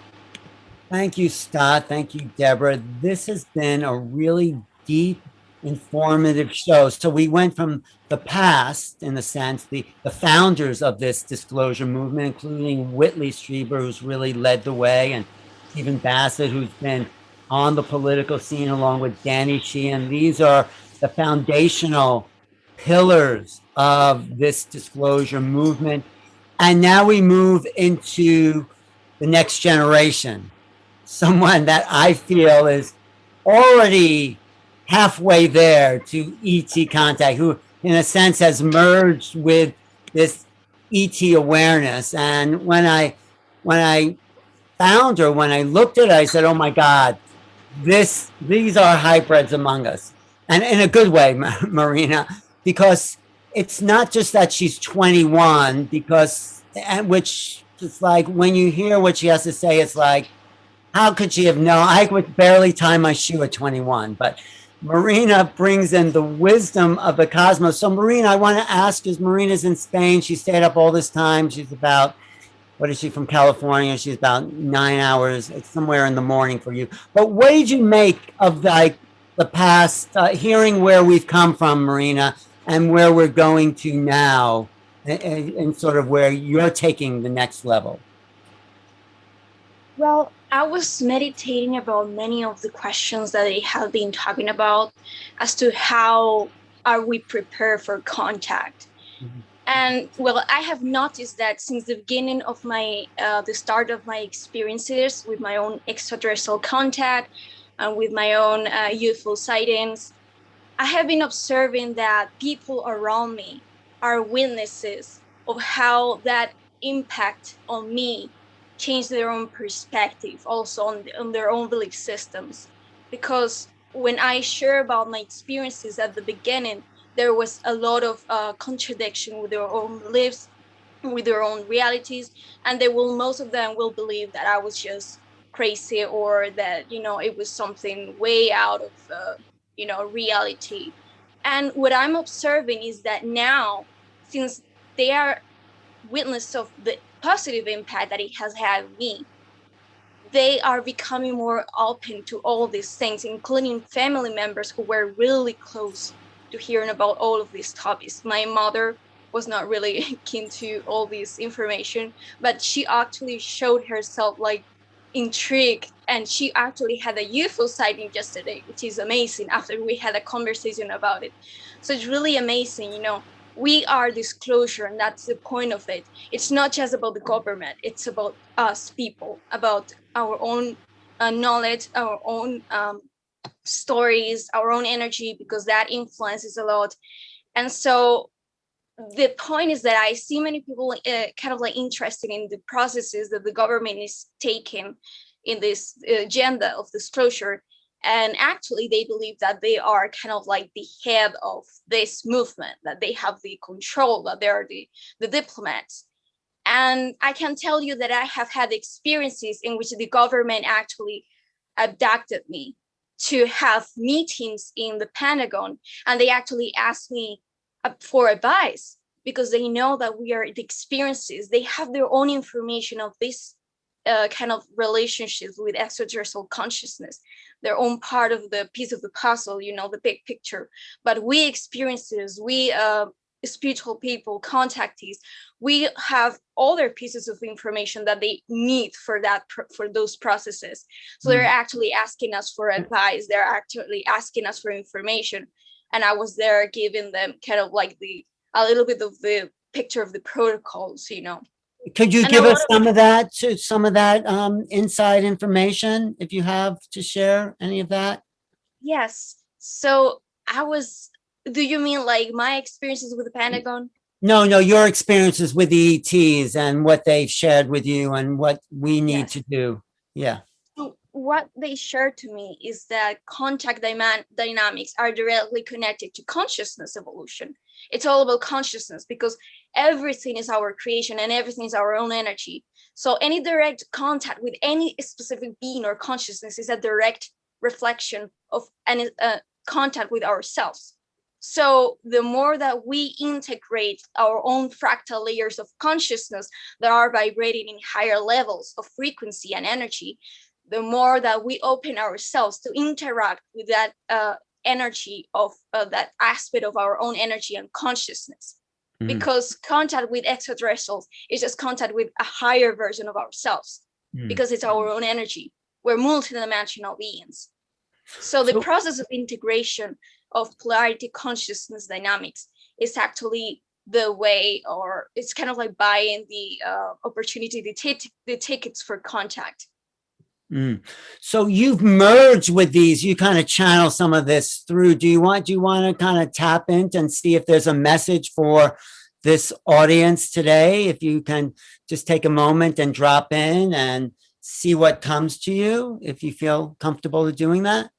Thank you, Scott. Thank you, Debra. This has been a really deep, informative show. So we went from the past, in a sense, the founders of this disclosure movement, including Whitley Strieber, who's really led the way, and Stephen Bassett, who's been on the political scene, along with Danny Sheehan. These are the foundational pillars of this disclosure movement. And now we move into the next generation, someone that I feel is already halfway there to ET contact, who in a sense has merged with this ET awareness. And when I found her, when I looked at her, I said, oh my God, these are hybrids among us. And in a good way, Marina, because it's not just that she's 21, which it's like when you hear what she has to say, it's like, how could she have known? I could barely tie my shoe at 21, but Marina brings in the wisdom of the cosmos. So Marina, I want to ask, because Marina's in Spain, she stayed up all this time. She's about, what is she, from California? She's about 9 hours. It's somewhere in the morning for you. But what did you make of the past, hearing where we've come from, Marina, and where we're going to now, and sort of where you're taking the next level? Well, I was meditating about many of the questions that they have been talking about as to how are we prepared for contact. Mm-hmm. And well, I have noticed that since the beginning of the start of my experiences with my own extraterrestrial contact and with my own UFO sightings, I have been observing that people around me are witnesses of how that impact on me change their own perspective, also on their own belief systems. Because when I share about my experiences at the beginning, there was a lot of contradiction with their own lives, with their own realities, and most of them will believe that I was just crazy, or that, you know, it was something way out of, you know, reality. And what I'm observing is that now, since they are witness of the positive impact that it has had on me, they are becoming more open to all these things, including family members who were really close to hearing about all of these topics. My mother was not really keen to all this information, but she actually showed herself like intrigued, and she actually had a UFO sighting yesterday, which is amazing, after we had a conversation about it. So it's really amazing, you know. We are disclosure, and that's the point of it. It's not just about the government, it's about us people, about our own knowledge, our own stories, our own energy, because that influences a lot. And so the point is that I see many people kind of like interested in the processes that the government is taking in this agenda of disclosure. And actually, they believe that they are kind of like the head of this movement, that they have the control, that they are the diplomats. And I can tell you that I have had experiences in which the government actually abducted me to have meetings in the Pentagon. And they actually asked me for advice, because they know that we are the experiences. They have their own information of this kind of relationships with extraterrestrial consciousness, their own part of the piece of the puzzle, you know, the big picture. But we experiences, we spiritual people, contactees, we have other pieces of information that they need for that, for those processes. So they're actually asking us for advice. They're actually asking us for information. And I was there giving them kind of like a little bit of the picture of the protocols, you know. Could you And give us some of that inside information, if you have to share any of that? Yes. So do you mean like my experiences with the Pentagon? No, your experiences with the ETs and what they've shared with you and what we need to do. Yeah. So what they shared to me is that contact dynamics are directly connected to consciousness evolution. It's all about consciousness, because everything is our creation and everything is our own energy. So any direct contact with any specific being or consciousness is a direct reflection of any contact with ourselves. So the more that we integrate our own fractal layers of consciousness that are vibrating in higher levels of frequency and energy, the more that we open ourselves to interact with that energy of that aspect of our own energy and consciousness. Because contact with extraterrestrials is just contact with a higher version of ourselves, because it's our own energy. We're multidimensional beings. So the process of integration of polarity consciousness dynamics is actually the way, or it's kind of like buying the opportunity, the tickets for contact. So you've merged with these, you kind of channel some of this through. Do you want to kind of tap into and see if there's a message for this audience today? If you can just take a moment and drop in and see what comes to you, if you feel comfortable doing that.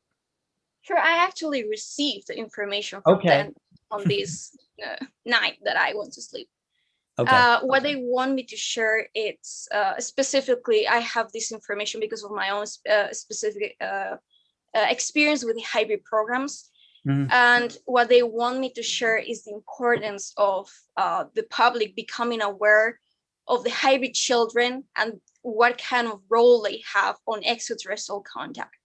Sure, I actually received the information from them on this night that I went to sleep. What they want me to share, it's specifically, I have this information because of my own specific experience with the hybrid programs. And what they want me to share is the importance of the public becoming aware of the hybrid children and what kind of role they have on extraterrestrial contact.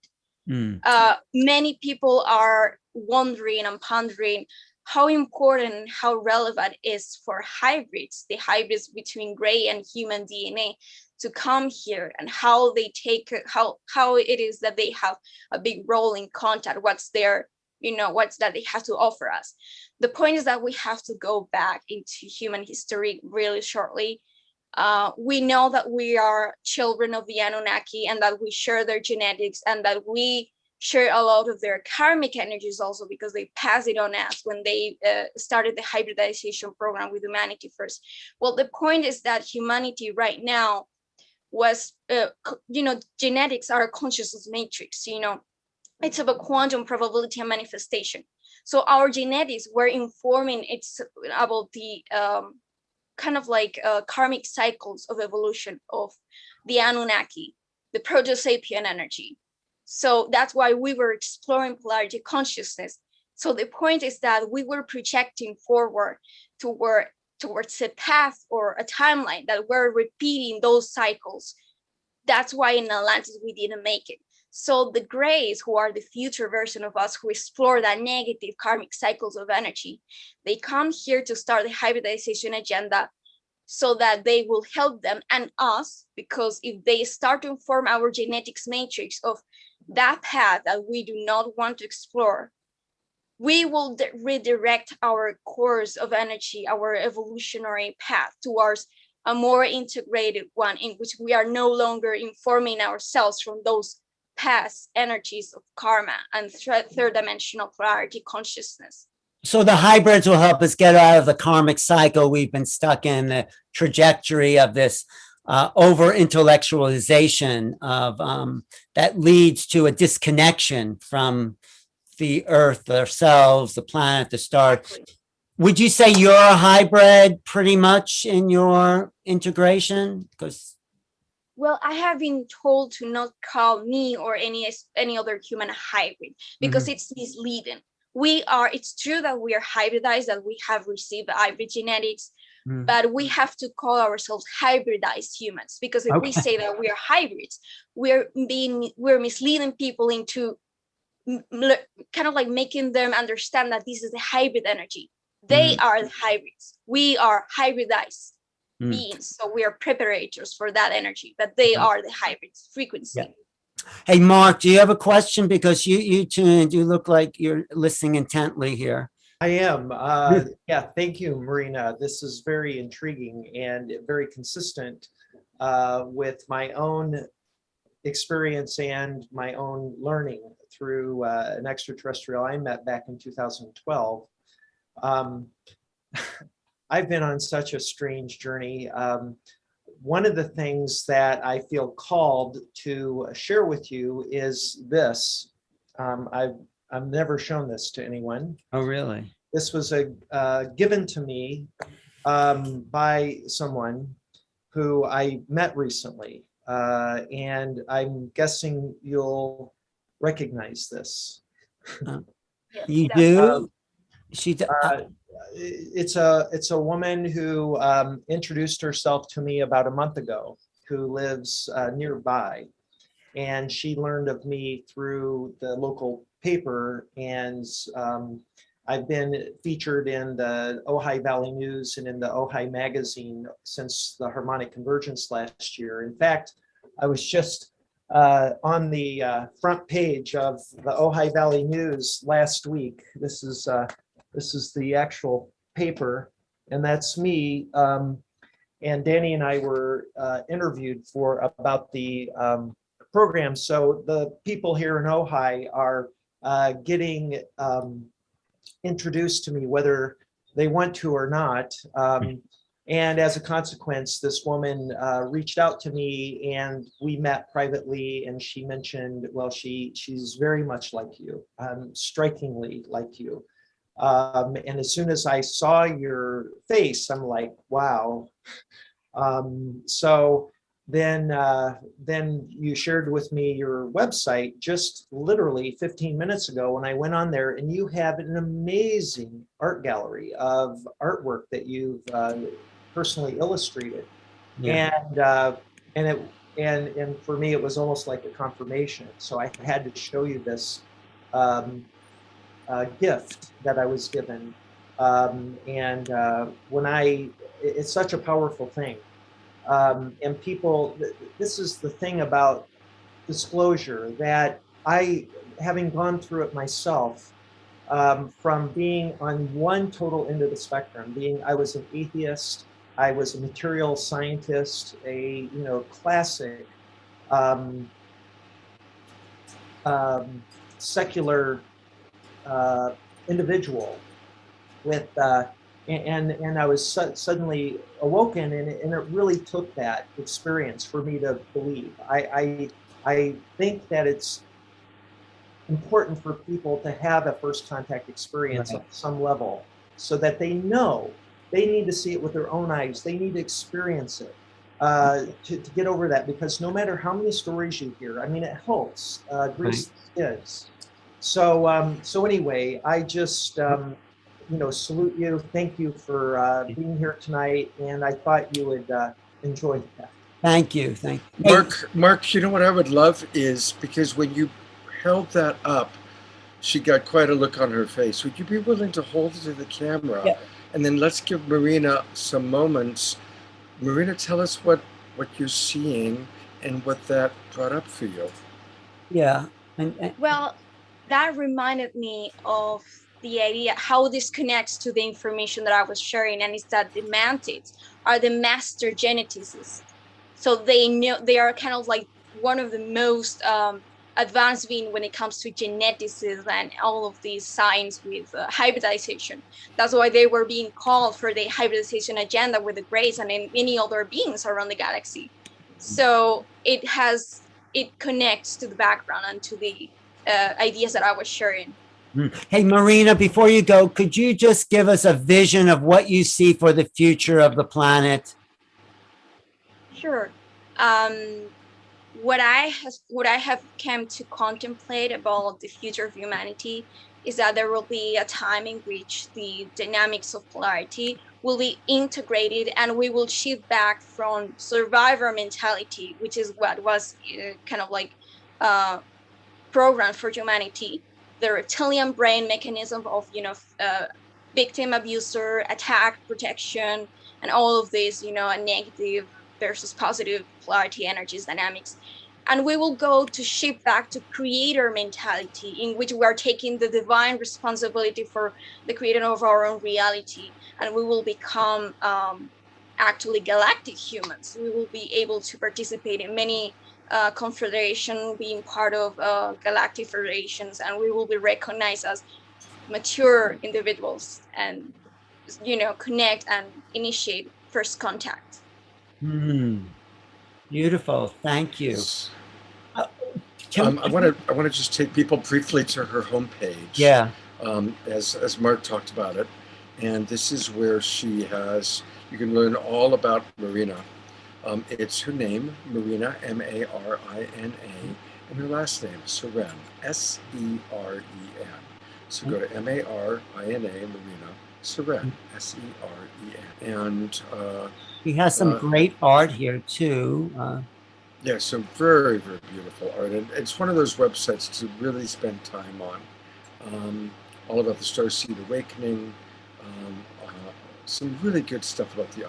Many people are wondering and pondering how important and how relevant it is for hybrids, the hybrids between gray and human DNA, to come here, and how they take how it is that they have a big role in contact, what's their, what's that they have to offer us. The point is that we have to go back into human history really shortly. We know that we are children of the Anunnaki, and that we share their genetics, and that we share a lot of their karmic energies also, because they pass it on us when they started the hybridization program with humanity first. Well, the point is that humanity right now was, genetics are a consciousness matrix, it's about quantum probability and manifestation. So our genetics were informing it's about the kind of like karmic cycles of evolution of the Anunnaki, the Proto-Sapien energy. So that's why we were exploring polarity consciousness. So the point is that we were projecting forward towards a path or a timeline that we're repeating those cycles. That's why in Atlantis we didn't make it. So the Greys, who are the future version of us, who explore that negative karmic cycles of energy, they come here to start the hybridization agenda so that they will help them and us, because if they start to inform our genetics matrix of that path that we do not want to explore, we will redirect our course of energy, our evolutionary path towards a more integrated one in which we are no longer informing ourselves from those past energies of karma and third dimensional polarity consciousness. So the hybrids will help us get out of the karmic cycle we've been stuck in, the trajectory of this over intellectualization of that leads to a disconnection from the earth, ourselves, the planet, the stars. Exactly. Would you say you're a hybrid pretty much in your integration? Because Well, I have been told to not call me or any other human a hybrid because it's misleading. It's true that we are hybridized, that we have received hybrid genetics, but we have to call ourselves hybridized humans, because if we say that we are hybrids, we're misleading people into kind of like making them understand that this is a hybrid energy. They are the hybrids. We are hybridized beings. So we are preparators for that energy, but they are the hybrids frequency. Yeah. Hey, Mark, do you have a question? Because you two do look like you're listening intently here. I am. Yeah, thank you, Marina. This is very intriguing and very consistent with my own experience and my own learning through an extraterrestrial I met back in 2012. I've been on such a strange journey. One of the things that I feel called to share with you is this. I've never shown this to anyone. Oh, really? This was given to me by someone who I met recently. And I'm guessing you'll recognize this. You do? It's a woman who introduced herself to me about a month ago, who lives nearby, and she learned of me through the local paper, and I've been featured in the Ojai Valley News and in the Ojai magazine since the harmonic convergence last year. In fact, I was just on the front page of the Ojai Valley News last week. This is the actual paper, and that's me. And Danny and I were interviewed about the program. So the people here in Ojai are getting introduced to me, whether they want to or not. And as a consequence, this woman reached out to me, and we met privately, and she mentioned, well, she's very much like you, strikingly like you. And as soon as I saw your face, I'm like, wow. So then you shared with me your website just literally 15 minutes ago when I went on there, and you have an amazing art gallery of artwork that you've personally illustrated. Yeah. And for me, it was almost like a confirmation. So I had to show you this gift that I was given. It's such a powerful thing. And people, this is the thing about disclosure, that having gone through it myself, from being on one total end of the spectrum, I was an atheist, I was a material scientist, a classic secular individual with and I was suddenly awoken, and it really took that experience for me to believe. I think that important for people to have a first contact experience Right. at some level, so that they know they need to see it with their own eyes. They need to experience it to get over that, because no matter how many stories you hear, I mean, it helps grease the skids. So anyway, I just salute you. Thank you for being here tonight, and I thought you would enjoy that. Thank you. Thank you. Mark, you know what I would love is, because when you held that up, she got quite a look on her face. Would you be willing to hold it to the camera? Yeah. And then let's give Marina some moments. Marina, tell us what you're seeing and what that brought up for you. Yeah. Well, that reminded me of the idea how this connects to the information that I was sharing, and is that the mantids are the master geneticists. So they know, they are kind of like one of the most advanced being when it comes to geneticists and all of these science with hybridization. That's why they were being called for the hybridization agenda with the Greys and many other beings around the galaxy. So it connects to the background and to the ideas that I was sharing. Hey, Marina, before you go, could you just give us a vision of what you see for the future of the planet? Sure. What I have come to contemplate about the future of humanity is that there will be a time in which the dynamics of polarity will be integrated, and we will shift back from survivor mentality, which is what was kind of like programmed for humanity, the reptilian brain mechanism of victim, abuser, attack, protection, and all of these negative versus positive polarity energies dynamics. And we will go to shift back to creator mentality, in which we are taking the divine responsibility for the creating of our own reality, and we will become actually galactic humans. We will be able to participate in many confederation, being part of galactic federations, and we will be recognized as mature individuals, and connect and initiate first contact. Beautiful. Thank you. I want to just take people briefly to her homepage. Yeah. As Mark talked about it, and this is where she has. You can learn all about Marina. It's her name, Marina, M-A-R-I-N-A, and her last name, Seren, S-E-R-E-N. So go to M-A-R-I-N-A, Marina, Seren, S-E-R-E-N. And he has some great art here too. Yeah, some very, very beautiful art. And it's one of those websites to really spend time on. All about the Starseed Awakening, some really good stuff about the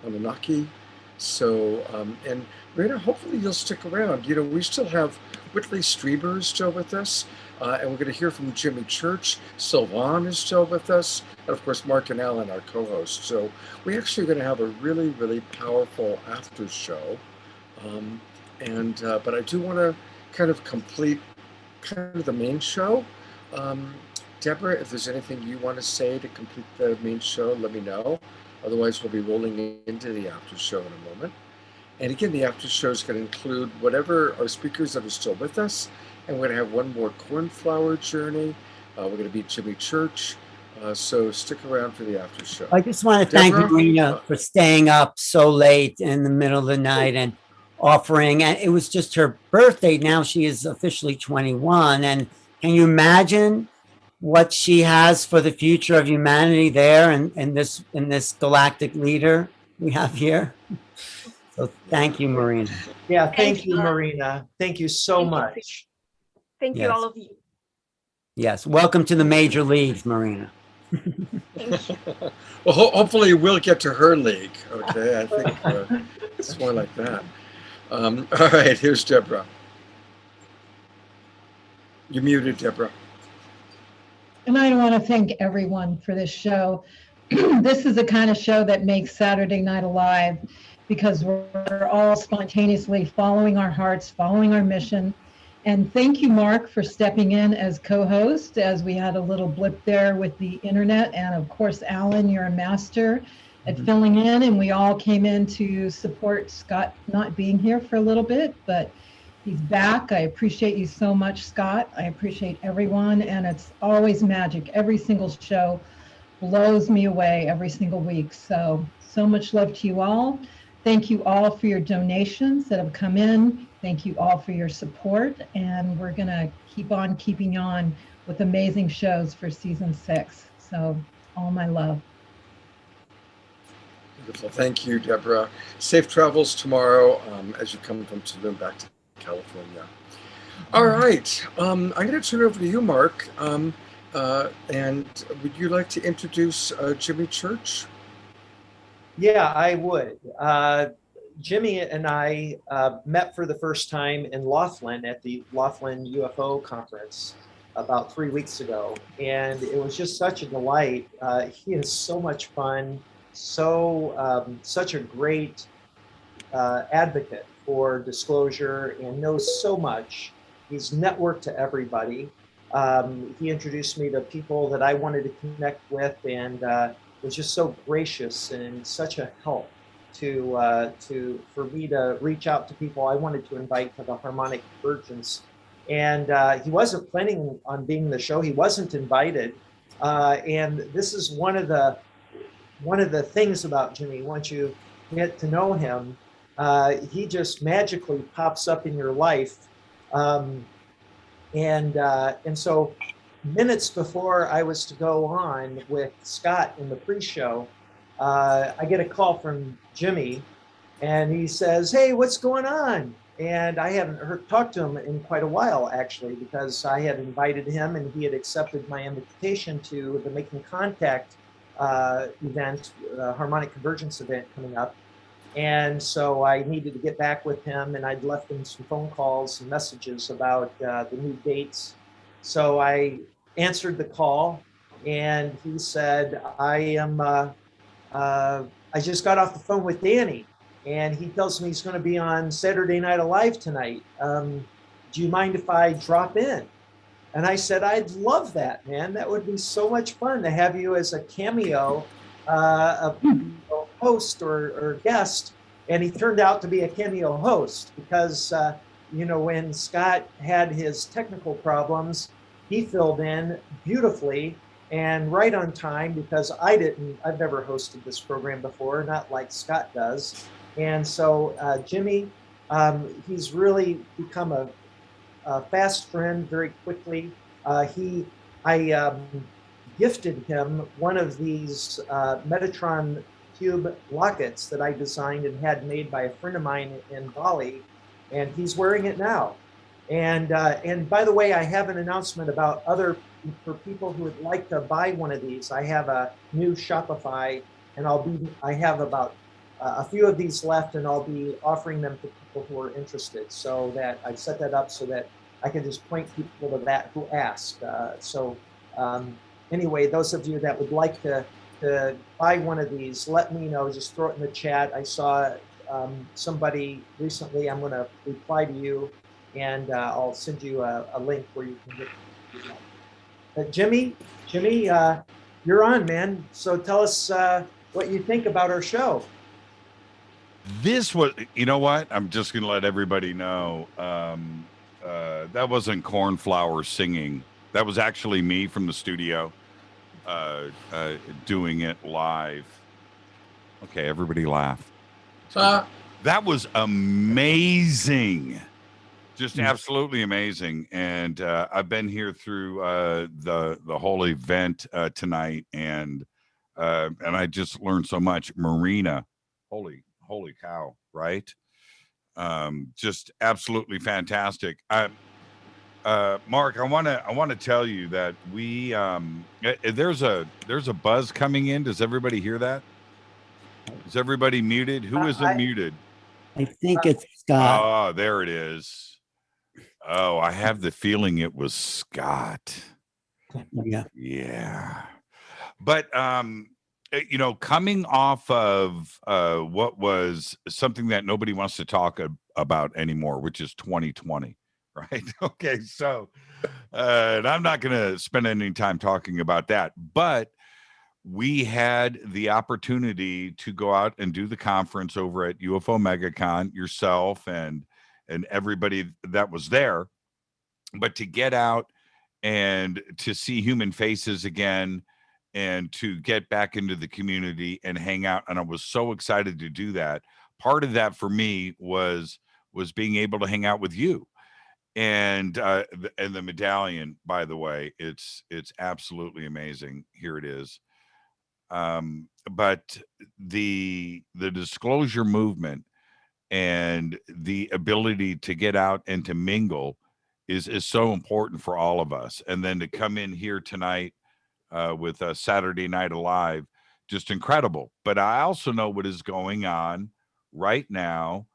Anunnaki. So, and Marina, hopefully you'll stick around. We still have Whitley Strieber still with us, and we're going to hear from Jimmy Church. Sylvan is still with us, and of course Mark and Alan, our co-hosts. So we actually are going to have a really, really powerful after show. But I do want to kind of complete kind of the main show. Debra, if there's anything you want to say to complete the main show, let me know. Otherwise, we'll be rolling into the after show in a moment. And again, the after show is going to include whatever our speakers that are still with us. And we're going to have one more cornflower journey. We're going to be Jimmy Church. So stick around for the after show. I just want to thank Marina for staying up so late in the middle of the night and offering. And it was just her birthday. Now she is officially 21. And can you imagine what she has for the future of humanity there and this galactic leader we have here? So thank you, Marina. Yeah, thank you, Marina. Thank you so much. Thank you, all of you. Yes, welcome to the major leagues, Marina. Well, hopefully we'll get to her league. Okay, I think it's more like that. All right, here's Debra. You're muted, Debra. And I want to thank everyone for this show. This is the kind of show that makes Saturday Night Alive, because we're all spontaneously following our hearts, following our mission. And thank you, Mark, for stepping in as co-host, as we had a little blip there with the internet. And of course, Alan, you're a master at filling in. And we all came in to support Scott not being here for a little bit. But He's back. I appreciate you so much, Scott. I appreciate everyone, and it's always magic. Every single show blows me away every single week. So much love to you all. Thank you all for your donations that have come in. Thank you all for your support, and we're gonna keep on keeping on with amazing shows for season 6. So all my love. Beautiful. Thank you, Deborah. Safe travels tomorrow as you come from Tulum back to California. All right. I'm going to turn it over to you, Mark. And would you like to introduce Jimmy Church? Yeah, I would. Jimmy and I met for the first time in Laughlin at the Laughlin UFO conference about 3 weeks ago. And it was just such a delight. He is so much fun, such a great advocate for disclosure and knows so much. He's networked to everybody. He introduced me to people that I wanted to connect with, and was just so gracious and such a help for me to reach out to people I wanted to invite to the Harmonic Convergence. And he wasn't planning on being the show. He wasn't invited. And this is one of the things about Jimmy. Once you get to know him, he just magically pops up in your life. And so minutes before I was to go on with Scott in the pre-show, I get a call from Jimmy, and he says, "Hey, what's going on?" And I haven't talked to him in quite a while, actually, because I had invited him and he had accepted my invitation to the Making Contact event, the Harmonic Convergence event coming up. And so I needed to get back with him, and I'd left him some phone calls and messages about the new dates. So I answered the call, and he said, I just got off the phone with Danny, and he tells me he's going to be on Saturday Night Alive tonight. Do you mind if I drop in? And I said, I'd love that, man. That would be so much fun to have you as a cameo host or guest. And he turned out to be a cameo host because, when Scott had his technical problems, he filled in beautifully and right on time, because I've never hosted this program before, not like Scott does. And so Jimmy, he's really become a fast friend very quickly. I gifted him one of these Metatron cube lockets that I designed and had made by a friend of mine in Bali, and he's wearing it now. And by the way, I have an announcement about for people who would like to buy one of these. I have a new Shopify, and I have about a few of these left, and I'll be offering them to people who are interested. So that I've set that up so that I can just point people to that who ask. Anyway, those of you that would like to buy one of these, let me know. Just throw it in the chat. I saw somebody recently. I'm going to reply to you, and I'll send you a link where you can get it. Jimmy, you're on, man. So tell us what you think about our show. This was, you know what? I'm just going to let everybody know. That wasn't Cornflower singing. That was actually me from the studio doing it live. Okay, everybody laugh. That was amazing. Just absolutely amazing. And I've been here through the whole event tonight, and I just learned so much. Marina, holy cow, right? Just absolutely fantastic. Mark, I want to tell you that we there's a buzz coming in. Does everybody hear that? Is everybody muted? Who isn't muted? I think it's Scott. Oh, there it is. Oh, I have the feeling it was Scott. Yeah. But coming off of what was something that nobody wants to talk about anymore, which is 2020, right? Okay, so and I'm not going to spend any time talking about that, but we had the opportunity to go out and do the conference over at UFO MegaCon, yourself and and everybody that was there. But to get out and to see human faces again and to get back into the community and hang out. And I was so excited to do that. Part of that for me was being able to hang out with you. And the medallion, by the way, it's absolutely amazing. Here it is. But the disclosure movement and the ability to get out and to mingle is so important for all of us. And then to come in here tonight with a Saturday Night Alive, just incredible. But I also know what is going on right now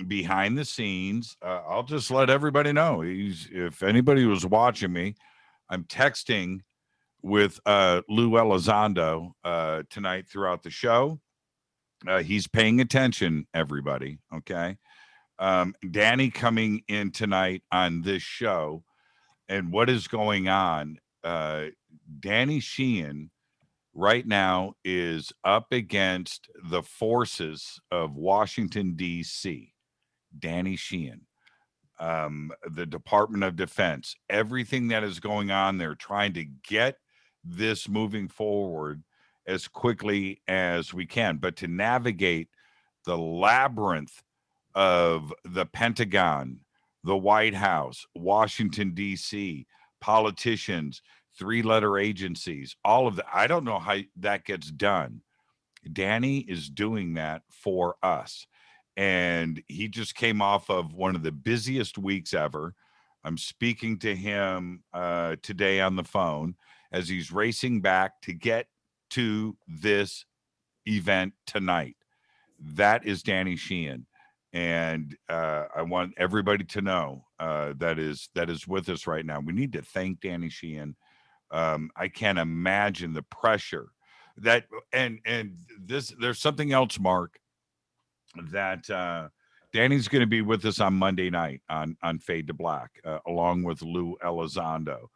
behind the scenes. I'll just let everybody know. If anybody was watching me, I'm texting with Lou Elizondo tonight throughout the show. He's paying attention, everybody. Okay. Danny coming in tonight on this show, and what is going on. Danny Sheehan right now is up against the forces of Washington, D.C. Danny Sheehan, the Department of Defense, everything that is going on, they're trying to get this moving forward as quickly as we can. But to navigate the labyrinth of the Pentagon, the White House, Washington, D.C., politicians, three-letter agencies, all of that, I don't know how that gets done. Danny is doing that for us. And he just came off of one of the busiest weeks ever. I'm speaking to him today on the phone as he's racing back to get to this event tonight. That is Danny Sheehan. And I want everybody to know that is with us right now. We need to thank Danny Sheehan. I can't imagine the pressure that, and this, there's something else, Mark, that Danny's going to be with us on Monday night on Fade to Black, along with Lou Elizondo.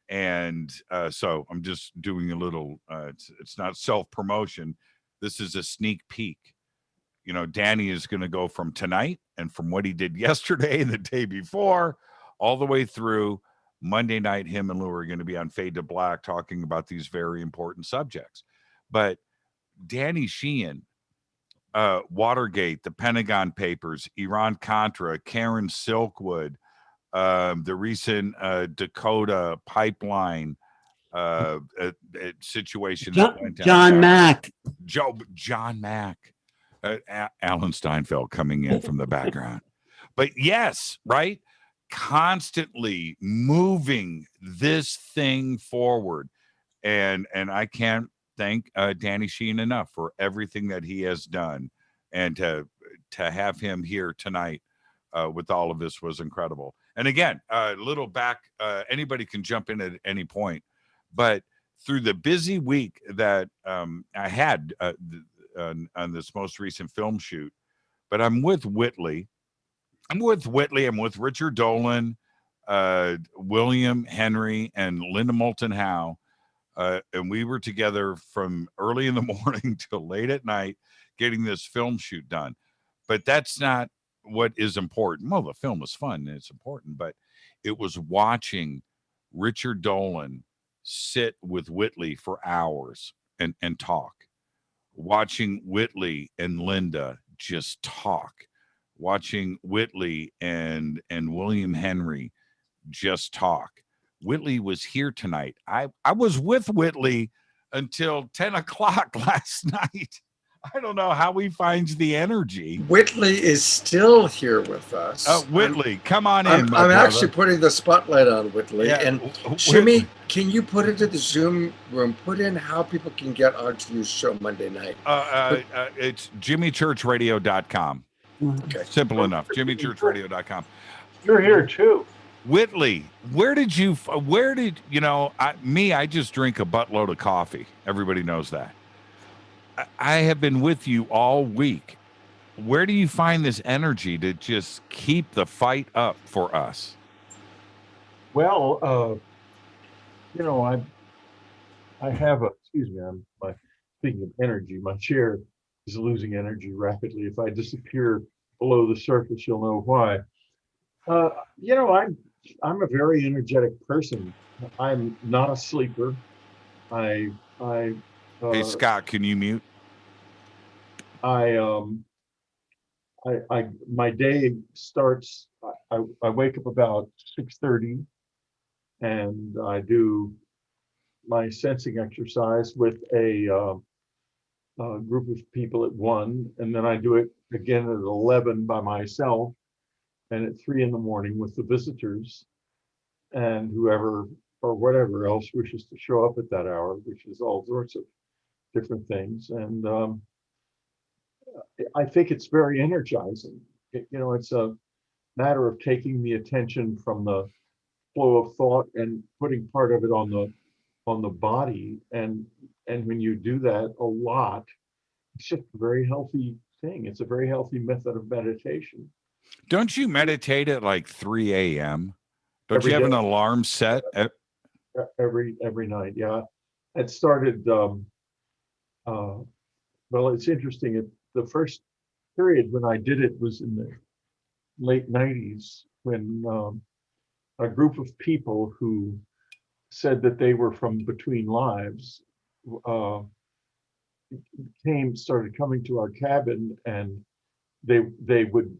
And so I'm just doing a little, it's not self-promotion. This is a sneak peek. You know, Danny is going to go from tonight and from what he did yesterday and the day before, all the way through Monday night. Him and Lou are going to be on Fade to Black talking about these very important subjects. But Danny Sheehan, Watergate, the Pentagon Papers, Iran-Contra, Karen Silkwood, the recent Dakota pipeline situation that went down. John Mack. John Mack. Alan Steinfeld coming in from the background. But yes, right? Constantly moving this thing forward. And I can't thank Danny Sheehan enough for everything that he has done. And to have him here tonight with all of this was incredible. And again, a little back, anybody can jump in at any point. But through the busy week that I had on this most recent film shoot, but I'm with Whitley. I'm with Richard Dolan, William Henry, and Linda Moulton Howe. And we were together from early in the morning till late at night getting this film shoot done. But that's not what is important. Well, the film was fun and it's important, but it was watching Richard Dolan sit with Whitley for hours and talk. Watching Whitley and Linda just talk. Watching Whitley and William Henry just talk. Whitley was here tonight. I was with Whitley until 10 o'clock last night. I don't know how he finds the energy. Whitley is still here with us. Whitley, come on in. I'm actually putting the spotlight on Whitley. Yeah, and Jimmy, can you put into the Zoom room, put in how people can get onto your show Monday night? It's jimmychurchradio.com. Okay. Simple enough. jimmychurchradio.com. You're here too. Whitley, where did you know, I just drink a buttload of coffee. Everybody knows that. I have been with you all week. Where do you find this energy to just keep the fight up for us? Well, you know, I have speaking of energy, my chair is losing energy rapidly. If I disappear below the surface, you'll know why. You know, I'm a very energetic person. I'm not a sleeper. I Hey, Scott, can you mute? My day starts. I wake up about 6:30, and I do my sensing exercise with a group of people at 1, and then I do it again at 11 by myself, and at 3 in the morning with the visitors and whoever or whatever else wishes to show up at that hour, which is all sorts of different things. And I think it's very energizing. You know, it's a matter of taking the attention from the flow of thought and putting part of it on the body. And when you do that a lot, it's just a very healthy thing. It's a very healthy method of meditation. Don't you meditate at like 3 a.m.? Don't Every you have an day. alarm set? Every night, yeah. It started. Well, it's interesting. The first period when I did it was in the late 90s, when a group of people who said that they were from between lives started coming to our cabin, and they would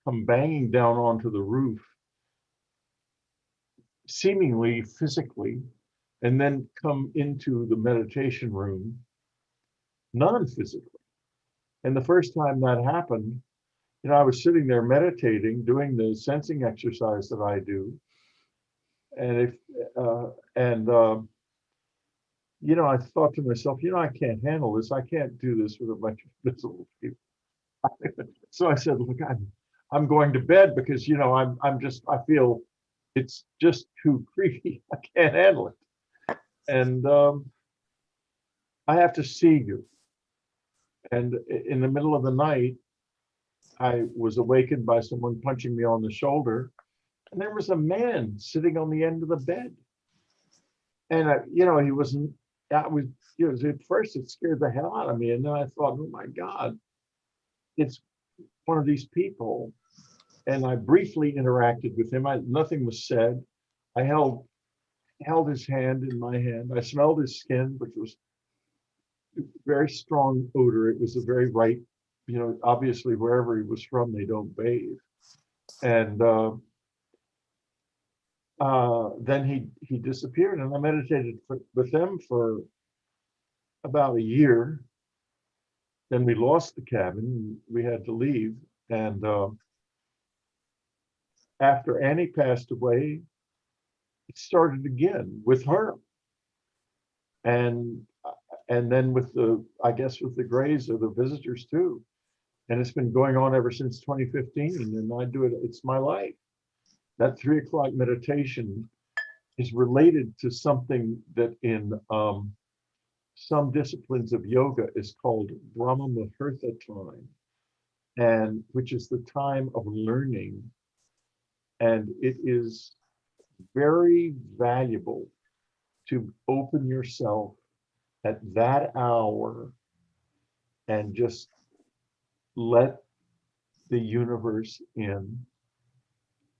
come banging down onto the roof, seemingly physically, and then come into the meditation room non-physically. And the first time that happened, you know, I was sitting there meditating, doing the sensing exercise that I do, and you know, I thought to myself, you know, I can't handle this. I can't do this with a bunch of visible people. So I said, look, I'm going to bed, because, you know, I feel it's just too creepy. I can't handle it. And I have to see you. And in the middle of the night, I was awakened by someone punching me on the shoulder, and there was a man sitting on the end of the bed. And you know, he wasn't. At first it scared the hell out of me, and then I thought, oh my God, it's one of these people. And I briefly interacted with him. Nothing was said. I held his hand in my hand. I smelled his skin, which was very strong odor. It was a very Wright, you know, obviously wherever he was from, they don't bathe. And then he disappeared, and I meditated with them for about a year. Then we lost the cabin. We had to leave. And after Annie passed away, it started again with her. And then with I guess with the Grays or the visitors too. And it's been going on ever since 2015. And I do it, it's my life. That 3 o'clock meditation is related to something that in some disciplines of yoga is called Brahma Muhurta time, and which is the time of learning. And it is very valuable to open yourself at that hour and just let the universe in.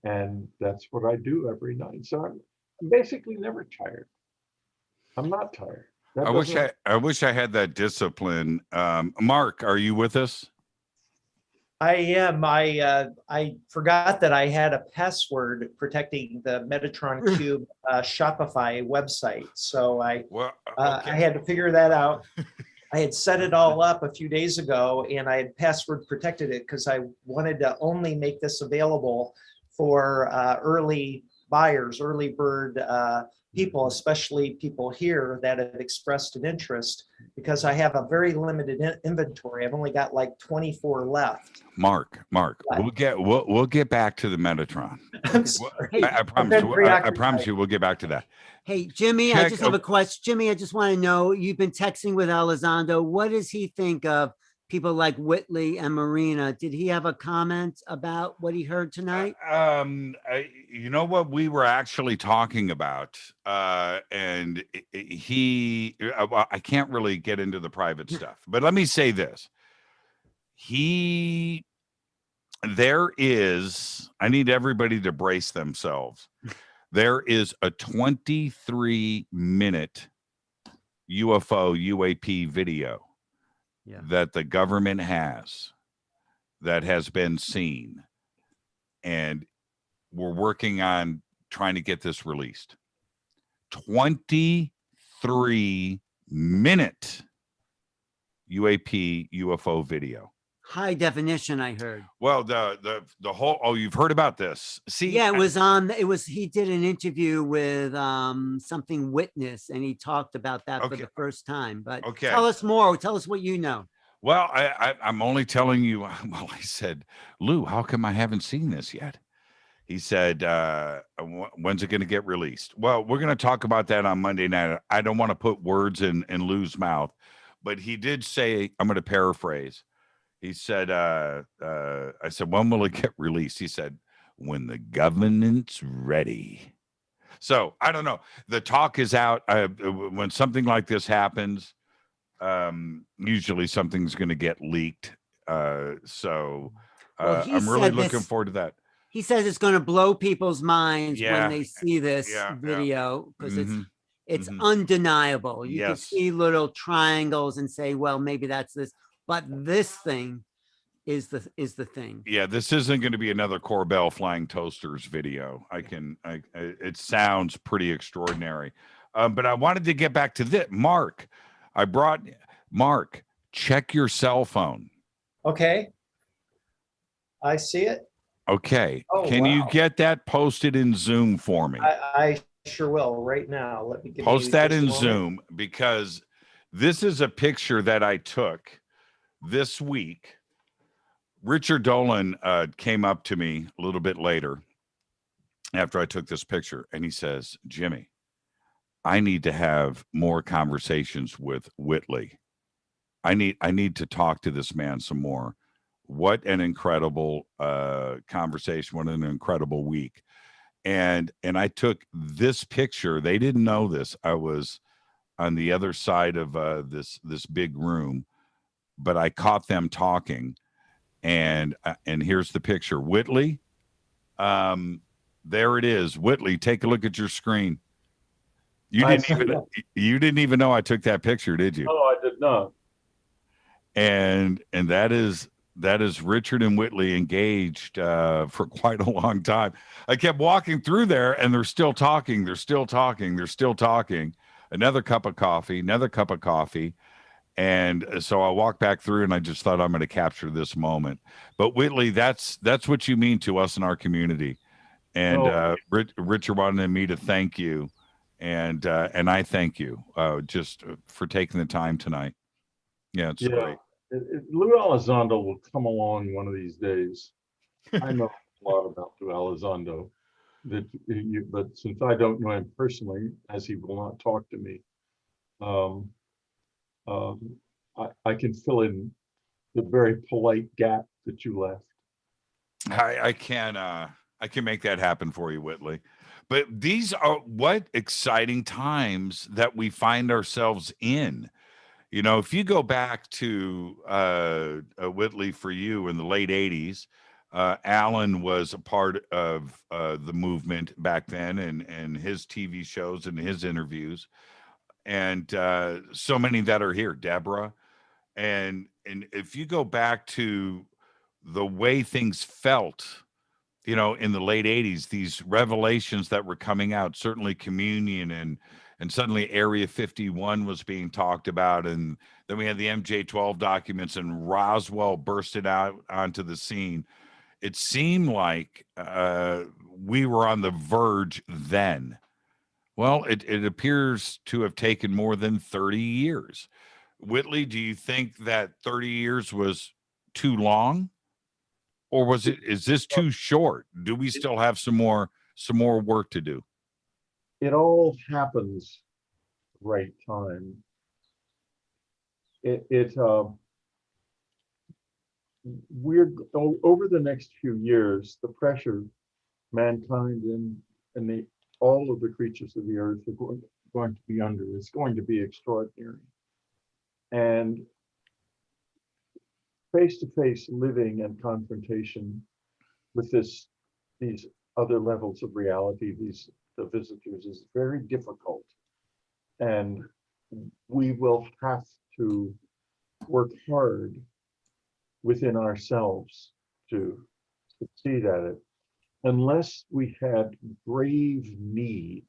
And that's what I do every night. So I'm basically never tired. I'm not tired. I wish I had that discipline. Mark, are you with us? I am. I forgot that I had a password protecting the Metatron Cube Shopify website, so I had to figure that out. I had set it all up a few days ago, and I had password protected it because I wanted to only make this available for early buyers, early bird people, especially people here that have expressed an interest, because I have a very limited inventory. I've only got like 24 left. Mark, we'll get back to the Metatron. I'm sorry. I promise you we'll get back to that. Hey, Jimmy, I just have a question. Jimmy, I just want to know, you've been texting with Elizondo. What does he think of people like Whitley and Marina? Did he have a comment about what he heard tonight? You know what we were actually talking about, and I can't really get into the private stuff, but let me say this. He there is, I need everybody to brace themselves. There is a 23-minute UAP video that the government has that has been seen. And we're working on trying to get this released. 23-minute UAP UFO video. High definition, I heard. Well, the whole, oh, you've heard about this. See, yeah, he did an interview with something Witness, and he talked about that for the first time. But tell us more. Tell us what you know. Well, I'm only telling you, well, I said, Lou, how come I haven't seen this yet? He said, when's it going to get released? Well, we're going to talk about that on Monday night. I don't want to put words in Lou's mouth, but he did say, I'm going to paraphrase. He said, I said, when will it get released? He said, when the government's ready. So I don't know. The talk is out. When something like this happens, usually something's going to get leaked. I'm really looking forward to that. He says it's going to blow people's minds when they see this video, because it's undeniable. You can see little triangles and say, well, maybe that's this. But this thing is the thing. Yeah, this isn't going to be another Corbell flying toasters video. It sounds pretty extraordinary. But I wanted to get back to this. Mark, check your cell phone. Okay. I see it. Okay. Can you get that posted in Zoom for me? I sure will right now. Let me post that in Zoom, because this is a picture that I took this week. Richard Dolan came up to me a little bit later after I took this picture, and he says, Jimmy, I need to have more conversations with Whitley. I need to talk to this man some more. What an incredible conversation. What an incredible week. And I took this picture. They didn't know this. I was on the other side of this big room, but I caught them talking, and here's the picture. Whitley, there it is. Whitley, take a look at your screen. You didn't even know I took that picture, did you? No, I did not. And that is Richard and Whitley engaged for quite a long time. I kept walking through there, and they're still talking. They're still talking. They're still talking. Another cup of coffee. And so I walked back through, and I just thought, I'm going to capture this moment. But Whitley, that's what you mean to us in our community. And Richard wanted me to thank you, and I thank you just for taking the time tonight. Yeah, it's great. Lou Elizondo will come along one of these days. I know a lot about Lou Elizondo, but since I don't know him personally, as he will not talk to me, I can fill in the very polite gap that you left. I can make that happen for you, Whitley. But these are what exciting times that we find ourselves in. You know, if you go back to Whitley, for you in the late 80s, Alan was a part of the movement back then, and his TV shows and his interviews, and so many that are here, Debra. And if you go back to the way things felt, you know, in the late 80s, these revelations that were coming out, certainly communion, and suddenly Area 51 was being talked about. And then we had the MJ-12 documents, and Roswell bursted out onto the scene. It seemed like we were on the verge then. Well, it appears to have taken more than 30 years. Whitley, do you think that 30 years was too long? Or is this too short? Do we still have some more work to do? It all happens right time. We're over the next few years, the pressure mankind and all of the creatures of the earth are going to be under is going to be extraordinary. And face-to-face living and confrontation with these other levels of reality, the visitors, is very difficult. And we will have to work hard within ourselves to succeed at it. Unless we had grave need,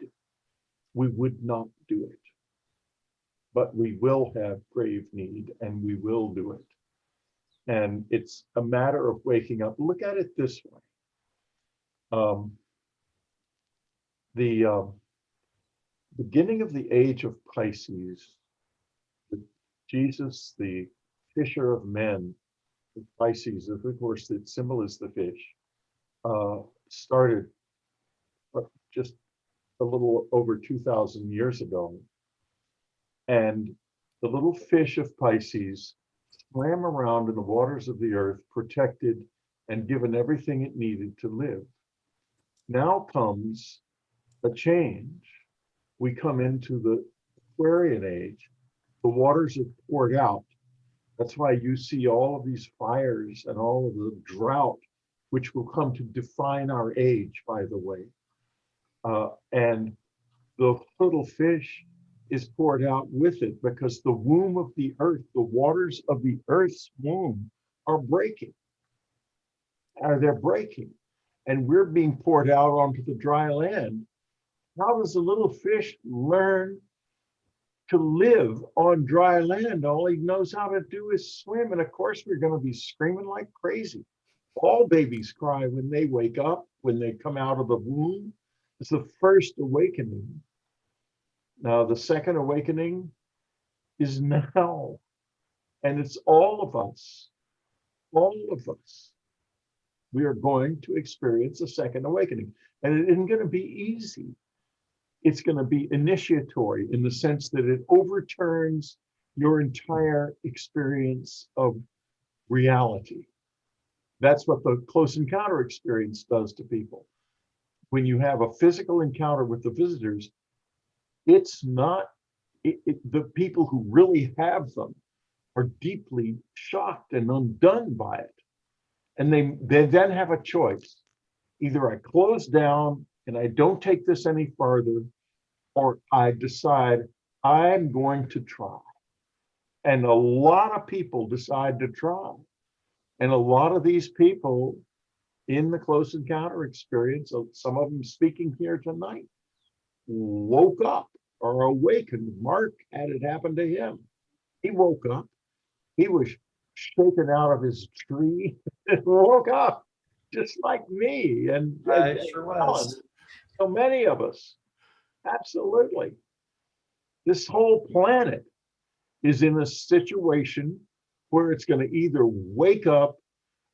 we would not do it. But we will have grave need, and we will do it. And it's a matter of waking up. Look at it this way. The beginning of the age of Pisces, Jesus, the fisher of men, Pisces, of course, the symbol is the fish, started just a little over 2,000 years ago. And the little fish of Pisces swam around in the waters of the earth, protected and given everything it needed to live. Now comes a change. We come into the Aquarian age. The waters are poured out. That's why you see all of these fires and all of the drought, which will come to define our age, by the way. And the little fish is poured out with it, because the womb of the earth, the waters of the earth's womb are breaking. They're breaking. And we're being poured out onto the dry land. How does the little fish learn to live on dry land? All he knows how to do is swim. And of course, we're going to be screaming like crazy. All babies cry when they wake up, when they come out of the womb. It's the first awakening. Now, the second awakening is now. And it's all of us. All of us. We are going to experience a second awakening. And it isn't going to be easy. It's going to be initiatory in the sense that it overturns your entire experience of reality. That's what the close encounter experience does to people. When you have a physical encounter with the visitors, it's not, the people who really have them are deeply shocked and undone by it. And they then have a choice. Either I close down and I don't take this any farther, or I decide I'm going to try. And a lot of people decide to try. And a lot of these people in the close encounter experience, some of them speaking here tonight, woke up or awakened. Mark had it happen to him. He woke up. He was shaken out of his tree and woke up, just like me and sure was. So many of us. Absolutely. This whole planet is in a situation where it's going to either wake up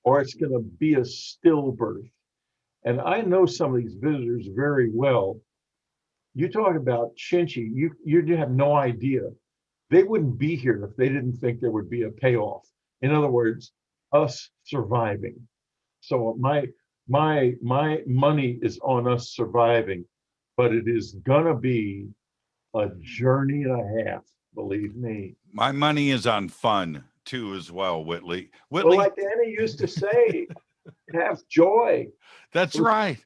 or it's going to be a stillbirth. And I know some of these visitors very well. You talk about Shinchi, you have no idea. They wouldn't be here if they didn't think there would be a payoff. In other words, us surviving. So my money is on us surviving, but it is gonna be a journey and a half, believe me. My money is on fun too, as well, Whitley. Well, like Danny used to say, have joy. That's right.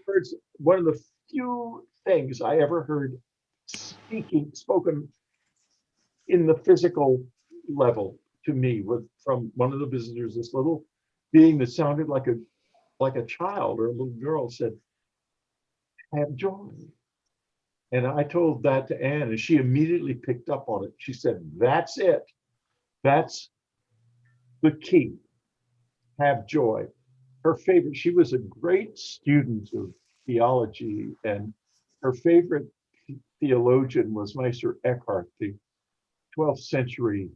It's one of the few things I ever heard spoken in the physical level to me from one of the visitors. This little being that sounded like a child or a little girl said, have joy. And I told that to Anne, and she immediately picked up on it. She said, that's it. That's the key. Have joy. Her favorite, she was a great student of theology, and her favorite theologian was Meister Eckhart, the 12th century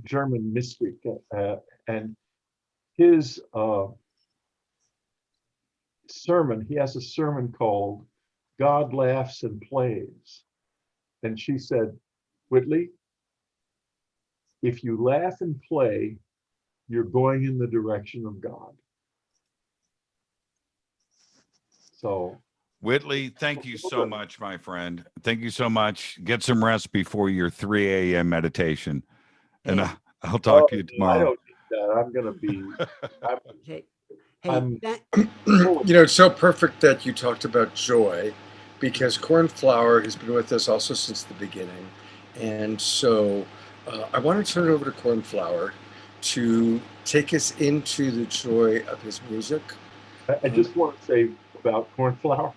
German mystic. And his sermon, he has a sermon called God Laughs and Plays. And she said, Whitley, if you laugh and play, you're going in the direction of God. So, Whitley, thank you so much, my friend. Thank you so much. Get some rest before your 3 a.m. meditation. And I'll talk to you tomorrow. that. I'm going to be. Hey, I'm It's so perfect that you talked about joy, because Cornflower has been with us also since the beginning. And so I want to turn it over to Cornflower to take us into the joy of his music. I just want to say about Cornflower,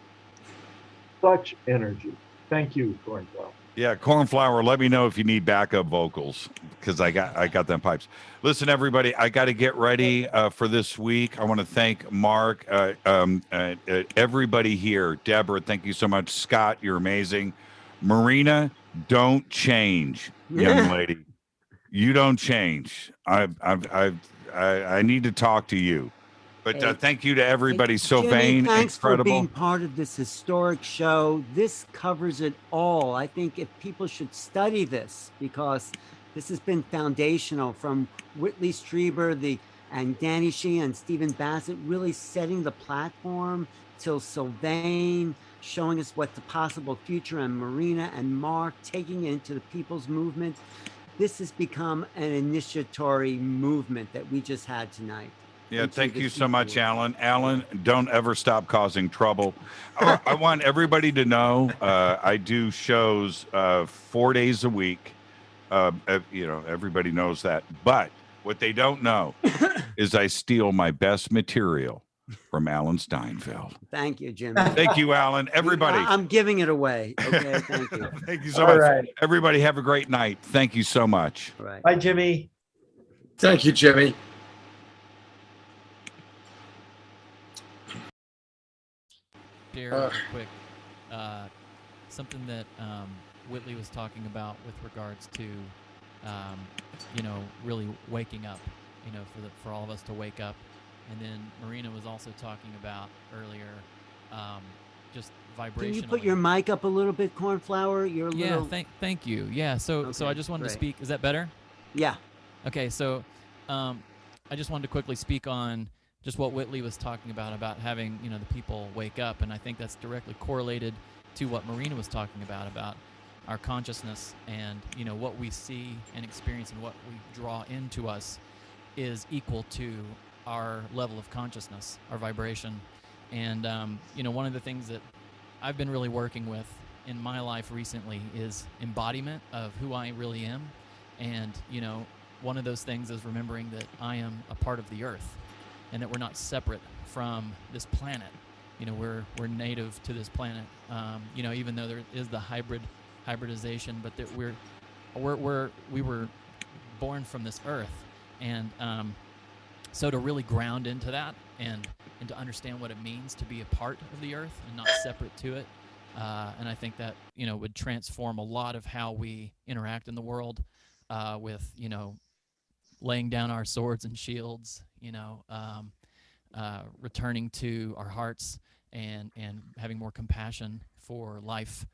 such energy. Thank you, Cornflower. Yeah, Cornflower, let me know if you need backup vocals, because I got them pipes. Listen, everybody, I got to get ready for this week. I want to thank Mark, everybody here. Debra, thank you so much. Scott, you're amazing. Marina, don't change, young lady. You don't change. I need to talk to you. But thank you to everybody. Sylvain, thanks incredible. for being part of this historic show. This covers it all. I think if people should study this, because this has been foundational, from Whitley Strieber and Danny Sheehan and Stephen Bassett really setting the platform, till Sylvain showing us what the possible future, and Marina and Mark taking it into the people's movement. This has become an initiatory movement that we just had tonight. Yeah, thank you so much, Alan. Alan, don't ever stop causing trouble. I want everybody to know I do shows 4 days a week. Everybody knows that. But what they don't know is I steal my best material from Alan Steinfeld. Thank you, Jimmy. Thank you, Alan. Everybody. I'm giving it away. Okay, thank you. Thank you so much. Right. Everybody have a great night. Thank you so much. All right. Bye, Jimmy. Thank you, Jimmy. Real quick, something that Whitley was talking about with regards to, really waking up, for all of us to wake up, and then Marina was also talking about earlier, just vibrationally. Can you put your mic up a little bit, Cornflower? You're a little. Thank you. Yeah, so I just wanted to speak. Is that better? Yeah. Okay, so I just wanted to quickly speak on just what Whitley was talking about having, the people wake up. And I think that's directly correlated to what Marina was talking about our consciousness, and, what we see and experience and what we draw into us is equal to our level of consciousness, our vibration. And, one of the things that I've been really working with in my life recently is embodiment of who I really am. And, one of those things is remembering that I am a part of the earth, and that we're not separate from this planet. We're native to this planet. Even though there is the hybridization, but that we were born from this earth, and so to really ground into that and to understand what it means to be a part of the earth and not separate to it, and I think that would transform a lot of how we interact in the world, with laying down our swords and shields, returning to our hearts and having more compassion for life.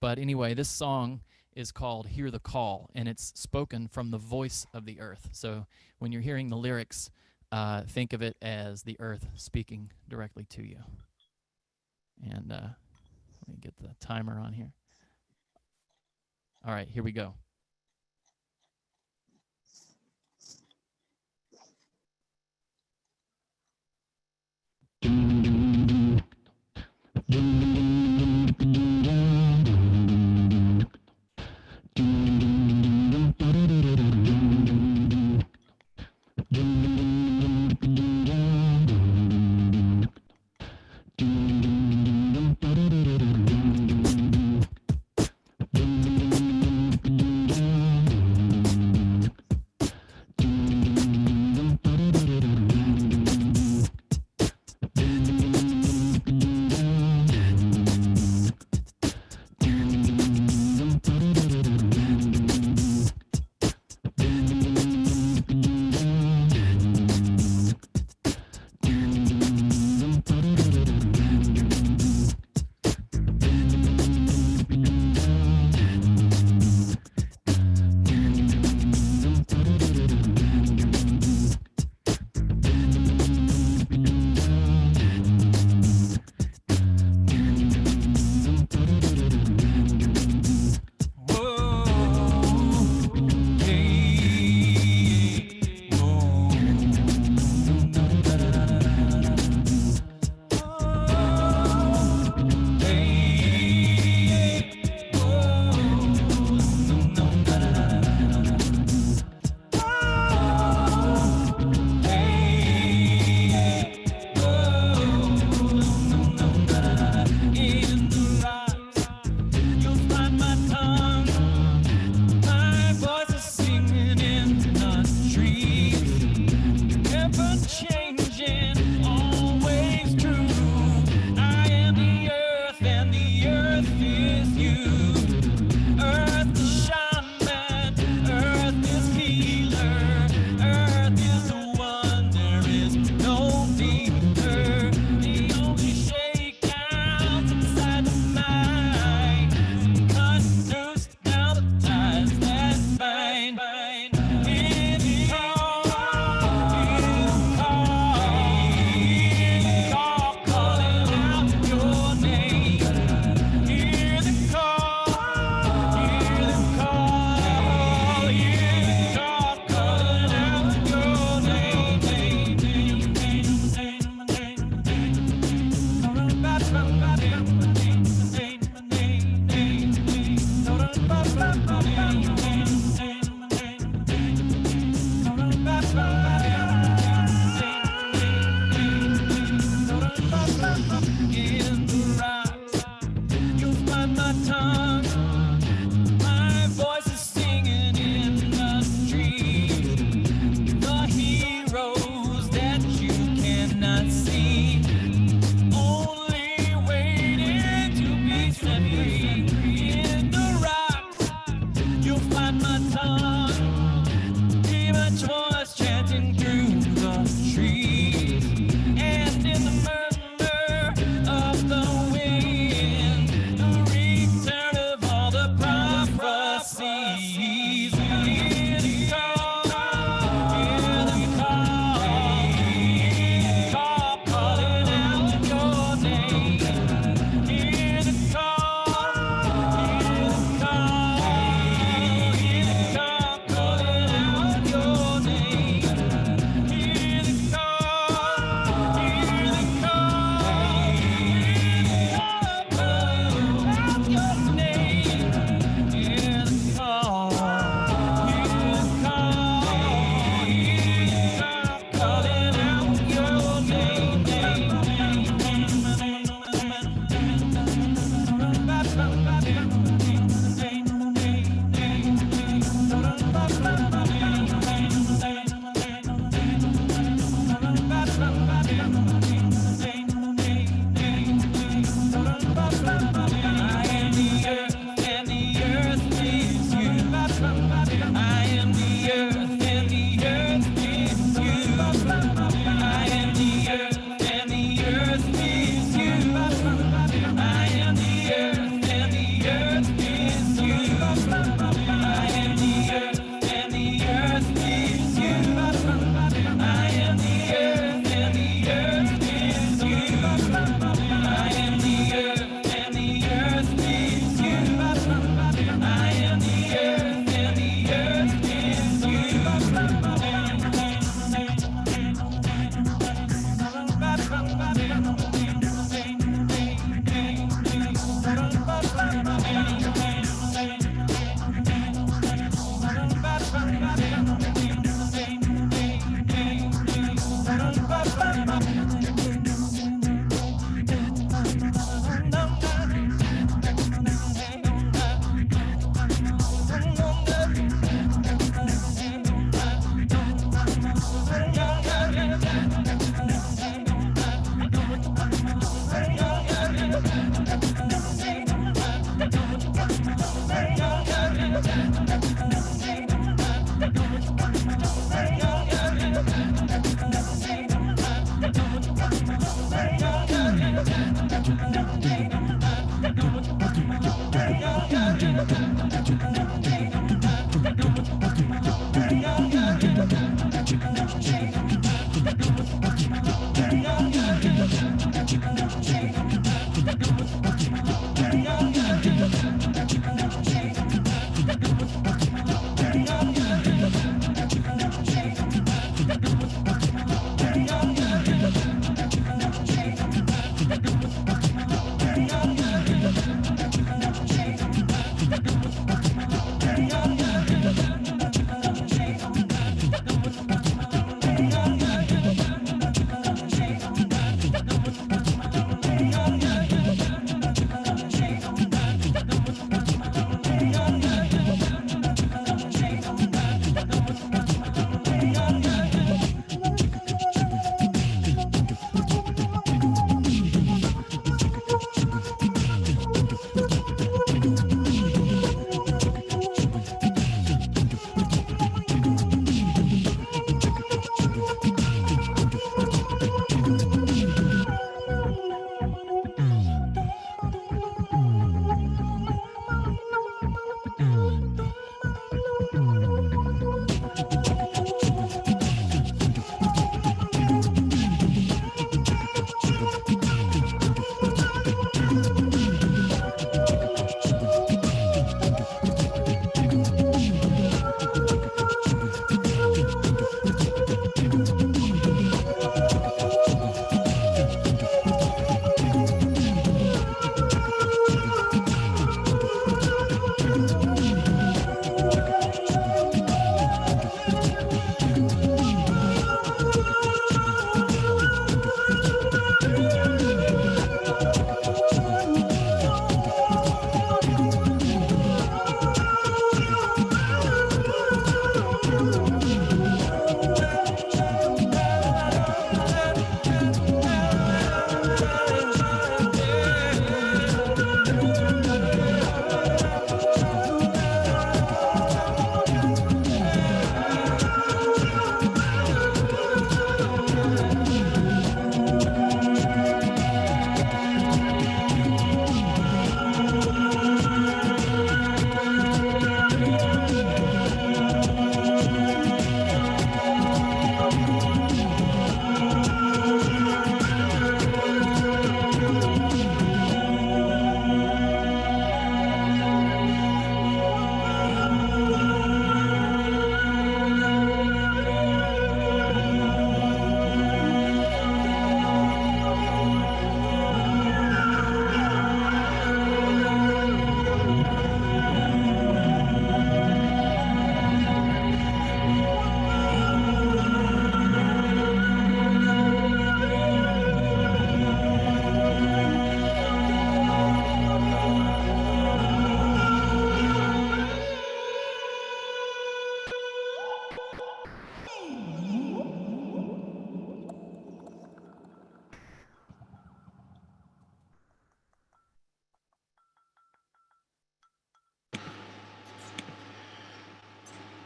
But anyway, this song is called Hear the Call, and it's spoken from the voice of the earth. So when you're hearing the lyrics, think of it as the earth speaking directly to you. And let me get the timer on here. All right, here we go.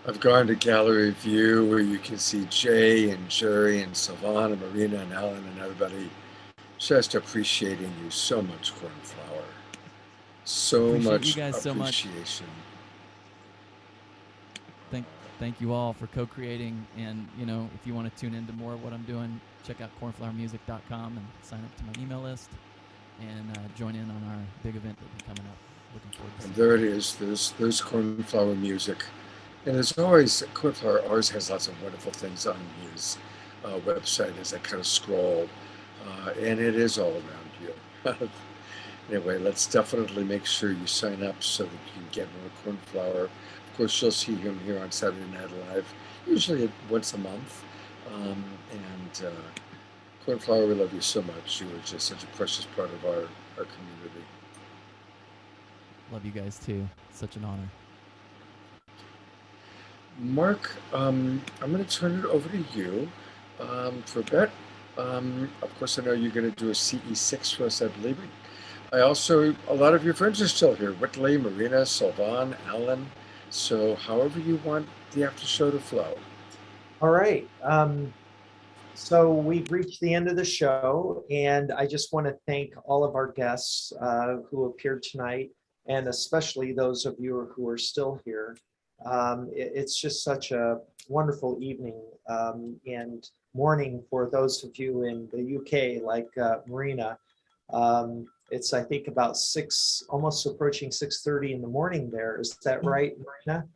I've gone to gallery view where you can see Jay and Jerry and Sylvan and Marina and Alan and everybody just appreciating you so much, Cornflower. So Appreciate much you guys so much. appreciation. Thank you all for co-creating, and you know, if you want to tune into more of what I'm doing, check out cornflowermusic.com and sign up to my email list and join in on our big event that'll be coming up. Looking forward to And seeing there it is. There's Cornflower Music. And as always, Cornflower always has lots of wonderful things on his website as I kind of scroll. And it is all around you. Anyway, let's definitely make sure you sign up so that you can get more Cornflower. Of course, you'll see him here on Saturday Night Live, usually once a month. Cornflower, we love you so much. You are just such a precious part of our community. Love you guys too. Such an honor. Mark, I'm going to turn it over to you for a bit. Of course, I know you're going to do a CE6 for us, I believe. A lot of your friends are still here. Whitley, Marina, Sylvan, Alan. So however you want the after show to flow. All right. So we've reached the end of the show, and I just want to thank all of our guests who appeared tonight. and especially those of you who are still here. It's just such a wonderful evening and morning for those of you in the UK, like Marina. It's, I think, about almost approaching 6:30 in the morning there. Is that right, Marina?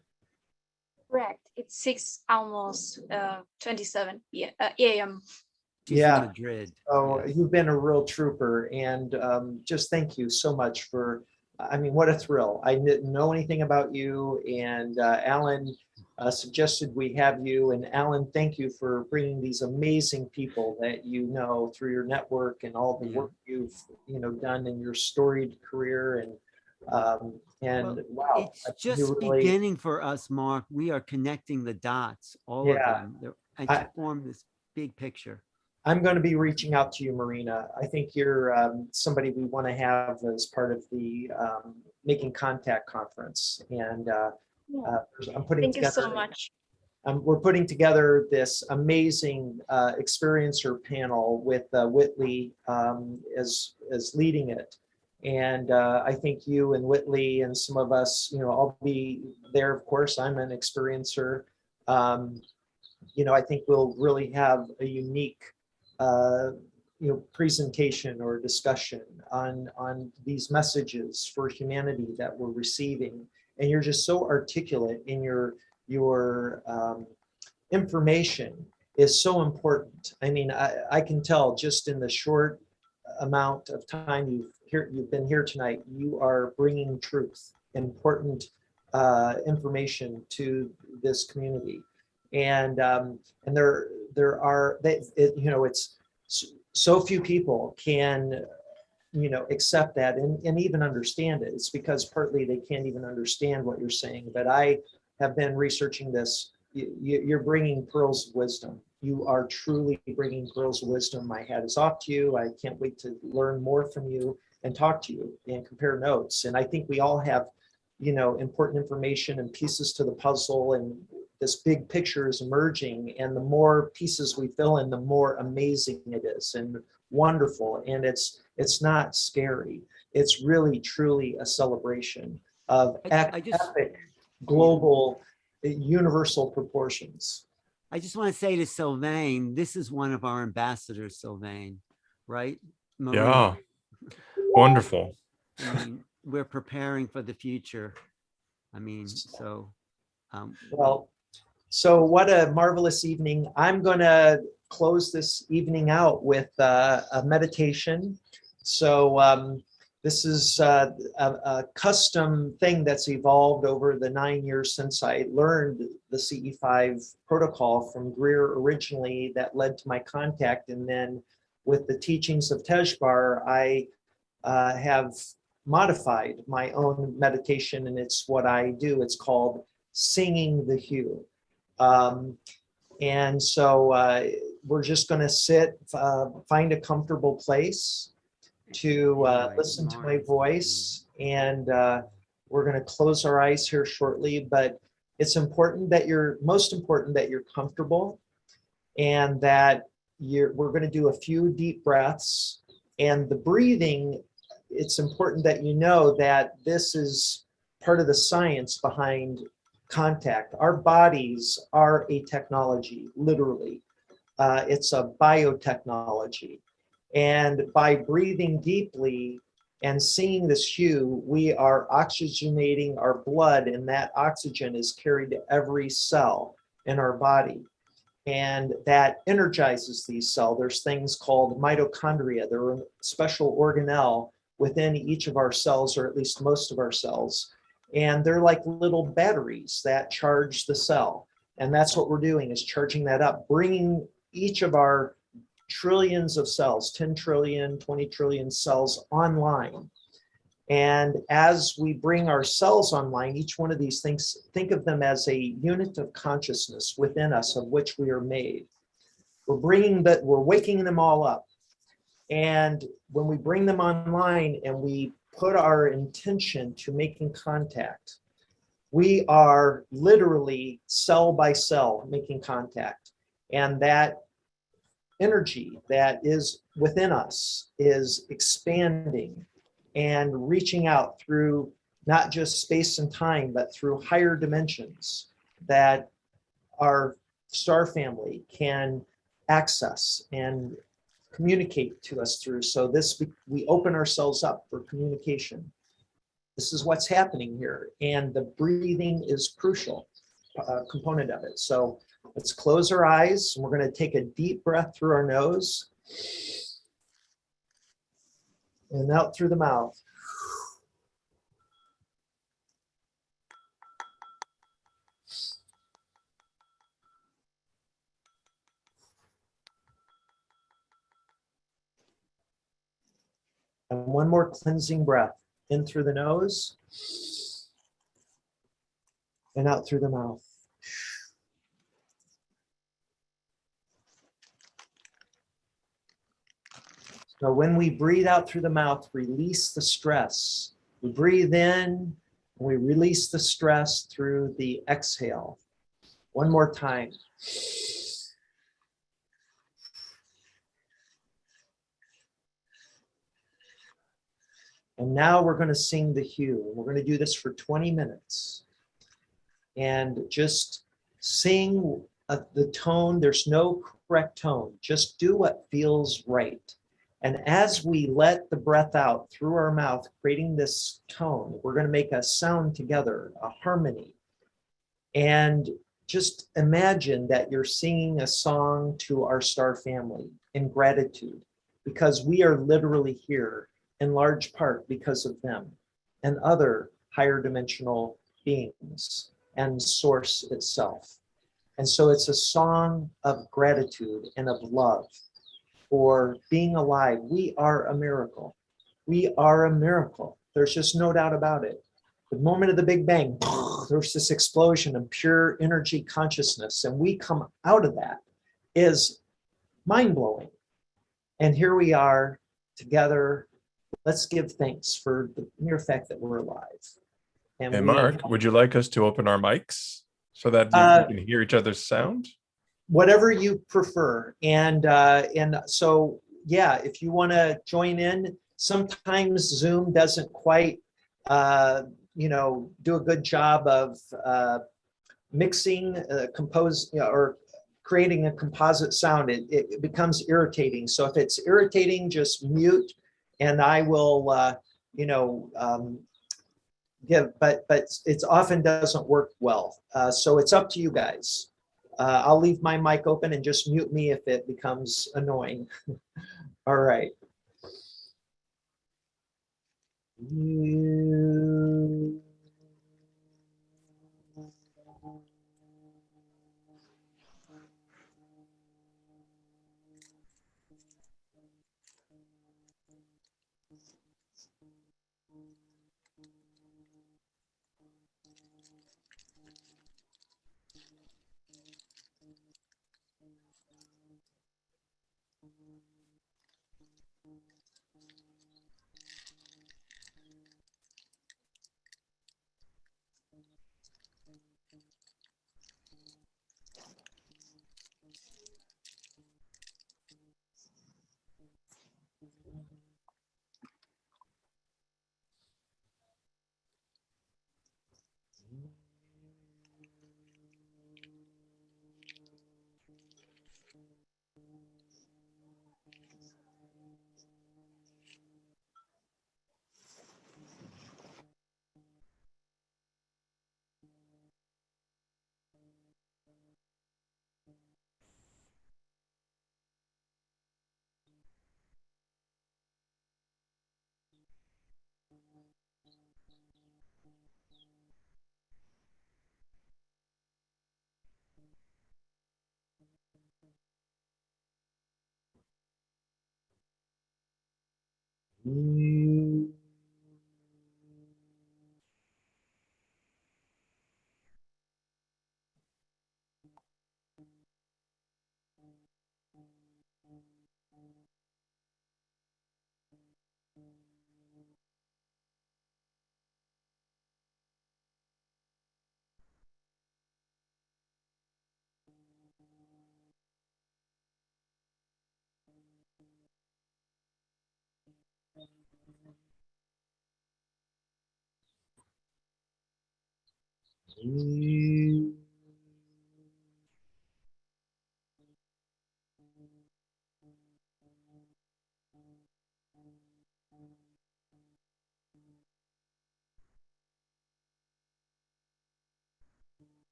Correct. It's 6 almost 27 a.m. She's Yeah. in Madrid. Oh, you've been a real trooper, and just thank you so much for, I mean, what a thrill. I didn't know anything about you, and Alan suggested we have you. And Alan, thank you for bringing these amazing people that you know through your network and all the work you've done in your storied career. And wow, It's just really beginning for us, Mark. We are connecting the dots, all of them, and to form this big picture. I'm going to be reaching out to you, Marina. I think you're somebody we want to have as part of the Making Contact conference. And I'm putting Thank you so much. We're putting together this amazing experiencer panel with Whitley as leading it. And I think you and Whitley and some of us, I'll be there. Of course, I'm an experiencer. I think we'll really have a unique presentation or discussion on these messages for humanity that we're receiving. And you're just so articulate in your information is so important. I mean, I can tell just in the short amount of time you've been here tonight, you are bringing truth, important information to this community. And there are, it's so few people can, accept that and even understand it. It's because partly they can't even understand what you're saying. But I have been researching this. You're bringing pearls of wisdom. You are truly bringing pearls of wisdom. My hat is off to you. I can't wait to learn more from you and talk to you and compare notes. And I think we all have, important information and pieces to the puzzle, and this big picture is emerging, and the more pieces we fill in, the more amazing it is and wonderful. And it's not scary. It's really, truly a celebration of epic, global, universal proportions. I just want to say to Sylvain, this is one of our ambassadors, Sylvain, right? Marina. Yeah, wonderful. I mean, we're preparing for the future. I mean, so. So what a marvelous evening. I'm going to close this evening out with a meditation. So this is a custom thing that's evolved over the 9 years since I learned the CE5 protocol from Greer originally, that led to my contact. And then with the teachings of Tejbar, I have modified my own meditation, and it's what I do. It's called Singing the Hue. And so we're just going to sit, find a comfortable place to listen to my voice, and we're going to close our eyes here shortly. But it's important that most important that you're comfortable, and that we're going to do a few deep breaths. And the breathing, it's important that you know that this is part of the science behind contact. Our bodies are a technology, literally. It's a biotechnology. And by breathing deeply and seeing this hue, we are oxygenating our blood, and that oxygen is carried to every cell in our body. And that energizes these cells. There's things called mitochondria. They're a special organelle within each of our cells, or at least most of our cells. And they're like little batteries that charge the cell. And that's what we're doing, is charging that up, bringing each of our trillions of cells, 10 trillion, 20 trillion cells online. And as we bring our cells online, each one of these things, think of them as a unit of consciousness within us, of which we are made. We're waking them all up. And when we bring them online and we put our intention to making contact, we are literally cell by cell making contact. And that energy that is within us is expanding and reaching out through not just space and time, but through higher dimensions that our star family can access and communicate to us through. So this, we open ourselves up for communication. This is what's happening here. And the breathing is crucial component of it. So let's close our eyes. And we're going to take a deep breath through our nose and out through the mouth. And one more cleansing breath in through the nose and out through the mouth. So when we breathe out through the mouth, release the stress. We breathe in, and we release the stress through the exhale. One more time. And now we're going to sing the hue. We're going to do this for 20 minutes. And just sing the tone. There's no correct tone. Just do what feels right. And as we let the breath out through our mouth, creating this tone, we're going to make a sound together, a harmony. And just imagine that you're singing a song to our star family in gratitude, because we are literally here in large part because of them and other higher dimensional beings and source itself. And so it's a song of gratitude and of love for being alive. We are a miracle. We are a miracle. There's just no doubt about it. The moment of the Big Bang, there's this explosion of pure energy consciousness, and we come out of that is mind-blowing. And here we are together. Let's give thanks for the mere fact that we're alive. And Mark, would you like us to open our mics so that we can hear each other's sound? Whatever you prefer. And so, yeah, if you want to join in, sometimes Zoom doesn't quite, do a good job of mixing, or creating a composite sound. It becomes irritating. So if it's irritating, just mute, and I will, but it often doesn't work well. So it's up to you guys. I'll leave my mic open and just mute me if it becomes annoying. All right.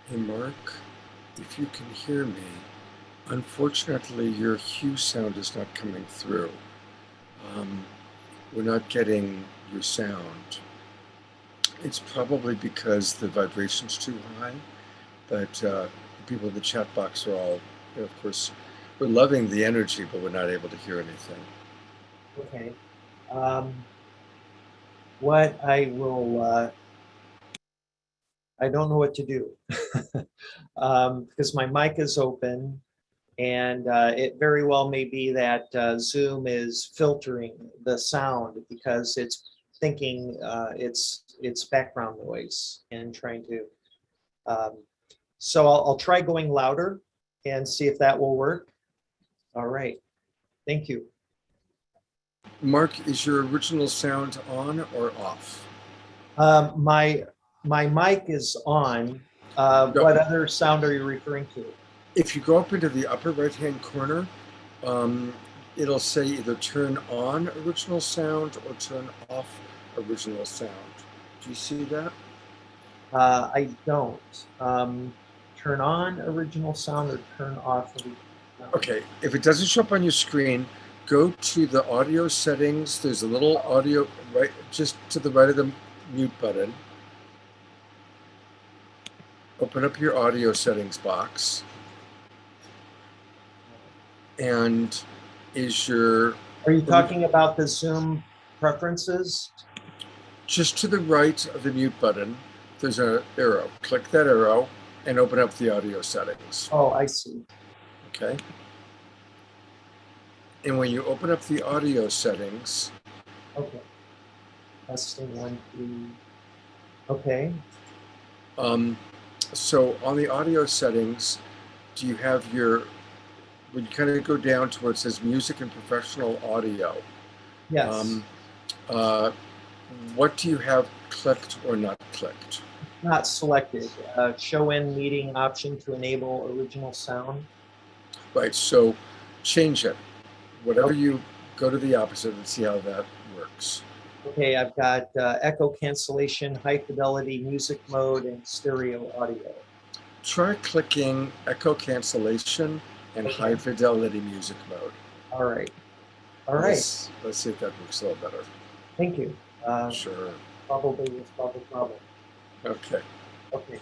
Hey Mark, if you can hear me, unfortunately your hue sound is not coming through. We're not getting your sound. It's probably because the vibration's too high, but the people in the chat box are all, of course, we're loving the energy, but we're not able to hear anything. Okay. What I will, I don't know what to do because my mic is open, and it very well may be that Zoom is filtering the sound because it's thinking it's background noise and trying to. So I'll try going louder and see if that will work. All right. Thank you. Mark, is your original sound on or off? My mic is on. What other sound are you referring to? If you go up into the upper right-hand corner, it'll say either turn on original sound or turn off original sound. Do you see that? I don't. Turn on original sound or turn off original sound? Okay, if it doesn't show up on your screen, go to the audio settings. There's a little audio right just to the right of the mute button. Open up your audio settings box. And is your... Are you talking about the Zoom preferences? Just to the right of the mute button, there's an arrow. Click that arrow and open up the audio settings. Oh, I see. Okay. And when you open up the audio settings... Okay. Testing 1, 2. Okay. So on the audio settings, do you have your... When you kind of go down to where it says music and professional audio. Yes. What do you have clicked or not clicked? Not selected. Show in meeting option to enable original sound. Right, so change it. Whatever you go to the opposite and see how that works. Okay, I've got echo cancellation, high fidelity music mode, and stereo audio. try clicking echo cancellation and high fidelity music mode. All right. All right. Let's see if that works a little better. Thank you. Sure. Probably. Okay. Okay.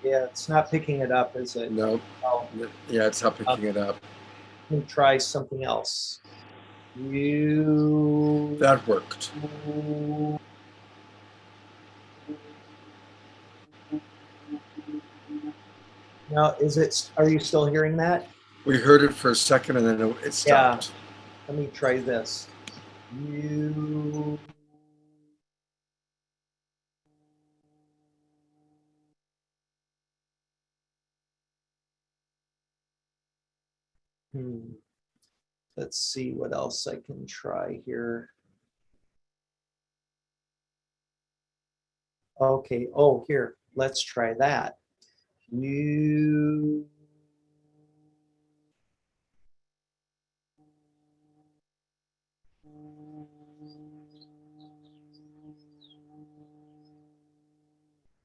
Yeah, it's not picking it up, is it? No. Oh. Yeah, it's not picking it up. Let me try something else. That worked. Now, are you still hearing that? We heard it for a second and then it stopped. Yeah. Let me try this. Let's see what else I can try here. Okay. Oh, here. Let's try that.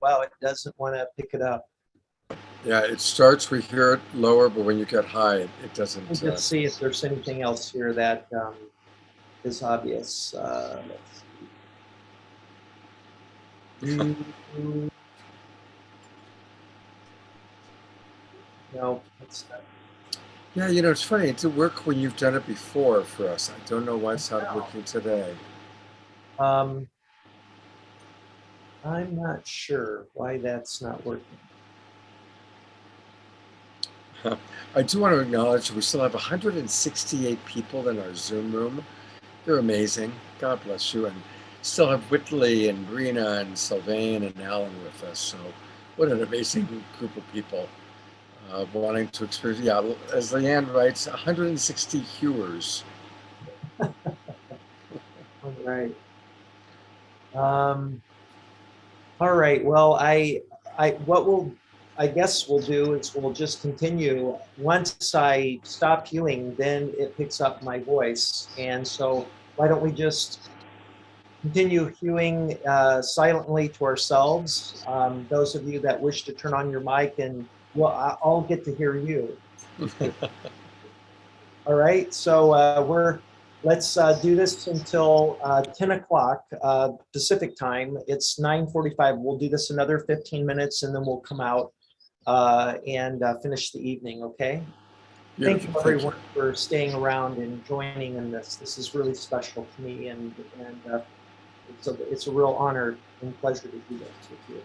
Wow, it doesn't want to pick it up. Yeah, it starts, we hear it lower, but when you get high, it doesn't. Let's see if there's anything else here that is obvious. Let's see. No, it's not. Yeah, it's funny. It did work when you've done it before for us. I don't know why it's not working today. I'm not sure why that's not working. I do want to acknowledge we still have 168 people in our Zoom room. They're amazing. God bless you. And still have Whitley and Marina and Sylvain and Alan with us. So what an amazing group of people wanting to experience. Yeah, as Leanne writes, 160 hewers. All right. All right. Well, I guess we'll do is we'll just continue. Once I stop hewing, then it picks up my voice. And so why don't we just continue hewing silently to ourselves? Those of you that wish to turn on your mic, and I'll get to hear you. All right. So let's do this until 10 o'clock Pacific time. It's 9:45. We'll do this another 15 minutes and then we'll come out and finish the evening, okay? Thank you everyone for staying around and joining in this. This is really special to me and it's a real honor and pleasure to do this with you.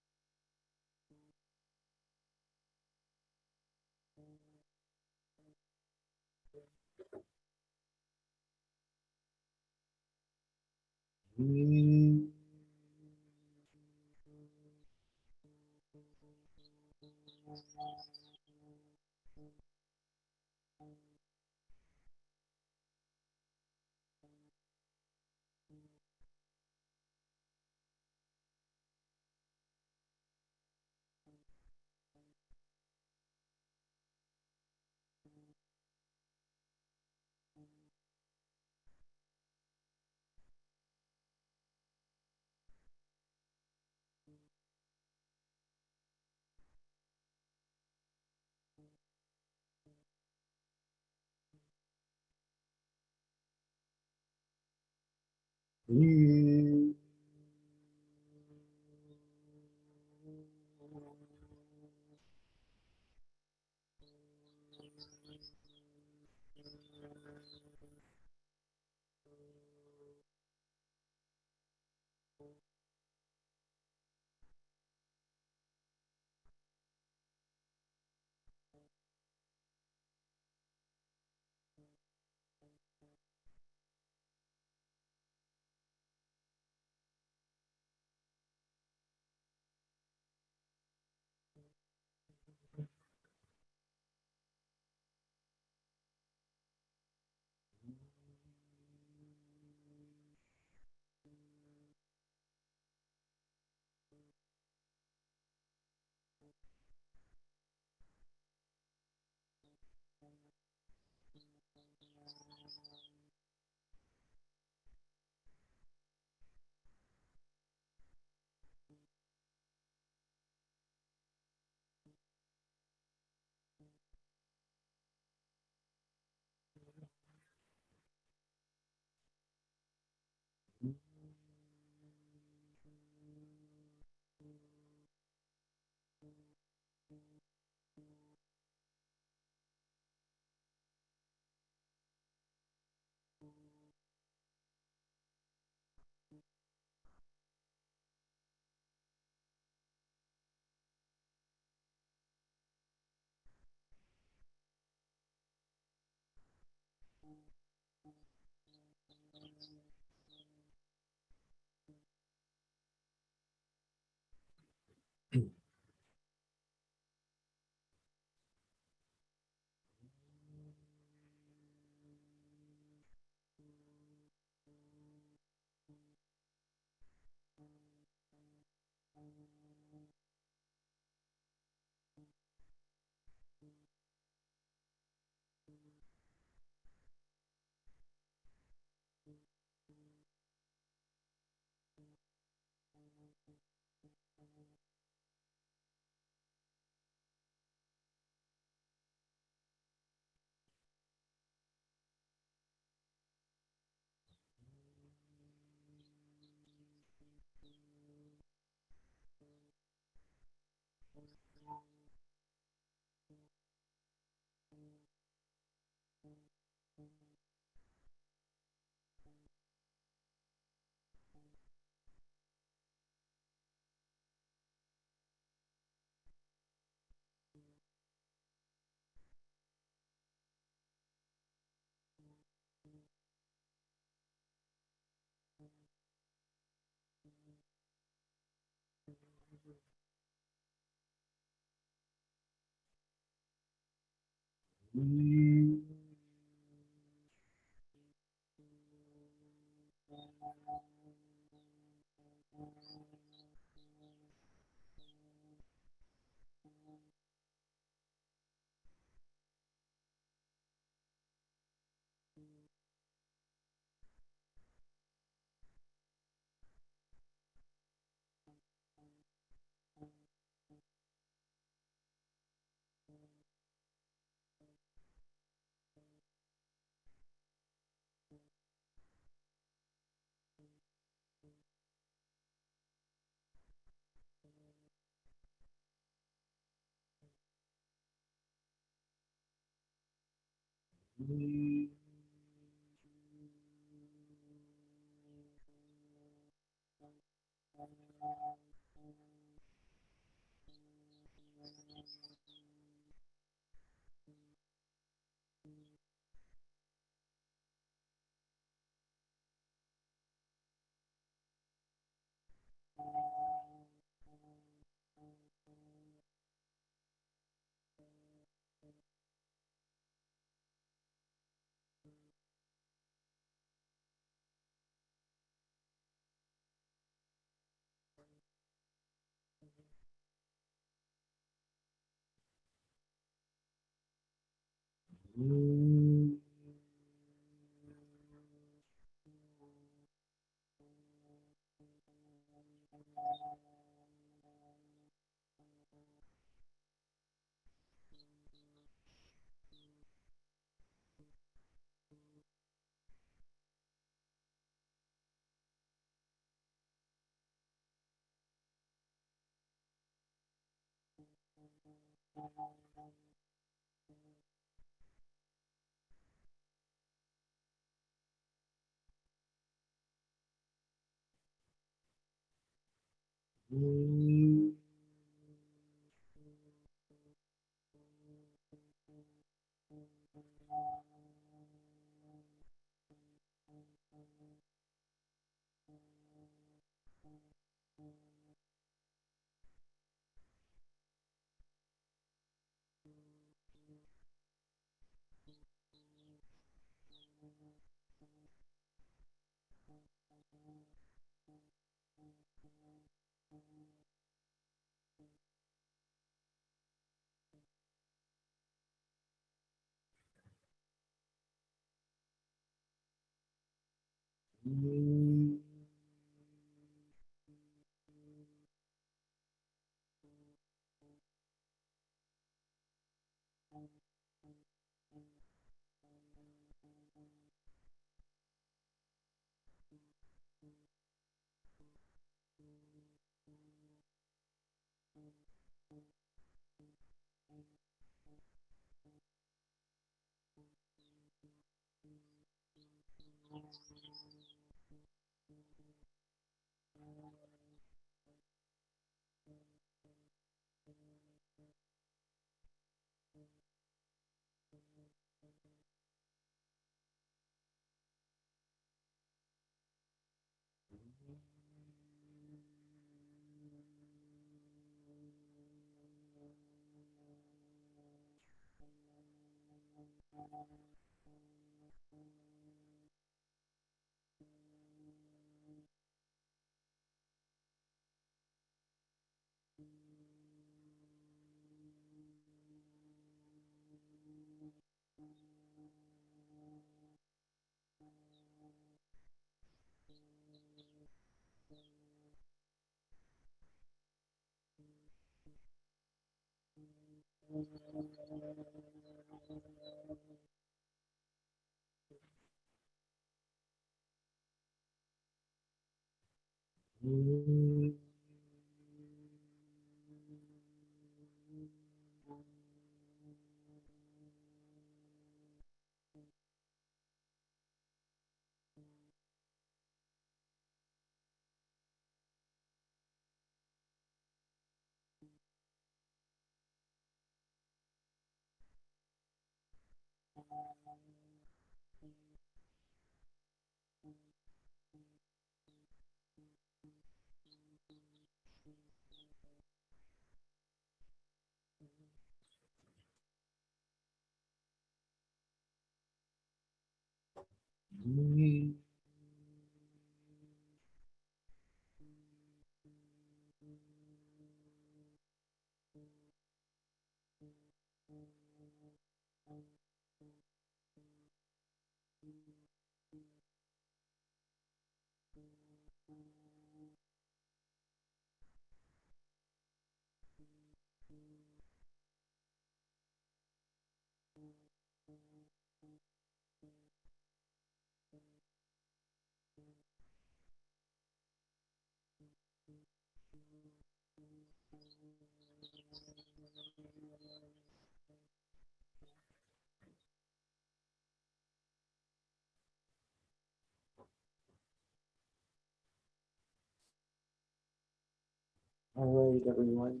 All right, everyone.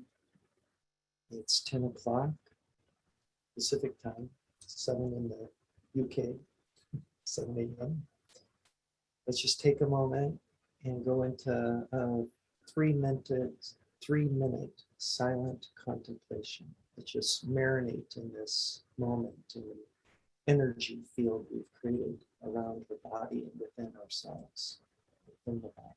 It's 10 o'clock Pacific time, 7 in the UK, 7 a.m. Let's just take a moment and go into a 3-minute silent contemplation. Let's just marinate in this moment, in the energy field we've created around the body and within ourselves, within the body.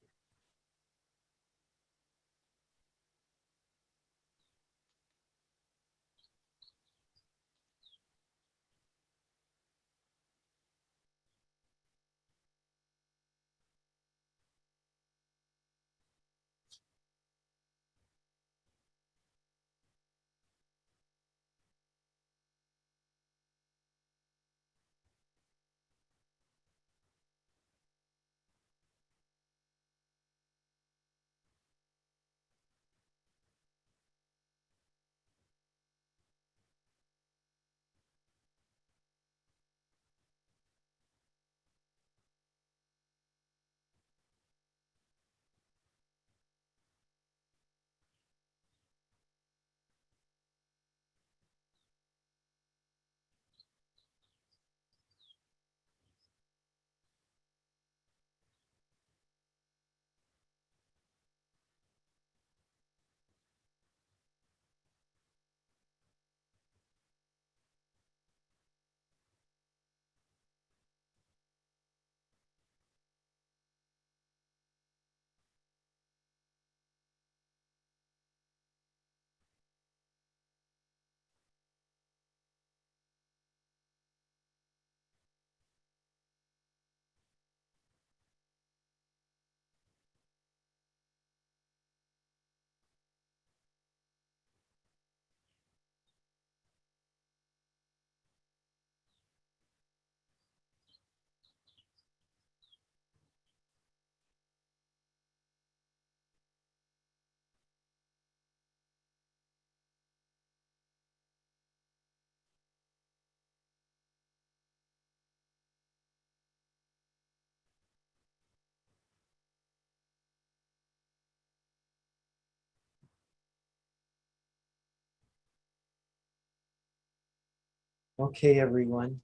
Okay, everyone.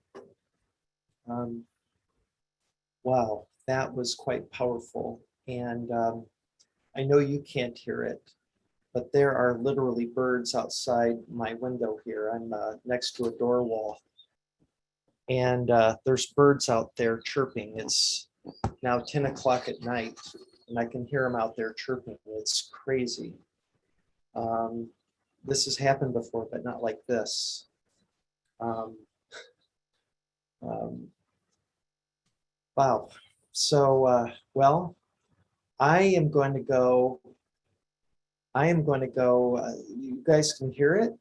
Wow, that was quite powerful. And I know you can't hear it, but there are literally birds outside my window here. I'm next to a door wall. And there's birds out there chirping. It's now 10 o'clock at night, and I can hear them out there chirping. It's crazy. This has happened before, but not like this. Wow. So, well, I am going to go, you guys can hear it?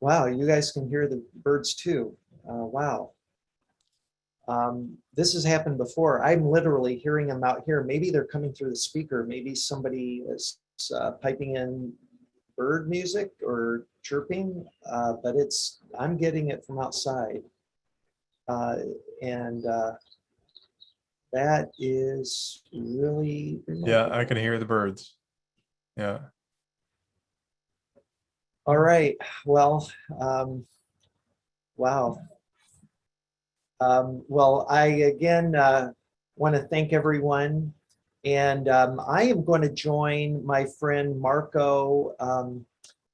Wow, you guys can hear the birds too. Wow. This has happened before. I'm literally hearing them out here. Maybe they're coming through the speaker. Maybe somebody is piping in bird music or chirping, but I'm getting it from outside. And that is really remarkable. Yeah, I can hear the birds. Yeah. All right. Well, wow. Well, I again want to thank everyone. And I am going to join my friend Marco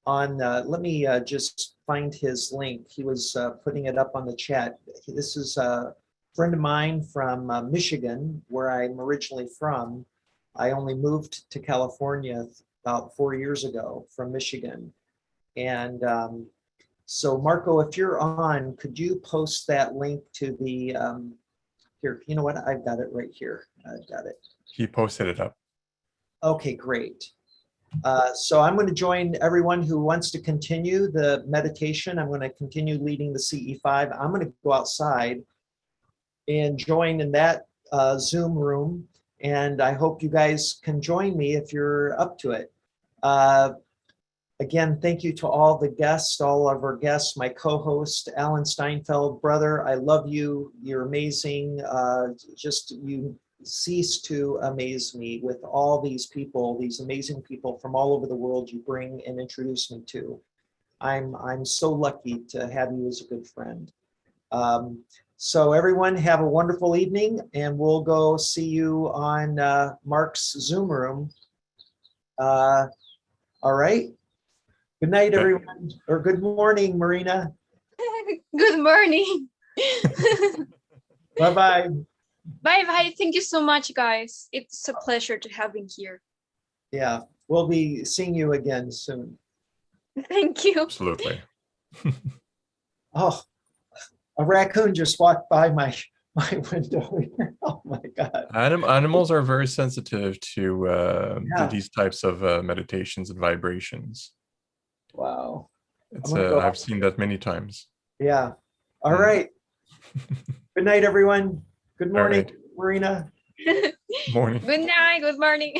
on, let me just find his link. He was putting it up on the chat. This is a friend of mine from Michigan, where I'm originally from. I only moved to California about 4 years ago from Michigan. And so Marco, if you're on, could you post that link to the, here, you know what, I've got it right here. I've got it. He posted it up. Okay, great. So I'm going to join everyone who wants to continue the meditation. I'm going to continue leading the CE5. I'm going to go outside and join in that Zoom room. And I hope you guys can join me if you're up to it. Again, thank you to all the guests, all of our guests, my co-host, Alan Steinfeld. Brother, I love you. You're amazing. Just you cease to amaze me with all these people, these amazing people from all over the world you bring and introduce me to. I'm so lucky to have you as a good friend. So everyone have a wonderful evening, and we'll go see you on Mark's Zoom room. All right. Good night, everyone, or good morning, Marina. Good morning. Bye-bye. Bye-bye. Thank you so much, guys. It's a pleasure to have been here. Yeah, we'll be seeing you again soon. Thank you. Absolutely. Oh, a raccoon just walked by my window here. Oh my God. Animals are very sensitive to Yeah. these types of meditations and vibrations. Wow. It's I've seen that many times. Yeah. All right. Good night, everyone. Good morning, right. Marina. Morning. Good night. Good morning.